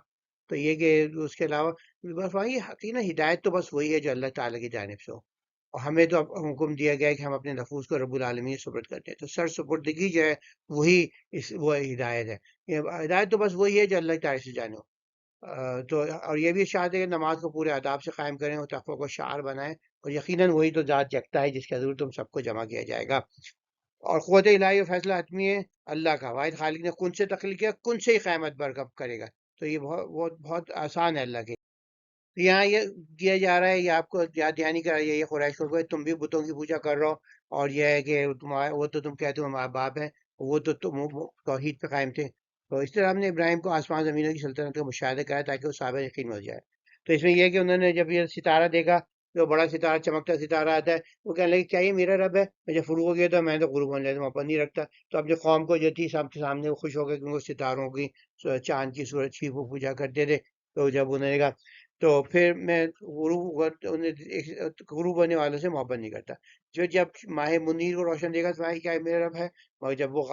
تو یہ کہ اس کے علاوہ بس وہی حقیقت ہدایت تو بس وہی ہے جو اللہ تعالیٰ کی جانب سے ہو، اور ہمیں تو اب حکم دیا گیا ہے کہ ہم اپنے نفوس کو رب العالمین سپرد کرتے ہیں، تو سر سپردگی جو ہے وہی وہ ہدایت ہے۔ ہدایت تو بس وہی ہے جو اللہ تعالیٰ سے جانے ہو۔ تو اور یہ بھی اشارت ہے کہ نماز کو پورے آداب سے قائم کریں اور تقوی کو شعار بنائیں، اور یقیناً وہی تو ذات جگتا ہے جس کے حضور تم سب کو جمع کیا جائے گا۔ اور قوت الہی اور فیصلہ حتمی ہے اللہ کا، واحد خالق نے کن سے تخلیق کیا، کن سے ہی قیامت برکب کرے گا، تو یہ بہت بہت آسان ہے اللہ کے۔ یہاں یہ کیا جا رہا ہے، یہ آپ کو یاد دہانی کرا یہ قریش کو، تم بھی بتوں کی پوجا کر رہو، اور یہ ہے کہ وہ تو تم کہتے ہو ہمارے باپ ہیں، وہ تو تم توحید پہ قائم تھے۔ تو اس طرح ہم نے ابراہیم کو آسمان زمینوں کی سلطنت کا مشاہدہ کرایا تاکہ وہ صابر یقین ہو جائے۔ تو اس میں یہ ہے کہ انہوں نے جب یہ ستارہ دیکھا، جو بڑا ستارہ چمکتا ستارہ آتا ہے، وہ کہنے لگے کیا یہ میرا رب ہے؟ میں جب فروغ ہو گیا تو میں تو غروب ہونے لگا، وہاں پر نہیں رکھتا۔ تو اپنی قوم کو جو تھی سب کے سامنے وہ خوش ہو گئے کیونکہ ستاروں کی چاند کی سورج کی وہ پوجا کرتے تھے۔ تو جب انہوں نے کہا تو پھر میں غروب ہونے والوں سے محبت نہیں کرتا، جو جب ماہ منیر کو روشن دے گا تو کیا میرا رب ہے، مگر جب وہ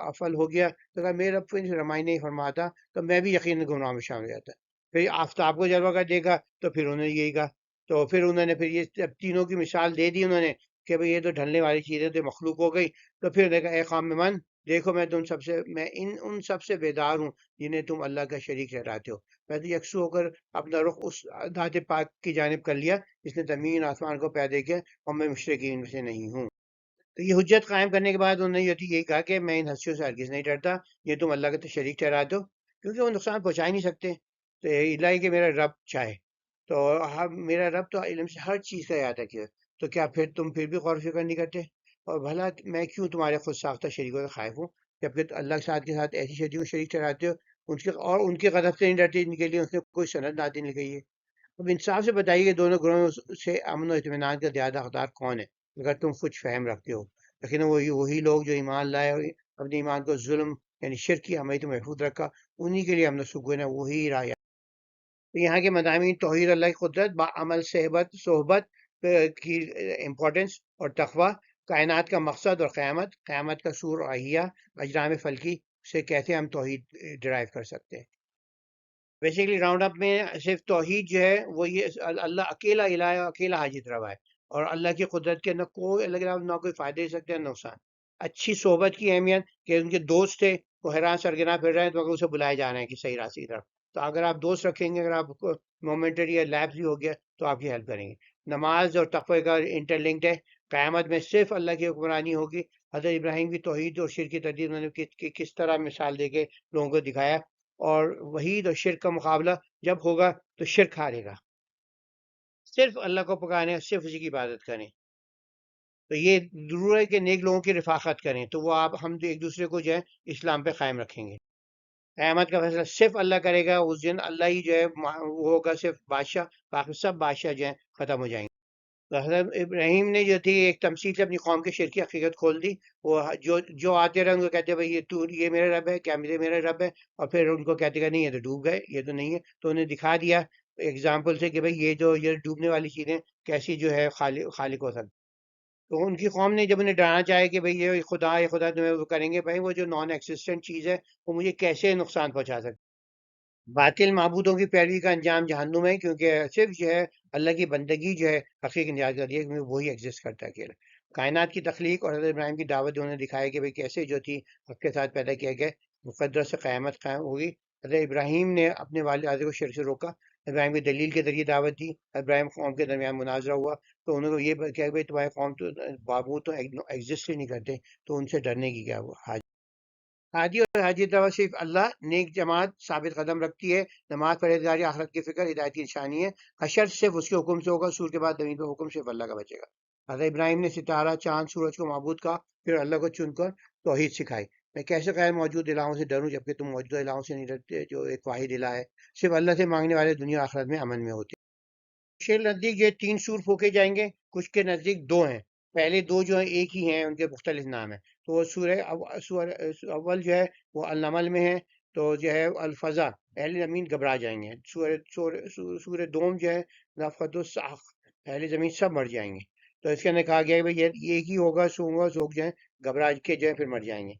افل ہو گیا تو کہا میرا رب کو رمائی نہیں فرماتا تو میں بھی یقیناً گناہ میں شامل ہو جاتا۔ پھر آفتاب کو جلوہ کر دیکھا تو پھر انہوں نے یہی کہا، تو پھر انہوں نے پھر یہ جب تینوں کی مثال دے دی انہوں نے کہ بھئی یہ تو ڈھلنے والی چیزیں تو مخلوق ہو گئی، تو پھر دیکھا اے قوم من، دیکھو میں ان سب سے بیدار ہوں جنہیں تم اللہ کا شریک ٹھہراتے ہو، میں تو یکسو ہو کر اپنا رخ اس ذات پاک کی جانب کر لیا جس نے زمین آسمان کو پیدا کیا، اور میں مشرکین میں سے نہیں ہوں۔ تو یہ حجت قائم کرنے کے بعد انہوں نے یہی کہا کہ میں ان ہستیوں سے ہرگز نہیں ڈرتا، یہ تم اللہ کا شریک ٹھہراتے ہو، کیونکہ وہ نقصان پہنچا ہی نہیں سکتے۔ تو الہی کہ میرا رب چاہے تو میرا رب تو علم سے ہر چیز کا احاطہ کیا، تو کیا پھر تم پھر بھی غور و فکر نہیں کرتے؟ اور بھلا میں کیوں تمہارے خود ساختہ شریکوں سے خائف ہوں، جبکہ اللہ کے ساتھ ایسی شریکوں شریک ٹھہراتے ہو اور ان کے غضب سے نہیں ڈرتے جن کے لیے اس نے کوئی سند نازل نہیں کی ہے۔ اب انصاف سے بتائیے کہ دونوں گروہوں سے امن و اطمینان کا زیادہ حقدار کون ہے اگر تم کچھ فہم رکھتے ہو؟ لیکن وہی لوگ جو ایمان لائے اور اپنے ایمان کو ظلم یعنی شرک کی حمایت میں محفوظ رکھا، انہی کے لیے امن و سکون ہے، وہی راہ۔ تو یہاں کے مضامین توحید اللہ کی قدرت، بعمل صحبت کی امپورٹنس اور تقوی، کائنات کا مقصد اور قیامت کا سور اور احیا، اجرام فلکی سے کیسے ہم توحید ڈرائیو کر سکتے ہیں۔ بیسیکلی راؤنڈ اپ میں صرف توحید جو ہے وہ یہ اللہ اکیلا الہ ہے، اکیلا حاجت روا ہے، اور اللہ کی قدرت کے نہ کوئی اللہ کے علاوہ نہ کوئی فائدہ دے سکتے ہیں نہ نقصان۔ اچھی صحبت کی اہمیت کہ ان کے دوست تھے وہ حیران سرگنا پھر رہے ہیں تو اگر اسے بلائے جا رہے ہیں کہ صحیح راستے کی طرف. تو اگر آپ دوست رکھیں گے، اگر آپ کو مومنٹری یا لیبس بھی ہو گیا تو آپ کی ہیلپ کریں گے. نماز اور تقوی کا انٹر لنکڈ ہے. قیامت میں صرف اللہ کی حکمرانی ہوگی. حضرت ابراہیم کی توحید اور شرک کی تردید انہوں نے کس طرح مثال دے کے لوگوں کو دکھایا. اور وحید اور شرک کا مقابلہ جب ہوگا تو شرک ہارے گا. صرف اللہ کو پکانے، صرف اسی کی عبادت کریں. تو یہ ضرور ہے کہ نیک لوگوں کی رفاقت کریں، تو وہ آپ ہم ایک دوسرے کو جو ہے اسلام پہ قائم رکھیں گے. قیامت کا فیصلہ صرف اللہ کرے گا. اس دن اللہ ہی جو ہے وہ ہوگا صرف بادشاہ، باقی سب بادشاہ جو ہیں ختم ہو جائیں گے. تو حضرت ابراہیم نے جو تھی ایک تمثیل سے اپنی قوم کی شرکی حقیقت کھول دی. وہ جو آتے رہے ان کو کہتے بھائی یہ میرا رب ہے، کیا میرا رب ہے؟ اور پھر ان کو کہتے کہ نہیں یہ تو ڈوب گئے، یہ تو نہیں ہے. تو انہیں دکھا دیا ایگزامپل سے کہ بھائی یہ ڈوبنے والی چیزیں کیسی جو ہے خالق ہو سکتی. تو ان کی قوم نے جب انہیں ڈرانا چاہے کہ بھئی یہ خدا تمہیں وہ کریں گے، بھائی وہ جو نان ایکسسٹنٹ چیز ہے وہ مجھے کیسے نقصان پہنچا سکتی. باطل معبودوں کی پیروی کا انجام جہنم ہے، کیونکہ صرف جو ہے اللہ کی بندگی جو ہے حقیقی نجات کرتی ہے، کیونکہ وہی ایگزسٹ کرتا ہے اکیلا. کائنات کی تخلیق اور حضرت ابراہیم کی دعوت جو انہوں نے دکھایا کہ بھئی کیسے جو تھی حق کے ساتھ پیدا کیا گیا، مقدر سے قیامت قائم ہوگی. حضرت ابراہیم نے اپنے والد آدم کو شرک سے روکا. ابراہیم کی دلیل کے ذریعے دعوت دی. ابراہیم قوم کے درمیان مناظرہ ہوا تو انہوں کو یہ کہا بھئی تمہاری قوم تو معبود تو ایگزسٹ ہی نہیں کرتے، تو ان سے ڈرنے کی کیا حاجت. حاجی اور حاجی دعوت صرف اللہ. نیک جماعت ثابت قدم رکھتی ہے. نماز پرہیزگاری آخرت کی فکر ہدایت کی نشانی ہے. حشر صرف اس کے حکم سے ہوگا. سور کے بعد زمین پہ حکم صرف اللہ کا بچے گا. حضرت ابراہیم نے ستارہ، چاند، سورج کو معبود کہا، پھر اللہ کو چن کر توحید سکھائی. میں کیسے غیر موجود الہوں سے ڈروں جبکہ تم موجودہ الہوں سے نہیں ڈرتے جو ایک واحد الہ ہے. صرف اللہ سے مانگنے والے دنیا و آخرت میں امن میں ہوتے ہیں. کچھ کے نزدیک یہ 3 سور پھونکے جائیں گے، کچھ کے نزدیک 2 ہیں. پہلے 2 جو ہیں ایک ہی ہیں، ان کے مختلف نام ہیں. تو وہ سورہ اول جو ہے وہ النمل میں ہے، تو جو ہے الفضا، اہل زمین گھبرا جائیں گے. سورہ دوم جو ہے نفخۃ الصاخ، اہل زمین سب مر جائیں گے. تو اس کے اندر کہا گیا ہے بھئی یہ ایک ہی ہوگا، سوگ جو ہے گھبرا کے جو ہے پھر مر جائیں گے.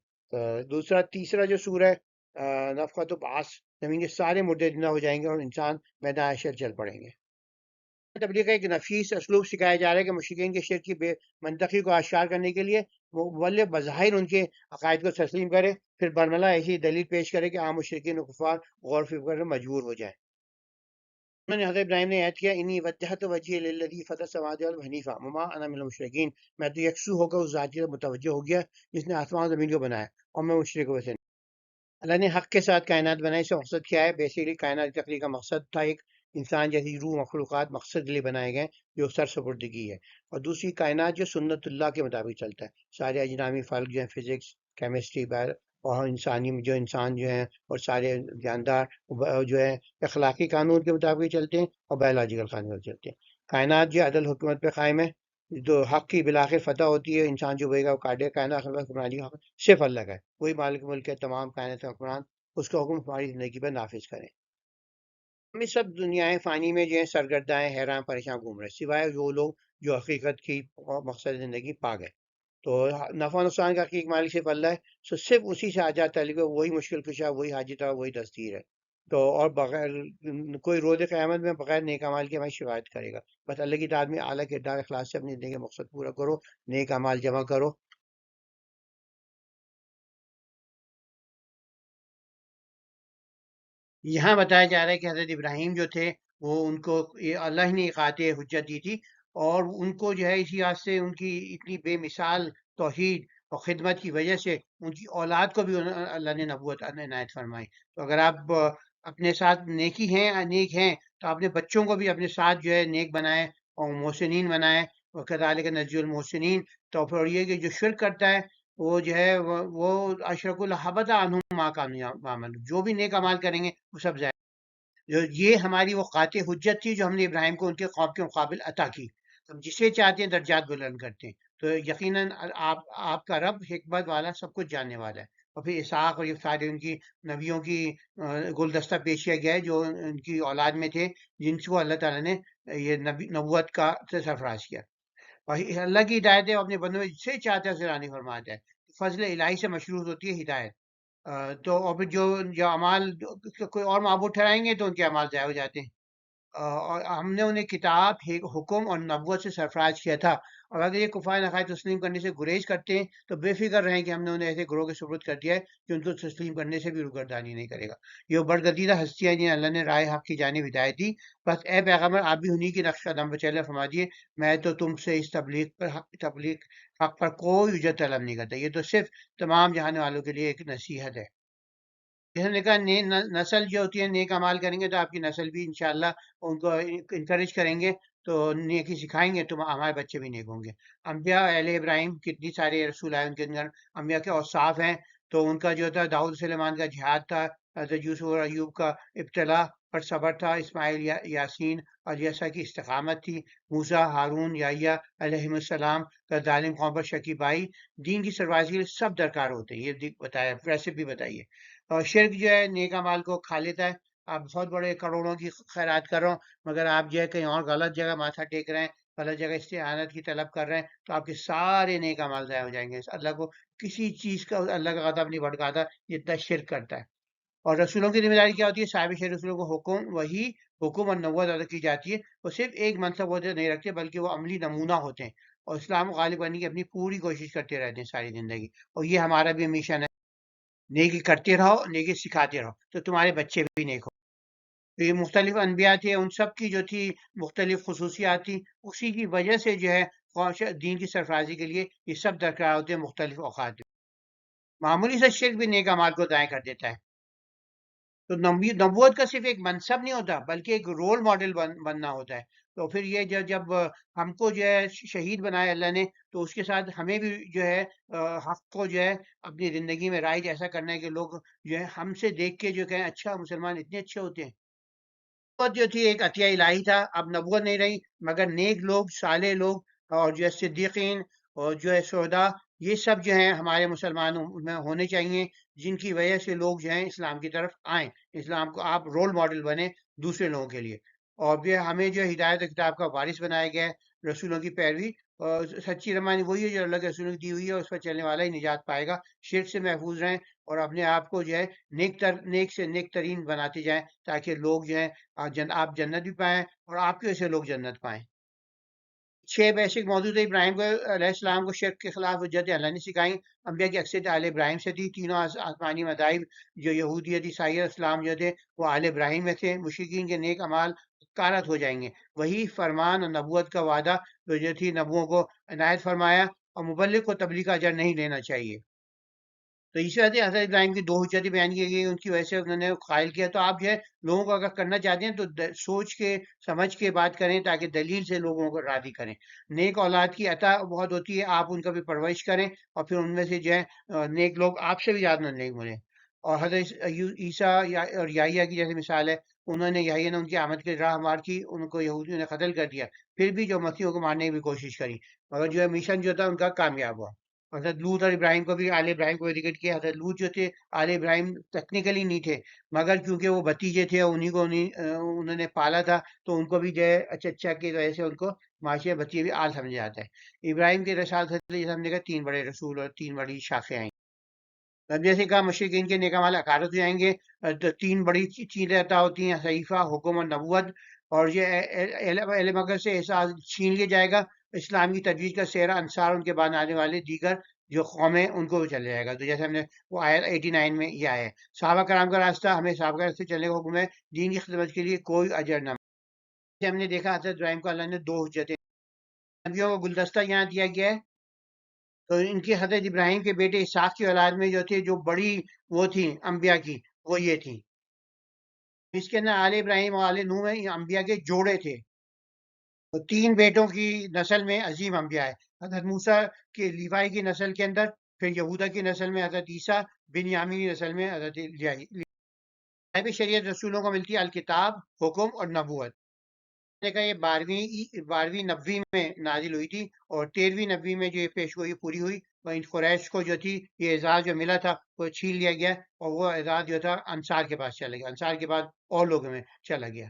تیسرا جو سورہ نفخۃ البعث، زمین کے سارے مردے زندہ ہو جائیں گے اور انسان میدان حشر چل پڑیں گے. تبلیغ کا ایک نفیس اسلوب سکھایا جا رہا ہے کہ مشرکین کے شرک کی بے منطقی کو آشکار کرنے کے لیے مولے بظاہر ان کے عقائد کو تسلیم کرے، پھر برملا ایسی دلیل پیش کرے کہ عام مشرکین و کفار غور فکر میں مجبور ہو جائیں. انہوں نے حضرت ابراہیم نے عہد کیا انی وجہت وجہی للذی فطر السماوات والارض حنیفا وما انا من المشرکین، میں تو یکسو ہو کر اس ذات کی طرف متوجہ ہو گیا جس نے آسمان و زمین کو بنایا، اور میں مشرکوں سے نہیں. اللہ نے حق کے ساتھ کائنات بنائی. اس کا مقصد کیا ہے؟ بیسیکلی کائنات کی تخلیق کا مقصد تھا ایک انسان جیسی روح مخلوقات مقصد کے لیے بنائے گئے جو سر سپردگی ہے، اور دوسری کائنات جو سنت اللہ کے مطابق چلتا ہے. سارے اجنامی فلک جو ہیں، فزکس، کیمسٹری، اور انسان جو ہیں اور سارے جاندار جو ہے اخلاقی قانون کے مطابق چلتے ہیں اور بایولوجیکل قانون پر چلتے ہیں. کائنات جو عدل حکومت پہ قائم ہے، جو حق کی بالآخر فتح ہوتی ہے، انسان جو ہوئے گا وہ کاٹے. کائنات حکمرانی کا صرف اللہ کا ہے، وہی مالک ملک ہے، تمام کائنات کا حکمران. اس کا حکم ہماری زندگی پر نافذ کریں. ہم سب دنیائے فانی میں جو ہیں سرگردہ ہیں، حیران پریشان گھوم رہے ہیں، سوائے وہ لوگ جو حقیقت کی مقصد زندگی پا گئے. تو نفع و نقصان کا حقیقی مالک صرف اللہ ہے. سو صرف اسی سے حاجات طلب ہے، وہی مشکل کشا، وہی حاجت ہے، وہی دستگیر ہے. تو اور بغیر کوئی روز قیامت میں بغیر نیک اعمال کی ہماری شکایت کرے گا. بس اللہ کی اطاعت میں اعلیٰ کردار اخلاص سے اپنی زندگی کا مقصد پورا کرو، نیک اعمال جمع کرو. یہاں بتایا جا رہا ہے کہ حضرت ابراہیم جو تھے وہ ان کو اللہ ہی نے اقامت حجت دی تھی، اور ان کو جو ہے اسی واسطے سے ان کی اتنی بے مثال توحید اور خدمت کی وجہ سے ان کی اولاد کو بھی اللہ نے نبوت عنایت فرمائی. تو اگر آپ اپنے ساتھ نیک ہیں تو اپنے بچوں کو بھی اپنے ساتھ جو ہے نیک بنائیں اور محسنین بنائیں. وکذالک نجزی المحسنین. تو پھر یہ کہ جو شرک کرتا ہے وہ جو ہے وہ اشرک الحبط عنہم ما کانوا یعملون، جو بھی نیک امال کریں گے وہ سب ضائع. یہ ہماری وہ قاطع حجت تھی جو ہم نے ابراہیم کو ان کے خواب کے مقابل عطا کی. ہم جسے چاہتے ہیں درجات بلند کرتے ہیں. تو یقیناً آپ کا رب حکمت والا، سب کچھ جاننے والا ہے. اور پھر اسحاق اور یہ سارے ان کی نبیوں کی گلدستہ پیش کیا گیا ہے جو ان کی اولاد میں تھے، جن کو اللہ تعالیٰ نے یہ نبوت کا سے سرفراز کیا. اور اللہ کی ہدایت ہے، وہ اپنے بندوں میں جسے چاہتا ہے اسے رانی فرماتا ہے. فضل الہی سے مشروط ہوتی ہے ہدایت. تو اور پھر جو اعمال کوئی اور معبود ٹھہرائیں گے تو ان کے اعمال ضائع ہو جاتے ہیں. اور ہم نے انہیں کتاب، حکم اور نبوت سے سرفراز کیا تھا، اور اگر یہ کفار عقائد تسلیم کرنے سے گریز کرتے ہیں تو بے فکر رہیں کہ ہم نے انہیں ایسے گروہ کے سپرد کر دیا ہے کہ ان کو تسلیم کرنے سے بھی روگردانی نہیں کرے گا۔ یہ برگزیدہ ہستیاں جنہیں اللہ نے رائے حق کی جانب ہدایت دی، بس اے پیغمبر آپ بھی انہی کی نقش قدم پہ چلے، فرما دیے میں تو تم سے اس تبلیغ حق پر کوئی اجرت طلب نہیں کرتا، یہ تو صرف تمام جہانے والوں کے لیے ایک نصیحت ہے۔ جیسے نے کہا نسل جو ہوتی ہے نیک اعمال کریں گے تو آپ کی نسل بھی انشاءاللہ ان کو انکریج کریں گے، تو نیکی سکھائیں گے تو ہمارے بچے بھی نیک ہوں گے۔ انبیاء اہل ابراہیم کتنی سارے رسول آئے ان کے اندر، انبیاء کے اوصاف ہیں، تو ان کا جو تھا داؤد سلیمان کا جہاد تھا، حضرت یوسف اور ایوب کا ابتلا پر صبر تھا، اسماعیل یاسین اور یسع کی استقامت تھی، موسیٰ ہارون یحییٰ علیہم السلام کا ظالم قوم پر شکیبائی، دین کی سربراہی کے لیے سب درکار ہوتے ہیں، یہ بتایا، ویسے بھی بتائیے۔ اور شرک جو ہے نیک اعمال کو کھا لیتا ہے، آپ بہت بڑے کروڑوں کی خیرات کر رہے ہو مگر آپ جو ہے کہیں اور غلط جگہ ماتھا ٹیک رہے ہیں، غلط جگہ استعانت کی طلب کر رہے ہیں، تو آپ کے سارے نیک اعمال ضائع ہو جائیں گے۔ اللہ کو کسی چیز کا اللہ کا غضب نہیں بھڑکاتا جتنا شرک کرتا ہے۔ اور رسولوں کی ذمہ داری کیا ہوتی ہے؟ صاحب شرع رسولوں کو حکم اور نبوت ادا کی جاتی ہے، وہ صرف ایک منصب ہوتے نہیں رکھتے بلکہ وہ عملی نمونہ ہوتے ہیں، اور اسلام کو غالب کرنے کی اپنی پوری کوشش کرتے رہتے ہیں ساری زندگی، اور یہ ہمارا بھی مشن ہے، نیکی کرتے رہو، نیکی سکھاتے رہو تو تمہارے بچے بھی نیک ہو۔ تو یہ مختلف انبیاء تھے، ان سب کی جو تھی مختلف خصوصیات تھی، اسی کی وجہ سے جو ہے دین کی سرفرازی کے لیے یہ سب درکار ہوتے ہیں مختلف اوقات میں۔ معمولی سے شرک بھی نیک اعمال کو ضائع کر دیتا ہے۔ تو نبوت کا صرف ایک منصب نہیں ہوتا بلکہ ایک رول ماڈل بننا ہوتا ہے۔ تو پھر یہ جب ہم کو جو ہے شہید بنایا اللہ نے، تو اس کے ساتھ ہمیں بھی جو ہے حق کو جو ہے اپنی زندگی میں رائج ایسا کرنا ہے کہ لوگ جو ہے ہم سے دیکھ کے جو کہیں اچھا مسلمان اتنے اچھے ہوتے ہیں۔ نبوت جو تھی ایک عطیہ الہی تھا، اب نبوت نہیں رہی مگر نیک لوگ، صالح لوگ اور جو ہے صدیقین اور جو ہے شہداء، یہ سب جو ہیں ہمارے مسلمانوں میں ہونے چاہیے، جن کی وجہ سے لوگ جو ہیں اسلام کی طرف آئیں، اسلام کو آپ رول ماڈل بنے دوسرے لوگوں کے لیے۔ اور یہ ہمیں جو ہدایت کتاب کا وارث بنایا گیا ہے، رسولوں کی پیروی، اور سچی رمانی وہی ہے جو اللہ کے رسولوں کی دی ہوئی ہے، اس پر چلنے والا ہی نجات پائے گا۔ شرک سے محفوظ رہیں اور اپنے آپ کو جو ہے نیک سے نیک ترین بناتے جائیں، تاکہ لوگ جو ہیں آپ جنت بھی پائیں اور آپ کی وجہ سے لوگ جنت پائیں۔ 6 بیسک موضوع تھے ابراہیم کو علیہ السلام کو شرک کے خلاف حجت اللہ نے سکھائیں، انبیاء کی اکثریت آل ابراہیم سے تھی، تینوں آسمانی مذاہب جو یہودیت عیسائیت اسلام جو تھے وہ آل ابراہیم میں تھے، مشرکین کے نیک اعمال کارت ہو جائیں گے، وہی فرمان اور نبوت کا وعدہ جو تھی نبووں کو عنایت فرمایا، اور مبلغ کو تبلیغ کا اجر نہیں لینا چاہیے۔ تو اس وجہ سے حضرت ابراہیم کی 2 حجتیں بیان کی گئی، ان کی وجہ سے انہوں نے قائل کیا۔ تو آپ جو ہے لوگوں کو اگر کرنا چاہتے ہیں تو سوچ کے سمجھ کے بات کریں، تاکہ دلیل سے لوگوں کو راضی کریں۔ نیک اولاد کی عطا بہت ہوتی ہے، آپ ان کا بھی پرورش کریں، اور پھر ان میں سے جو ہے نیک لوگ آپ سے بھی زیادہ نیک ملیں۔ اور حضرت عیسیٰ اور یحییٰ کی جیسے مثال ہے، انہوں نے یحییٰ نے ان کی آمد کی راہ ہموار کی، ان کو یہودیوں نے قتل کر دیا، پھر بھی جو مسیحوں کو مارنے کی بھی کوشش کری، مگر جو ہے مشن جو تھا ان کا کامیاب ہوا۔ حضرت لوط اور ابراہیم کو بھی آل ابراہیم کو ذکر کیا۔ حضرت لوط جو تھے آل ابراہیم ٹیکنیکلی نہیں تھے، مگر کیونکہ وہ بھتیجے تھے، انہوں نے پالا تھا، تو ان کو بھی جو ہے اچھا کی وجہ سے ان کو معاشی بھتیجے بھی آل سمجھا جاتا ہے۔ ابراہیم کے رسالت جیسے ہم نے کہا 3 بڑے رسول اور 3 بڑی شاخیں آئیں۔ اب جیسے کہا مشرقین کے نیک اعمال اکارت ہو جائیں گے، تو 3 بڑی چیزیں عطا ہوتی ہیں، صحیفہ، حکم اور نبوت، اور یہ علم اگر سے احساس چھین لیا جائے گا، اسلام کی تجویز کا سہرا انصار ان کے بعد آنے والے دیگر جو قومیں ان کو بھی چل جائے گا۔ تو جیسے ہم نے وہ آیت 89 میں یہ آیا ہے، صحابہ کرام کا راستہ، ہمیں صحابہ کا راستے چلنے کا حکم ہے، دین کی خدمت کے لیے کوئی اجر نہ ملے۔ جیسے ہم نے دیکھا حضرت ابراہیم کو اللہ نے 2 حجتیں، نبیوں کو گلدستہ یہاں دیا گیا ہے، تو ان کی حضرت ابراہیم کے بیٹے اسحاق کی اولاد میں جو تھے، جو بڑی وہ تھی انبیاء کی، وہ یہ تھی۔ اس کے اندر آل ابراہیم اور آل نوح میں یہ انبیاء کے جوڑے تھے، تو 3 بیٹوں کی نسل میں عظیم انبیاء ہے۔ حضرت موسیٰ کے لیوائی کی نسل کے اندر، پھر یہودا کی نسل میں حضرت عیسیٰ، بن یامین کی نسل میں حضرت صاحب شریعت رسولوں کو ملتی ہے الکتاب، حکم اور نبوت۔ نے کہا یہ 12ویں 90 میں نازل ہوئی تھی، اور 13ویں 90 میں جو یہ پیشگوئی پوری ہوئی، وہ ان قریش کو جو تھی یہ اعزاز جو ملا تھا وہ چھین لیا گیا، اور وہ اعزاز جو تھا انصار کے پاس چلا گیا، انصار کے بعد اور لوگوں میں چلا گیا۔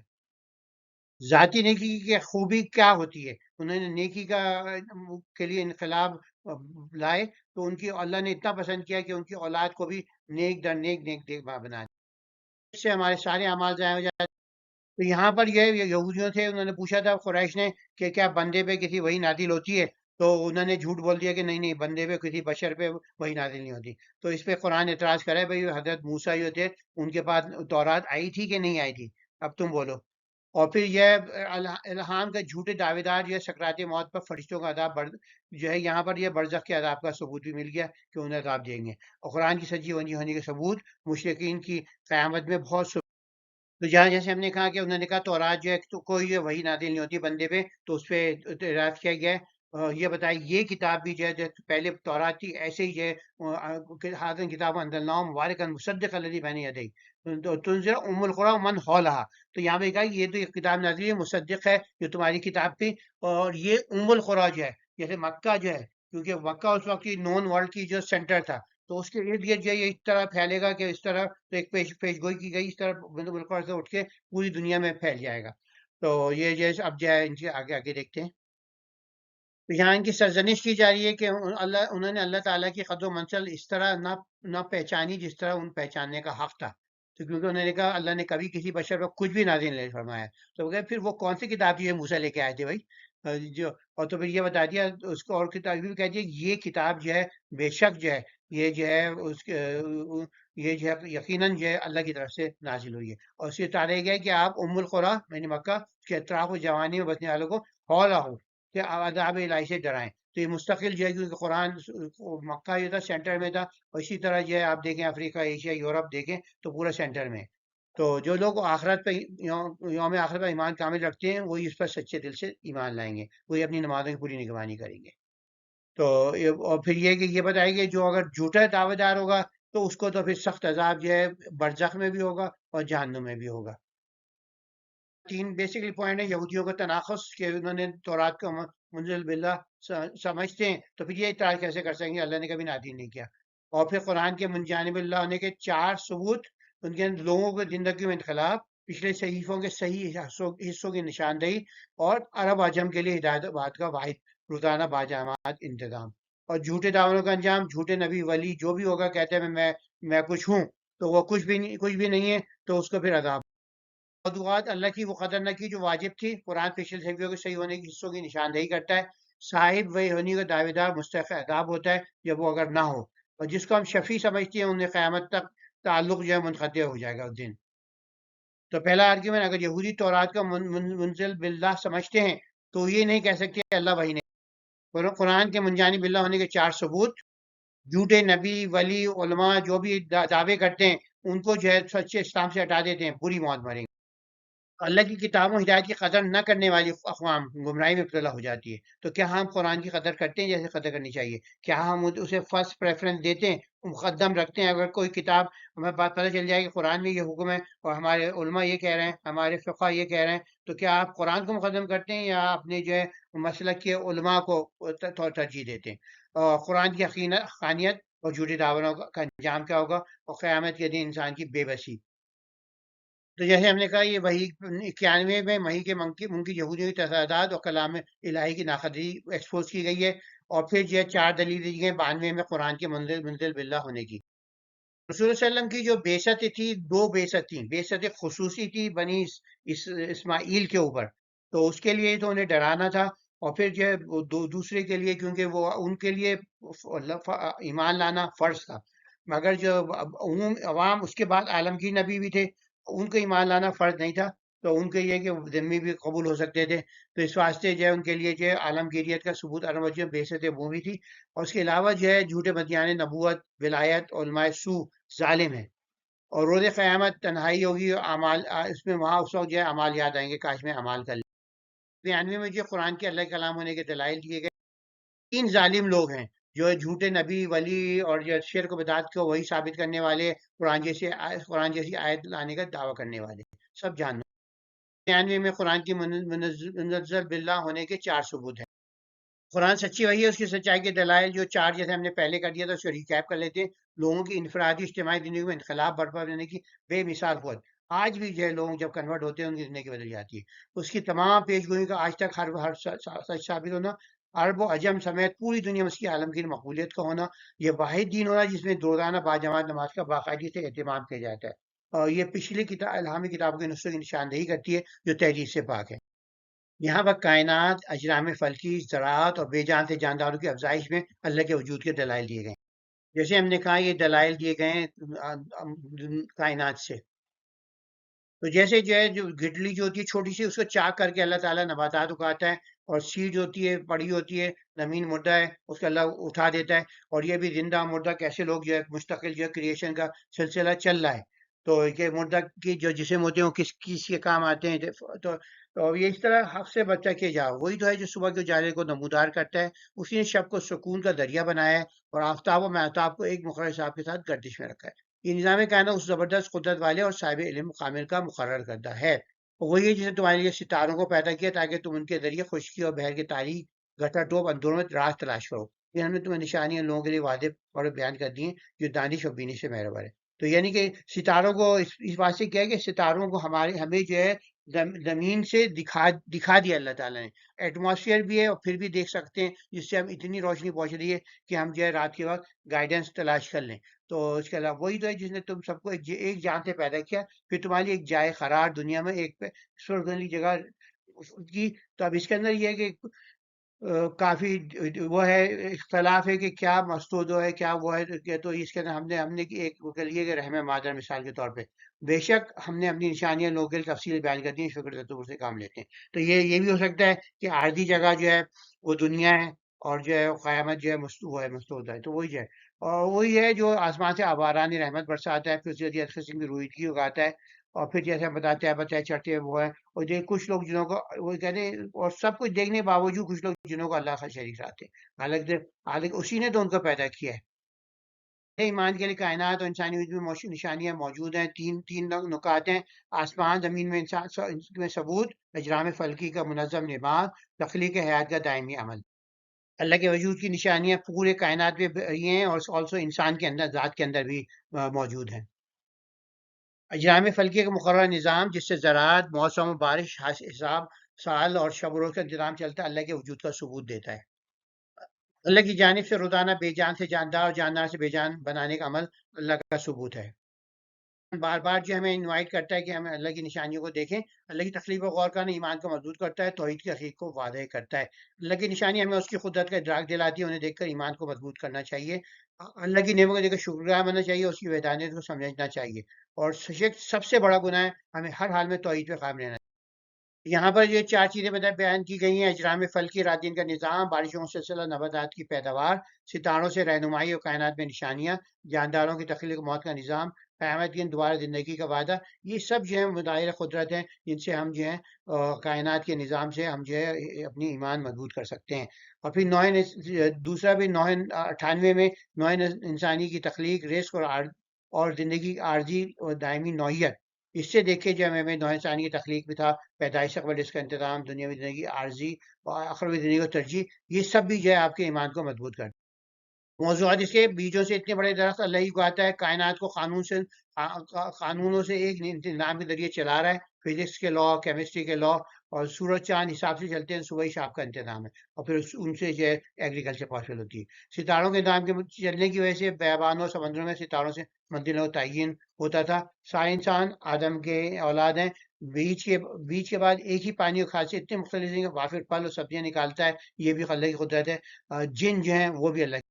ذاتی نیکی کی خوبی کیا ہوتی ہے؟ انہوں نے نیکی کے لیے انقلاب لائے، تو ان کی اللہ نے اتنا پسند کیا کہ ان کی اولاد کو بھی نیک در نیک بنا دیا۔ اس سے ہمارے سارے اعمال ضائع ہو جاتے ہیں، تو یہاں پر یہ یہودیوں تھے، انہوں نے پوچھا تھا قریش نے کہ کیا بندے پہ کسی وحی نازل ہوتی ہے؟ تو انہوں نے جھوٹ بول دیا کہ نہیں نہیں، بندے پہ کسی بشر پہ وحی نازل نہیں ہوتی۔ تو اس پہ قرآن اعتراض کرے بھائی حضرت موسیٰ جو تھے ان کے پاس تورات آئی تھی کہ نہیں آئی تھی؟ اب تم بولو۔ اور پھر یہ الہام کے جھوٹے دعوے دار جو ہے سکرات موت پر فرشتوں کا عذاب جو ہے یہاں پر یہ برزخ کے عذاب کا ثبوت بھی مل گیا کہ انہیں عذاب دیں گے، اور قرآن کی سچی ہونے کے ثبوت مشرکین کی قیامت میں بہت تو جہاں جیسے ہم نے کہا کہ انہوں نے کہا تورات جو ہے تو کوئی وہی نازل نہیں ہوتی بندے پہ، تو اس پہ اعتراض کیا گیا ہے۔ یہ بتائے یہ کتاب بھی جو ہے جو پہلے تورات تھی ایسے ہی جو ہے حاضر کتاب انزلناہ مبارکا مصدق الذی بین یدیہ تو تنذر ام القری ومن حولہا، تو یہاں پہ کہا یہ تو ایک کتاب نازل ہے مصدق ہے جو تمہاری کتاب تھی، اور یہ ام القری جو ہے جیسے مکہ جو ہے، کیونکہ مکہ اس وقت کی نون ورلڈ کی جو سینٹر تھا، تو اس کے ارد گرد جو ہے یہ اس طرح پھیلے گا کہ اس طرح تو ایک پیش گوئی کی گئی اس طرح بالکل سے اٹھ کے پوری دنیا میں پھیل جائے گا۔ تو یہ جو ہے اب جو ہے ان سے آگے آگے دیکھتے ہیں۔ تو یہاں ان کی سرزنش کی جا رہی ہے کہ انہوں نے اللہ تعالیٰ کی قدر و منزل اس طرح نہ پہچانی جس طرح ان پہچاننے کا حق تھا، تو کیونکہ انہوں نے کہا اللہ نے کبھی کسی بشر پر کچھ بھی نازل نہیں فرمایا، تو وہ پھر وہ کون سی کتاب تھی موسیٰ لے کے آئے تھے بھائی؟ جو اور تو پھر یہ بتا دیا اس کو، اور کتاب بھی کہہ دیا یہ کتاب جو ہے بے شک جو ہے یہ جو ہے اس کے یہ جو ہے یقیناً جو ہے اللہ کی طرف سے نازل ہوئی ہے، اور اس یہ تعالیٰ گیا کہ آپ ام القریٰ یعنی مکہ کے اطراف و جوانی میں بسنے والوں کو حول ہو کہ عذاب الہی سے ڈرائیں۔ تو یہ مستقل جو ہے کیونکہ قرآن مکہ جو تھا سینٹر میں تھا، اور اسی طرح جو ہے آپ دیکھیں افریقہ ایشیا یورپ دیکھیں تو پورا سینٹر میں ہے۔ تو جو لوگ آخرت پہ یوم آخرت پر ایمان کامل رکھتے ہیں وہی اس پر سچے دل سے ایمان لائیں گے، وہی اپنی نمازوں کی پوری نگرانی کریں گے۔ تو اور پھر یہ کہ یہ بتائے کہ جو اگر جھوٹا دعوے دار ہوگا تو اس کو تو پھر سخت عذاب جو ہے برزخ میں بھی ہوگا اور جہنم میں بھی ہوگا۔ تین بیسیکلی پوائنٹ ہے یہودیوں کا تناقض کہ انہوں نے تورات کو منزل باللہ سمجھتے ہیں، تو پھر یہ اعتراض کیسے کر سکیں گے اللہ نے کبھی نازل نہیں کیا؟ اور پھر قرآن کے من جانب اللہ ہونے کے چار ثبوت، ان کے لوگوں کے زندگی میں انقلاب، پچھلے صحیفوں کے صحیح حصوں کی نشاندہی، اور عرب عجم کے لیے ہدایت بات کا واحد روزانہ باجامات انتظام، اور جھوٹے دعووں کا انجام جھوٹے نبی ولی جو بھی ہوگا کہتے ہیں میں کچھ ہوں، تو وہ کچھ بھی نہیں ہے، تو اس کو پھر عذاب موضوعات اللہ کی وہ قدر نہ کی جو واجب تھی۔ قرآن پچھلے صحیفوں کے صحیح ہونے کی حصوں کی نشاندہی کرتا ہے۔ صاحب وہی ہونی کا دعوے دار مستحق عذاب ہوتا ہے جب وہ اگر نہ ہو، اور جس کو ہم شفیع سمجھتے ہیں انہیں قیامت تک تعلق جو ہے منقطع ہو جائے گا اس دن۔ تو پہلا آرگیومنٹ، اگر یہودی تورات کا منزل باللہ سمجھتے ہیں تو یہ نہیں کہہ سکتے کہ اللہ وہی نہیں۔ قرآن کے منجانب باللہ ہونے کے چار ثبوت، جھوٹے نبی ولی علماء جو بھی دعوے کرتے ہیں ان کو جو ہے سچے اسلام سے ہٹا دیتے ہیں، بری موت مریں گے۔ اللہ کی کتاب و ہدایت کی قدر نہ کرنے والی اقوام گمراہی میں مبتلا ہو جاتی ہے۔ تو کیا ہم قرآن کی قدر کرتے ہیں جیسے قدر کرنی چاہیے؟ کیا ہم اسے فرسٹ پریفرنس دیتے ہیں، مقدم رکھتے ہیں؟ اگر کوئی کتاب ہمیں بات پتہ چل جائے کہ قرآن میں یہ حکم ہے اور ہمارے علماء یہ کہہ رہے ہیں، ہمارے فقہ یہ کہہ رہے ہیں، تو کیا آپ قرآن کو مقدم کرتے ہیں یا اپنے جو ہے مسلک کے علماء کو ترجیح دیتے ہیں؟ اور قرآن کی حقانیت اور جھوٹی دعووں کا انجام کیا ہوگا، اور قیامت کے دن انسان کی بے بسی۔ تو جیسے ہم نے کہا یہ وحی 91 میں وحی کے منکر یہودیوں کی تصادات اور کلام الہی کی ناقدری ایکسپوز کی گئی ہے، اور پھر جو ہے چار دلیل دی گئی 92 میں قرآن کے منزل باللہ ہونے کی۔ رسول اللہ علیہ وسلم کی جو بعثت تھی دو بعثت تھیں، بعثت خصوصی تھی بنی اسماعیل کے اوپر، تو اس کے لیے تو انہیں ڈرانا تھا، اور پھر جو ہے دوسرے کے لیے کیونکہ وہ ان کے لیے ایمان لانا فرض تھا، مگر جو عوام اس کے بعد عالمگیر نبی بھی تھے ان کو ایمان لانا فرض نہیں تھا، تو ان کے یہ کہ ذمہ بھی قبول ہو سکتے تھے، تو اس واسطے جو ہے ان کے لیے جو ہے عالمگیریت کا ثبوت جو بعثت عمومی تھی، اور اس کے علاوہ جو ہے جھوٹے مدیان نبوت ولایت علماء سو ظالم ہے، اور روز قیامت تنہائی ہوگی، اعمال اس میں وہاں اس وقت جو ہے اعمال یاد آئیں گے، کاش میں اعمال کر لیں۔ 92 میں جو قرآن کے اللہ کلام ہونے کے دلائل دیے گئے، تین ظالم لوگ ہیں جو جھوٹے نبی ولی اور جو شرک و بدعت کو وہی ثابت کرنے والے، قرآن جیسی آیت لانے کا دعویٰ کرنے والے، سب جانو۔ 92 میں قرآن کی منزل باللہ ہونے کے چار ثبوت ہیں۔ قرآن سچی وحی ہے، اس کی سچائی کے دلائل جو چار جیسے ہم نے پہلے کر دیا تھا اس کو ریکیپ کر لیتے ہیں۔ لوگوں کی انفرادی اجتماعی زندگی میں انقلاب برپا دینے کی بے مثال قوت، آج بھی جو ہے لوگ جب کنورٹ ہوتے ہیں ان کی زندگی بدل جاتی ہے۔ اس کی تمام پیش گوئی کا آج تک ہر سچ ثابت ہونا، عرب و عجم سمیت پوری دنیا میں اس کی عالمگیر مقبولیت کا ہونا، یہ واحد دین ہونا جس میں روزانہ باجماعت نماز کا باقاعدگی سے اہتمام کیا جاتا ہے۔ اور یہ پچھلی کتاب الہامی کتابوں کے نسخوں کی نشاندہی کرتی ہے جو تحریر سے پاک ہے۔ یہاں پر کائنات، اجرام فلکی، زراعت اور بے جان سے جانداروں کی افزائش میں اللہ کے وجود کے دلائل دیے گئے ہیں۔ جیسے ہم نے کہا یہ دلائل دیے گئے ہیں کائنات سے۔ تو جیسے جو ہے جو گٹلی جو ہوتی ہے چھوٹی سی، اس کو چاک کر کے اللہ تعالیٰ نباتات اگاتا ہے، اور سیڈ ہوتی ہے پڑی ہوتی ہے، زمین مردہ ہے اس کو اللہ اٹھا دیتا ہے، اور یہ بھی زندہ مردہ کیسے لوگ جو ہے مستقل جو ہے کریشن کا سلسلہ چل رہا ہے۔ تو یہ مردہ کی جو جسم ہوتے ہیں وہ کس کس کے کام آتے ہیں، تو یہ اس طرح حق سے بچہ کیا جاؤ، وہی تو ہے جو صبح کے اجالے کو نمودار کرتا ہے، اسی نے شب کو سکون کا ذریعہ بنایا ہے، اور آفتاب و مہتاب کو ایک مقرر حساب کے ساتھ گردش میں رکھا ہے۔ یہ نظام کائنات اس زبردست قدرت والے اور صاحب علم کامل کا مقرر کردہ ہے۔ وہی ہے جس نے تمہارے لیے ستاروں کو پیدا کیا تاکہ تم ان کے ذریعے خشکی اور بحر کی تاریخ گٹا ٹوپ اندوروں میں راز تلاش کرو۔ یہ ہم نے تمہیں نشانیاں لوگوں کے لیے واضح اور بیان کر دی ہیں جو دانش و بینی سے محربر ہے۔ تو یعنی کہ ستاروں کو اس بات سے کیا ہے کہ ستاروں کو ہمیں جو ہے زمین سے دکھا دیا اللہ تعالیٰ نے۔ ایٹماسفیئر بھی ہے اور پھر بھی دیکھ سکتے ہیں، جس سے ہم اتنی روشنی پہنچ رہی ہے کہ ہم جو ہے رات کے وقت گائیڈنس تلاش کر لیں۔ تو اس کے علاوہ وہی تو ہے جس نے تم سب کو ایک جان سے پیدا کیا، پھر تمہارے لیے ایک جائے قرار دنیا میں ایک سرگنی جگہ کی۔ تو اب اس کے اندر یہ ہے کہ کافی وہ ہے اختلاف ہے کہ کیا مستودو ہے کیا وہ ہے کہ، تو اس کے اندر ہم نے ایک وہ کر لیے کہ رحم مادر مثال کے طور پہ، بے شک ہم نے اپنی نشانیاں لوگوں کے لیے تفصیل بیان کر دی ہیں، شکر تدبر سے کام لیتے ہیں۔ تو یہ بھی ہو سکتا ہے کہ عارضی جگہ جو ہے وہ دنیا ہے، اور جو ہے قیامت جو ہے وہ ہے مستعود ہے، تو وہی جو ہے، اور وہی ہے جو آسمان سے آباران رحمت برساتا ہے، پھر اس کے قسم کی رویدگی اگاتا ہے، اور پھر جیسے ہم بتاتے ہیں بچائے چڑھتے ہیں وہ ہے، اور کچھ لوگ جنہوں کو وہ کہتے ہیں، اور سب کچھ دیکھنے کے باوجود کچھ لوگ جنہوں کو اللہ کا شریک لاتے ہیں، حالانکہ اسی نے تو ان کو پیدا کیا ہے۔ ایمان کے لیے کائنات اور انسانی وجود میں نشانیاں موجود ہیں۔ تین نکات ہیں: آسمان زمین میں انسان میں ثبوت، اجرام فلکی کا منظم نظام، تخلیق حیات کا دائمی عمل۔ اللہ کے وجود کی نشانیاں پورے کائنات میں یہ ہیں، اور آلسو انسان کے اندر ذات کے اندر بھی موجود ہیں۔ اجرام فلکی کا مقررہ نظام جس سے زراعت، موسم و بارش، حساب سال اور شب و روز کا انتظام چلتا ہے، اللہ کے وجود کا ثبوت دیتا ہے۔ اللہ کی جانب سے روزانہ بے جان سے جاندار اور جاندار سے بے جان بنانے کا عمل اللہ کا ثبوت ہے۔ بار بار جو ہمیں انوائٹ کرتا ہے کہ ہم اللہ کی نشانیوں کو دیکھیں، اللہ کی تخلیق و غور کرنا ایمان کو مضبوط کرتا ہے، توحید کی حقیقت کو واضح کرتا ہے۔ اللہ کی نشانی ہمیں اس کی قدرت کا ادراک دلاتی ہے، انہیں دیکھ کر ایمان کو مضبوط کرنا چاہیے، اللہ کی نعمتوں کو دیکھ کر شکر گزار بننا چاہیے، اس کی وحدانیت کو سمجھنا چاہیے، اور سب سے بڑا گناہ ہے ہمیں ہر حال میں توحید پہ قائم رہنا۔ یہاں پر یہ چار چیزیں بیان کی گئی ہیں: اجرام فلکی رات دن کا نظام، بارشوں کا سلسلہ، نباتات کی پیداوار، ستاروں سے رہنمائی اور کائنات میں نشانیاں، جانداروں کی تخلیق و موت کا نظام، قیامت کی دوبارہ زندگی کا وعدہ۔ یہ سب جو ہے مظاہر قدرت ہیں جن سے ہم جو ہے کائنات کے نظام سے ہم جو ہے اپنی ایمان مضبوط کر سکتے ہیں۔ اور پھر دوسرا بھی 998 میں نوع انسانی کی تخلیق، رزق اور زندگی کی عارضی اور دائمی نوعیت۔ اس سے دیکھے جو ہمیں نوع انسانی کی تخلیق بھی تھا، پیدائش سے قبل اس کا انتظام، دنیاوی زندگی عارضی اور آخروی زندگی کو ترجیح، یہ سب بھی جو ہے آپ کے ایمان کو مضبوط کرتا ہے۔ موضوعات اس کے بیجوں سے اتنے بڑے درخت اللہ ہی اگاتا ہے، کائنات کو قانونوں سے ایک نظام کے ذریعے چلا رہا ہے، فزکس کے لا، کیمسٹری کے لا، اور سورج چاند حساب سے چلتے ہیں، صبح شام کا انتظام ہے، اور پھر ان سے جو ہے ایگریکلچر پاسبل ہوتی ہے۔ ستاروں کے نظام کے چلنے کی وجہ سے بیابانوں سمندروں میں ستاروں سے منزلوں کا تعین ہوتا تھا۔ سارے انسان آدم کے اولاد ہیں۔ بیج کے بعد ایک ہی پانی اور کھاد سے اتنے مختلف وافر پھل اور سبزیاں نکالتا ہے، یہ بھی اللہ کی قدرت ہے۔ جن جو ہیں وہ بھی اللہ کی۔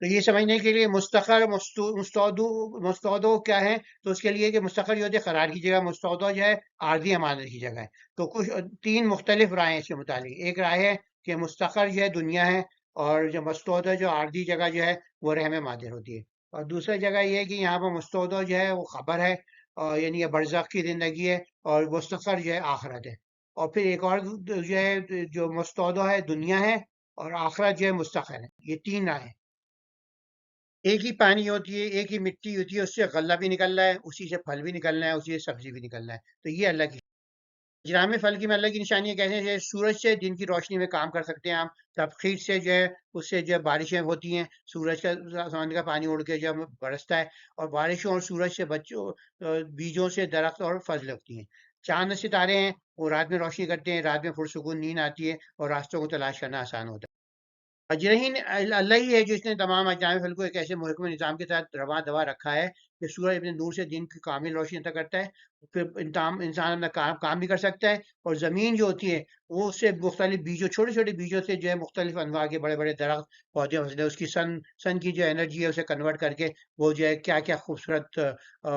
تو یہ سمجھنے کے لیے مستقر مستودع کیا ہے، تو اس کے لیے کہ مستقر جو ہوتی ہے قرار کی جگہ، مستودع جو ہے عارضی امانت کی جگہ ہے۔ تو کچھ تین مختلف رائے اس کے متعلق۔ ایک رائے ہے کہ مستقر جو ہے دنیا ہے، اور جو مستودع جو عارضی جگہ جو ہے وہ رحم مادر ہوتی ہے۔ اور دوسری جگہ یہ ہے کہ یہاں پر مستودع جو ہے وہ خبر ہے، اور یعنی یہ برزخ کی زندگی ہے، اور مستقر جو ہے آخرت ہے۔ اور پھر ایک اور جو ہے جو مستودع ہے دنیا ہے، اور آخرت جو ہے مستقر ہے۔ یہ تین رائے ہیں۔ ایک ہی پانی ہوتی ہے، ایک ہی مٹی ہوتی ہے، اس سے غلہ بھی نکلنا ہے، اسی سے پھل بھی نکلنا ہے، اسی سے سبزی بھی نکلنا ہے۔ تو یہ اللہ کی اجرام فلکی میں اللہ کی نشانیاں کیسے ہیں؟ سورج سے دن کی روشنی میں کام کر سکتے ہیں ہم، تبخیر سے جو ہے اس سے جو ہے بارشیں ہوتی ہیں، سورج کا سمندر کا پانی اڑ کے جب برستا ہے، اور بارشوں اور سورج سے بیجوں سے درخت اور فضل ہوتی ہیں۔ چاند ستارے ہیں، وہ رات میں روشنی کرتے ہیں، رات میں پرسکون نیند آتی ہے، اور راستوں کو تلاش کرنا آسان ہوتا ہے۔ اجرہین اللہ ہی ہے جو اس نے تمام اجنام فل کو ایک ایسے محکم نظام کے ساتھ رواں دوا رکھا ہے کہ سورج اپنے نور سے دن کی کامل روشنی عطا کرتا ہے، پھر انسان اپنا کام بھی کر سکتا ہے، اور زمین جو ہوتی ہے وہ اس سے مختلف بیجوں، چھوٹے چھوٹے بیجوں سے جو ہے مختلف انواع کے بڑے بڑے درخت پودے فصلیں اس کی سن کی جو انرجی ہے اسے کنورٹ کر کے وہ جو ہے کیا کیا خوبصورت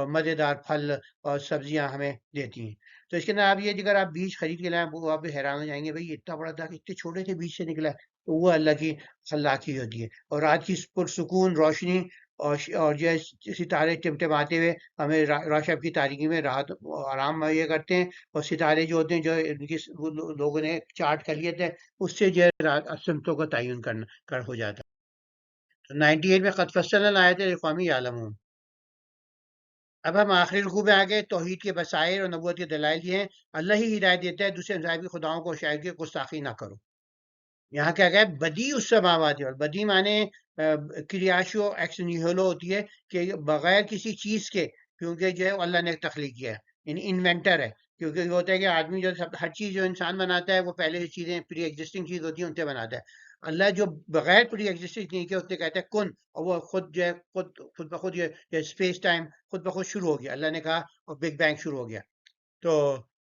مزیدار پھل اور سبزیاں ہمیں دیتی ہیں۔ تو اس کے اندر آپ یہ اگر آپ بیج خرید کے لائیں وہ آپ بھی حیران ہو جائیں گے، بھائی اتنا بڑا درخت اتنے چھوٹے سے بیج سے نکلا ہے، تو وہ اللہ کی خلاقی ہوتی ہے۔ اور رات کی پرسکون روشنی اور جو ہے ستارے ٹمٹماتے ہوئے ہمیں شب کی تاریکی میں راحت آرام مہیا کرتے ہیں، اور ستارے جو ہوتے ہیں جو ان کی لوگوں نے چارٹ کر لیے تھے اس سے جو ہے سمتوں کا تعین کر ہو جاتا ہے۔ تو 98 میں قد فصلنا آئے تھے قومی عالمون۔ اب ہم آخری رکوع میں آگے توحید کے بصائر اور نبوت کے دلائل یہ ہیں، اللہ ہی ہدایت دیتا ہے، دوسرے مذاہب کی خداؤں کو شاید کی گستاخی نہ کرو۔ یہاں کیا گیا بدی السماوات اور بدی معنی کریاشو ایکس نیہولو ہوتی ہے کہ بغیر کسی چیز کے، کیونکہ جو ہے اللہ نے تخلیق کیا ہے، یعنی انوینٹر ہے، کیونکہ یہ ہوتا ہے کہ آدمی جو ہر چیز جو انسان بناتا ہے وہ پہلے سے چیزیں پری ایگزسٹنگ چیز ہوتی ہیں ان سے بناتا ہے۔ اللہ جو بغیر پری ایگزسٹنگ چیز کے ہوتے کہتے ہیں کن، اور وہ خود جو ہے خود بخود یہ اسپیس ٹائم خود بخود شروع ہو گیا، اللہ نے کہا اور بگ بینگ شروع ہو گیا۔ تو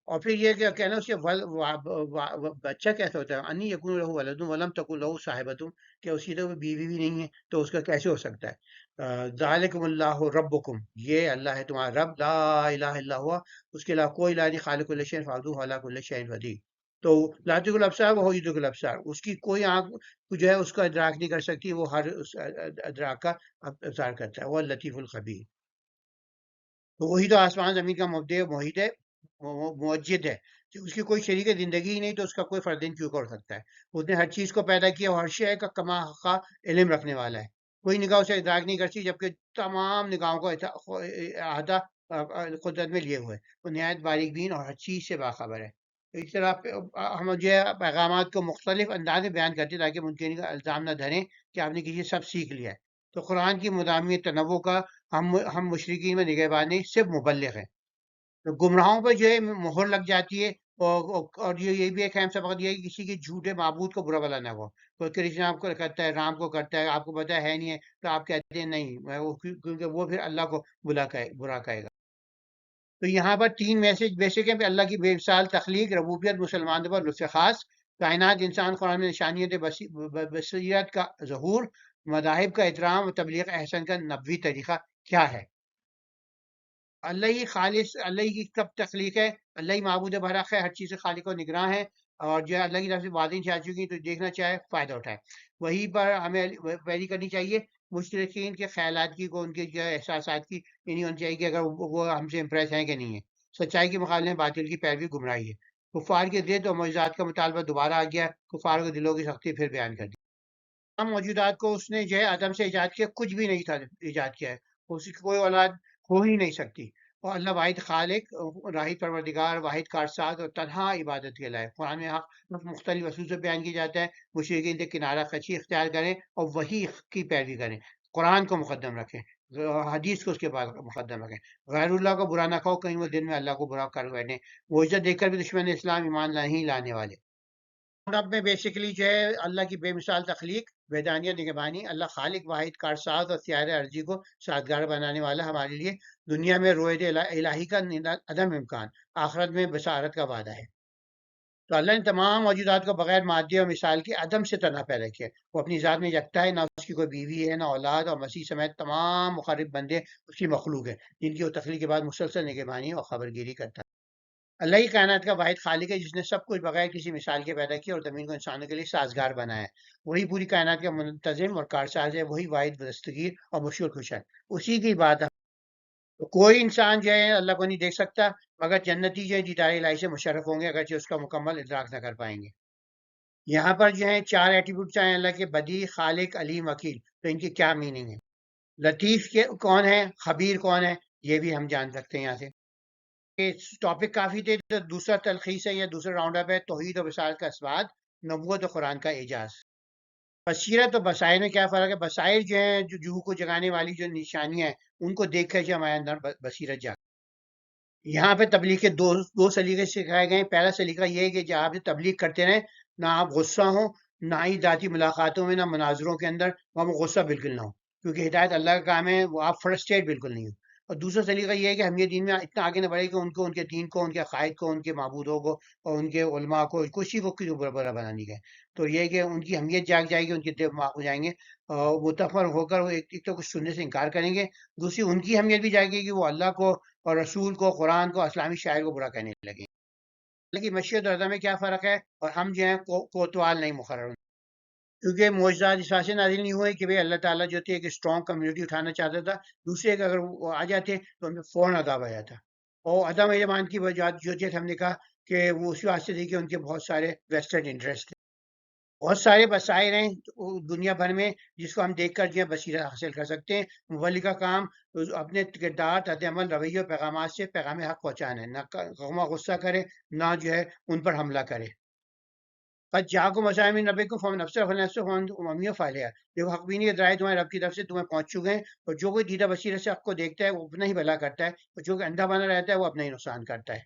اور پھر یہ کہ کہنا اس کے بچہ کیسے ہوتا ہے، انی یکون لہو ولد ولم تکن لہو صاحبۃ، کہ اس کی تو بیوی بھی نہیں ہے تو اس کا کیسے ہو سکتا ہے۔ ذالکم اللہ ربکم، یہ اللہ ہے تمہارا رب، لا الہ الا ہوا، اس کے علاوہ کوئی الہ نہیں، خالق کل شیء فاعبدوہ علی کل شیء قدیر۔ تو لا تدرکہ الابصار وہو یدرک الابصار، اس کی کوئی آنکھ جو ہے اس کا ادراک نہیں کر سکتی، وہ ہر اس ادراک کا ابصار کرتا ہے، وہ لطیف الخبیر۔ تو وہی تو آسمان زمین کا مبدع محیط ہے، موجد ہے، کہ اس کی کوئی شریک زندگی ہی نہیں تو اس کا کوئی فردین کیوں کر سکتا ہے۔ اس نے ہر چیز کو پیدا کیا اور ہر شے کا کما حقہ علم رکھنے والا ہے، کوئی نگاہ اسے ادراک نہیں کرتی، جبکہ تمام نگاہوں کو احاطہ قدرت میں لیے ہوئے، وہ نہایت باریک بین اور ہر چیز سے باخبر ہے۔ اس طرح ہم جو ہے پیغامات کو مختلف انداز میں بیان کرتے ہیں تاکہ ممکن کا الزام نہ دھریں کہ آپ نے کسی سب سیکھ لیا ہے۔ تو قرآن کی مدامی تنوع کا ہم مشرقین میں نگہبانی صرف مبلغ ہیں، تو گمراہوں پہ جو ہے مہر لگ جاتی ہے، اور یہ بھی ایک اہم سبق یہ ہے کہ کسی کے جھوٹے معبود کو برا بلا نہ ہو، کوئی کرشن آپ کو کرتا ہے، رام کو کرتا ہے، آپ کو پتہ ہے نہیں ہے تو آپ کہتے ہیں نہیں کیونکہ وہ پھر اللہ کو برا کہے گا۔ تو یہاں پر تین میسج بیسک ہیں کہ اللہ کی بے مثال تخلیق، ربوبیت مسلمانوں پر لطف خاص، کائنات انسان قرآن میں نشانیت بصیرت کا ظہور، مذاہب کا احترام اور تبلیغ احسن کا نبوی طریقہ کیا ہے۔ اللہ ہی خالص، اللہ کی کب تخلیق ہے، اللہ ہی معبود برحق ہے، ہر چیز سے خالق و نگراں ہے، اور جو ہے اللہ کی طرف سے باتیں چاہ چکی تو دیکھنا چاہے فائدہ اٹھائے، وہی پر ہمیں پیروی کرنی چاہیے۔ مشرقین کے خیالات کی کو ان کے جو ہے احساسات کی یہ نہیں ہونی چاہیے کہ اگر وہ ہم سے امپریس ہیں کہ نہیں ہے۔ سچائی کے مقابلے میں باطل کی پیروی گمراہی ہے۔ کفار کے ضد اور معجزات کا مطالبہ دوبارہ آ گیا، کفار کے دلوں کی سختی پھر بیان کر دی۔ تمام موجودات کو اس نے جو ہے عدم سے ایجاد کیا، کچھ بھی نہیں تھا ایجاد کیا ہے، اس کی کوئی اولاد ہو ہی نہیں سکتی، اور اللہ واحد خالق، راحت پروردگار، واحد کارساز اور تنہا عبادت کے لائق۔ قرآن میں حق مختلف اصول سے بیان کیا جاتا ہے، مشرکین سے کنارہ کشی اختیار کریں اور وہی کی پیروی کریں، قرآن کو مقدم رکھیں، حدیث کو اس کے بعد مقدم رکھیں، غیر اللہ کو برا نہ کہو، کہیں وہ دن میں اللہ کو برا کر بیٹھیں، وہ عزت دیکھ کر بھی دشمن اسلام ایمان نہیں لانے والے۔ اب میں بیسیکلی جو ہے اللہ کی بے مثال تخلیق، وحدانیت نگہبانی، اللہ خالق واحد کارساز اور سیارہ ارضی کو سازگار بنانے والا ہمارے لیے دنیا میں رویت الہی کا عدم امکان، آخرت میں بشارت کا وعدہ ہے۔ تو اللہ نے تمام موجودات کو بغیر مادے اور مثال کے عدم سے تنہا پیدا کیا، وہ اپنی ذات میں یکتا ہے، نہ اس کی کوئی بیوی ہے، نہ اولاد، اور مسیح سمیت تمام مخرب بندے اس کی مخلوق ہیں جن کی وہ تخلیق کے بعد مسلسل نگہبانی اور خبرگیری کرتا ہے۔ اللہ ہی کائنات کا واحد خالق ہے جس نے سب کچھ بغیر کسی مثال کے پیدا کیا اور زمین کو انسانوں کے لیے سازگار بنایا ہے، وہی پوری کائنات کا منتظم اور کارساز ہے، وہی واحد دستگیر اور مشہور خوش ہے، اسی کی بات ہے۔ تو کوئی انسان جو ہے اللہ کو نہیں دیکھ سکتا، مگر جنتی جو ہے دیدار الہی سے مشرف ہوں گے اگرچہ اس کا مکمل ادراک نہ کر پائیں گے۔ یہاں پر جو ہے چار ایٹریبیوٹس ہیں اللہ کے، بدیع، خالق، علیم، وکیل، تو ان کی کیا میننگ ہے؟ لطیف کے کون ہے، خبیر کون ہے، یہ بھی ہم جان سکتے ہیں یہاں سے۔ ٹاپک کافی تھے، تو دوسرا تلخیص ہے یا دوسرا راؤنڈ اپ ہے توحید و بصارت کا اثبات، نبوت و قرآن کا اعجاز۔ بصیرت اور بصائر میں کیا فرق ہے؟ بصائر جو ہیں جو روح کو جگانے والی جو نشانیاں ہیں ان کو دیکھ کر جو ہمارے اندر بصیرت جاتی۔ یہاں پہ تبلیغ کے دو سلیقے سکھائے گئے ہیں۔ پہلا سلیقہ یہ ہے کہ جب آپ تبلیغ کرتے رہیں، نہ آپ غصہ ہوں، نہ ہی ذاتی ملاقاتوں میں، نہ مناظروں کے اندر وہاں غصہ بالکل نہ ہو، کیونکہ ہدایت اللہ کا کام ہے، وہ آپ فرسٹریٹ بالکل نہیں ہو۔ اور دوسرا طریقہ یہ ہے کہ ہم یہ دین میں اتنا آگے نہ بڑھے کہ ان کو، ان کے دین کو، ان کے عقائد کو، ان کے معبودوں کو اور ان کے علماء کو کسی کو کسی برا بنانے گئے۔ تو یہ ہے کہ ان کی اہمیت جاگ جائے گی، ان کے دل معاف ہو جائیں گے، اور متفر ہو کر وہ ایک تو کچھ سننے سے انکار کریں گے، دوسری ان کی اہمیت بھی جائے گی کہ وہ اللہ کو اور رسول کو، قرآن کو، اسلامی شاعر کو برا کہنے لگیں۔ لیکن مشیت اور رضا میں کیا فرق ہے؟ اور ہم جو ہیں کوتوال نہیں مقرر، کیونکہ معجزات اس واسطے نازل نہیں ہوئے کہ بھئی اللہ تعالیٰ جو تھے ایک اسٹرانگ کمیونٹی اٹھانا چاہتا تھا، دوسرے کہ اگر وہ آ جاتے تو ان میں فوراً عذاب آ جاتا۔ اور عدم ایمان کی وجہ ہم نے کہا کہ وہ اسی واسطے تھی کہ ان کے بہت سارے ویسٹڈ انٹرسٹ تھے، بہت سارے بصائر ہیں دنیا بھر میں جس کو ہم دیکھ کر جو ہے بصیرت حاصل کر سکتے ہیں۔ مبلغ کا کام اپنے کردار، طرز عمل، رویے اور پیغامات سے پیغام حق پہنچانا ہے، نہ غم و غصہ کرے، نہ جو ہے ان پر حملہ کرے۔ قد جاءکم بصائر من ربکم فمن ابصر فلنفسہ ومن عمی فعلیہا، دیکھو حق بینی کے ذرائع تمہارے رب کی طرف سے تمہیں پہنچ چکے ہیں، اور جو کوئی دیدہ بصیرت سے حق کو دیکھتا ہے وہ اپنا ہی بھلا کرتا ہے، اور جو کہ اندھا بنا رہتا ہے وہ اپنا ہی نقصان کرتا ہے۔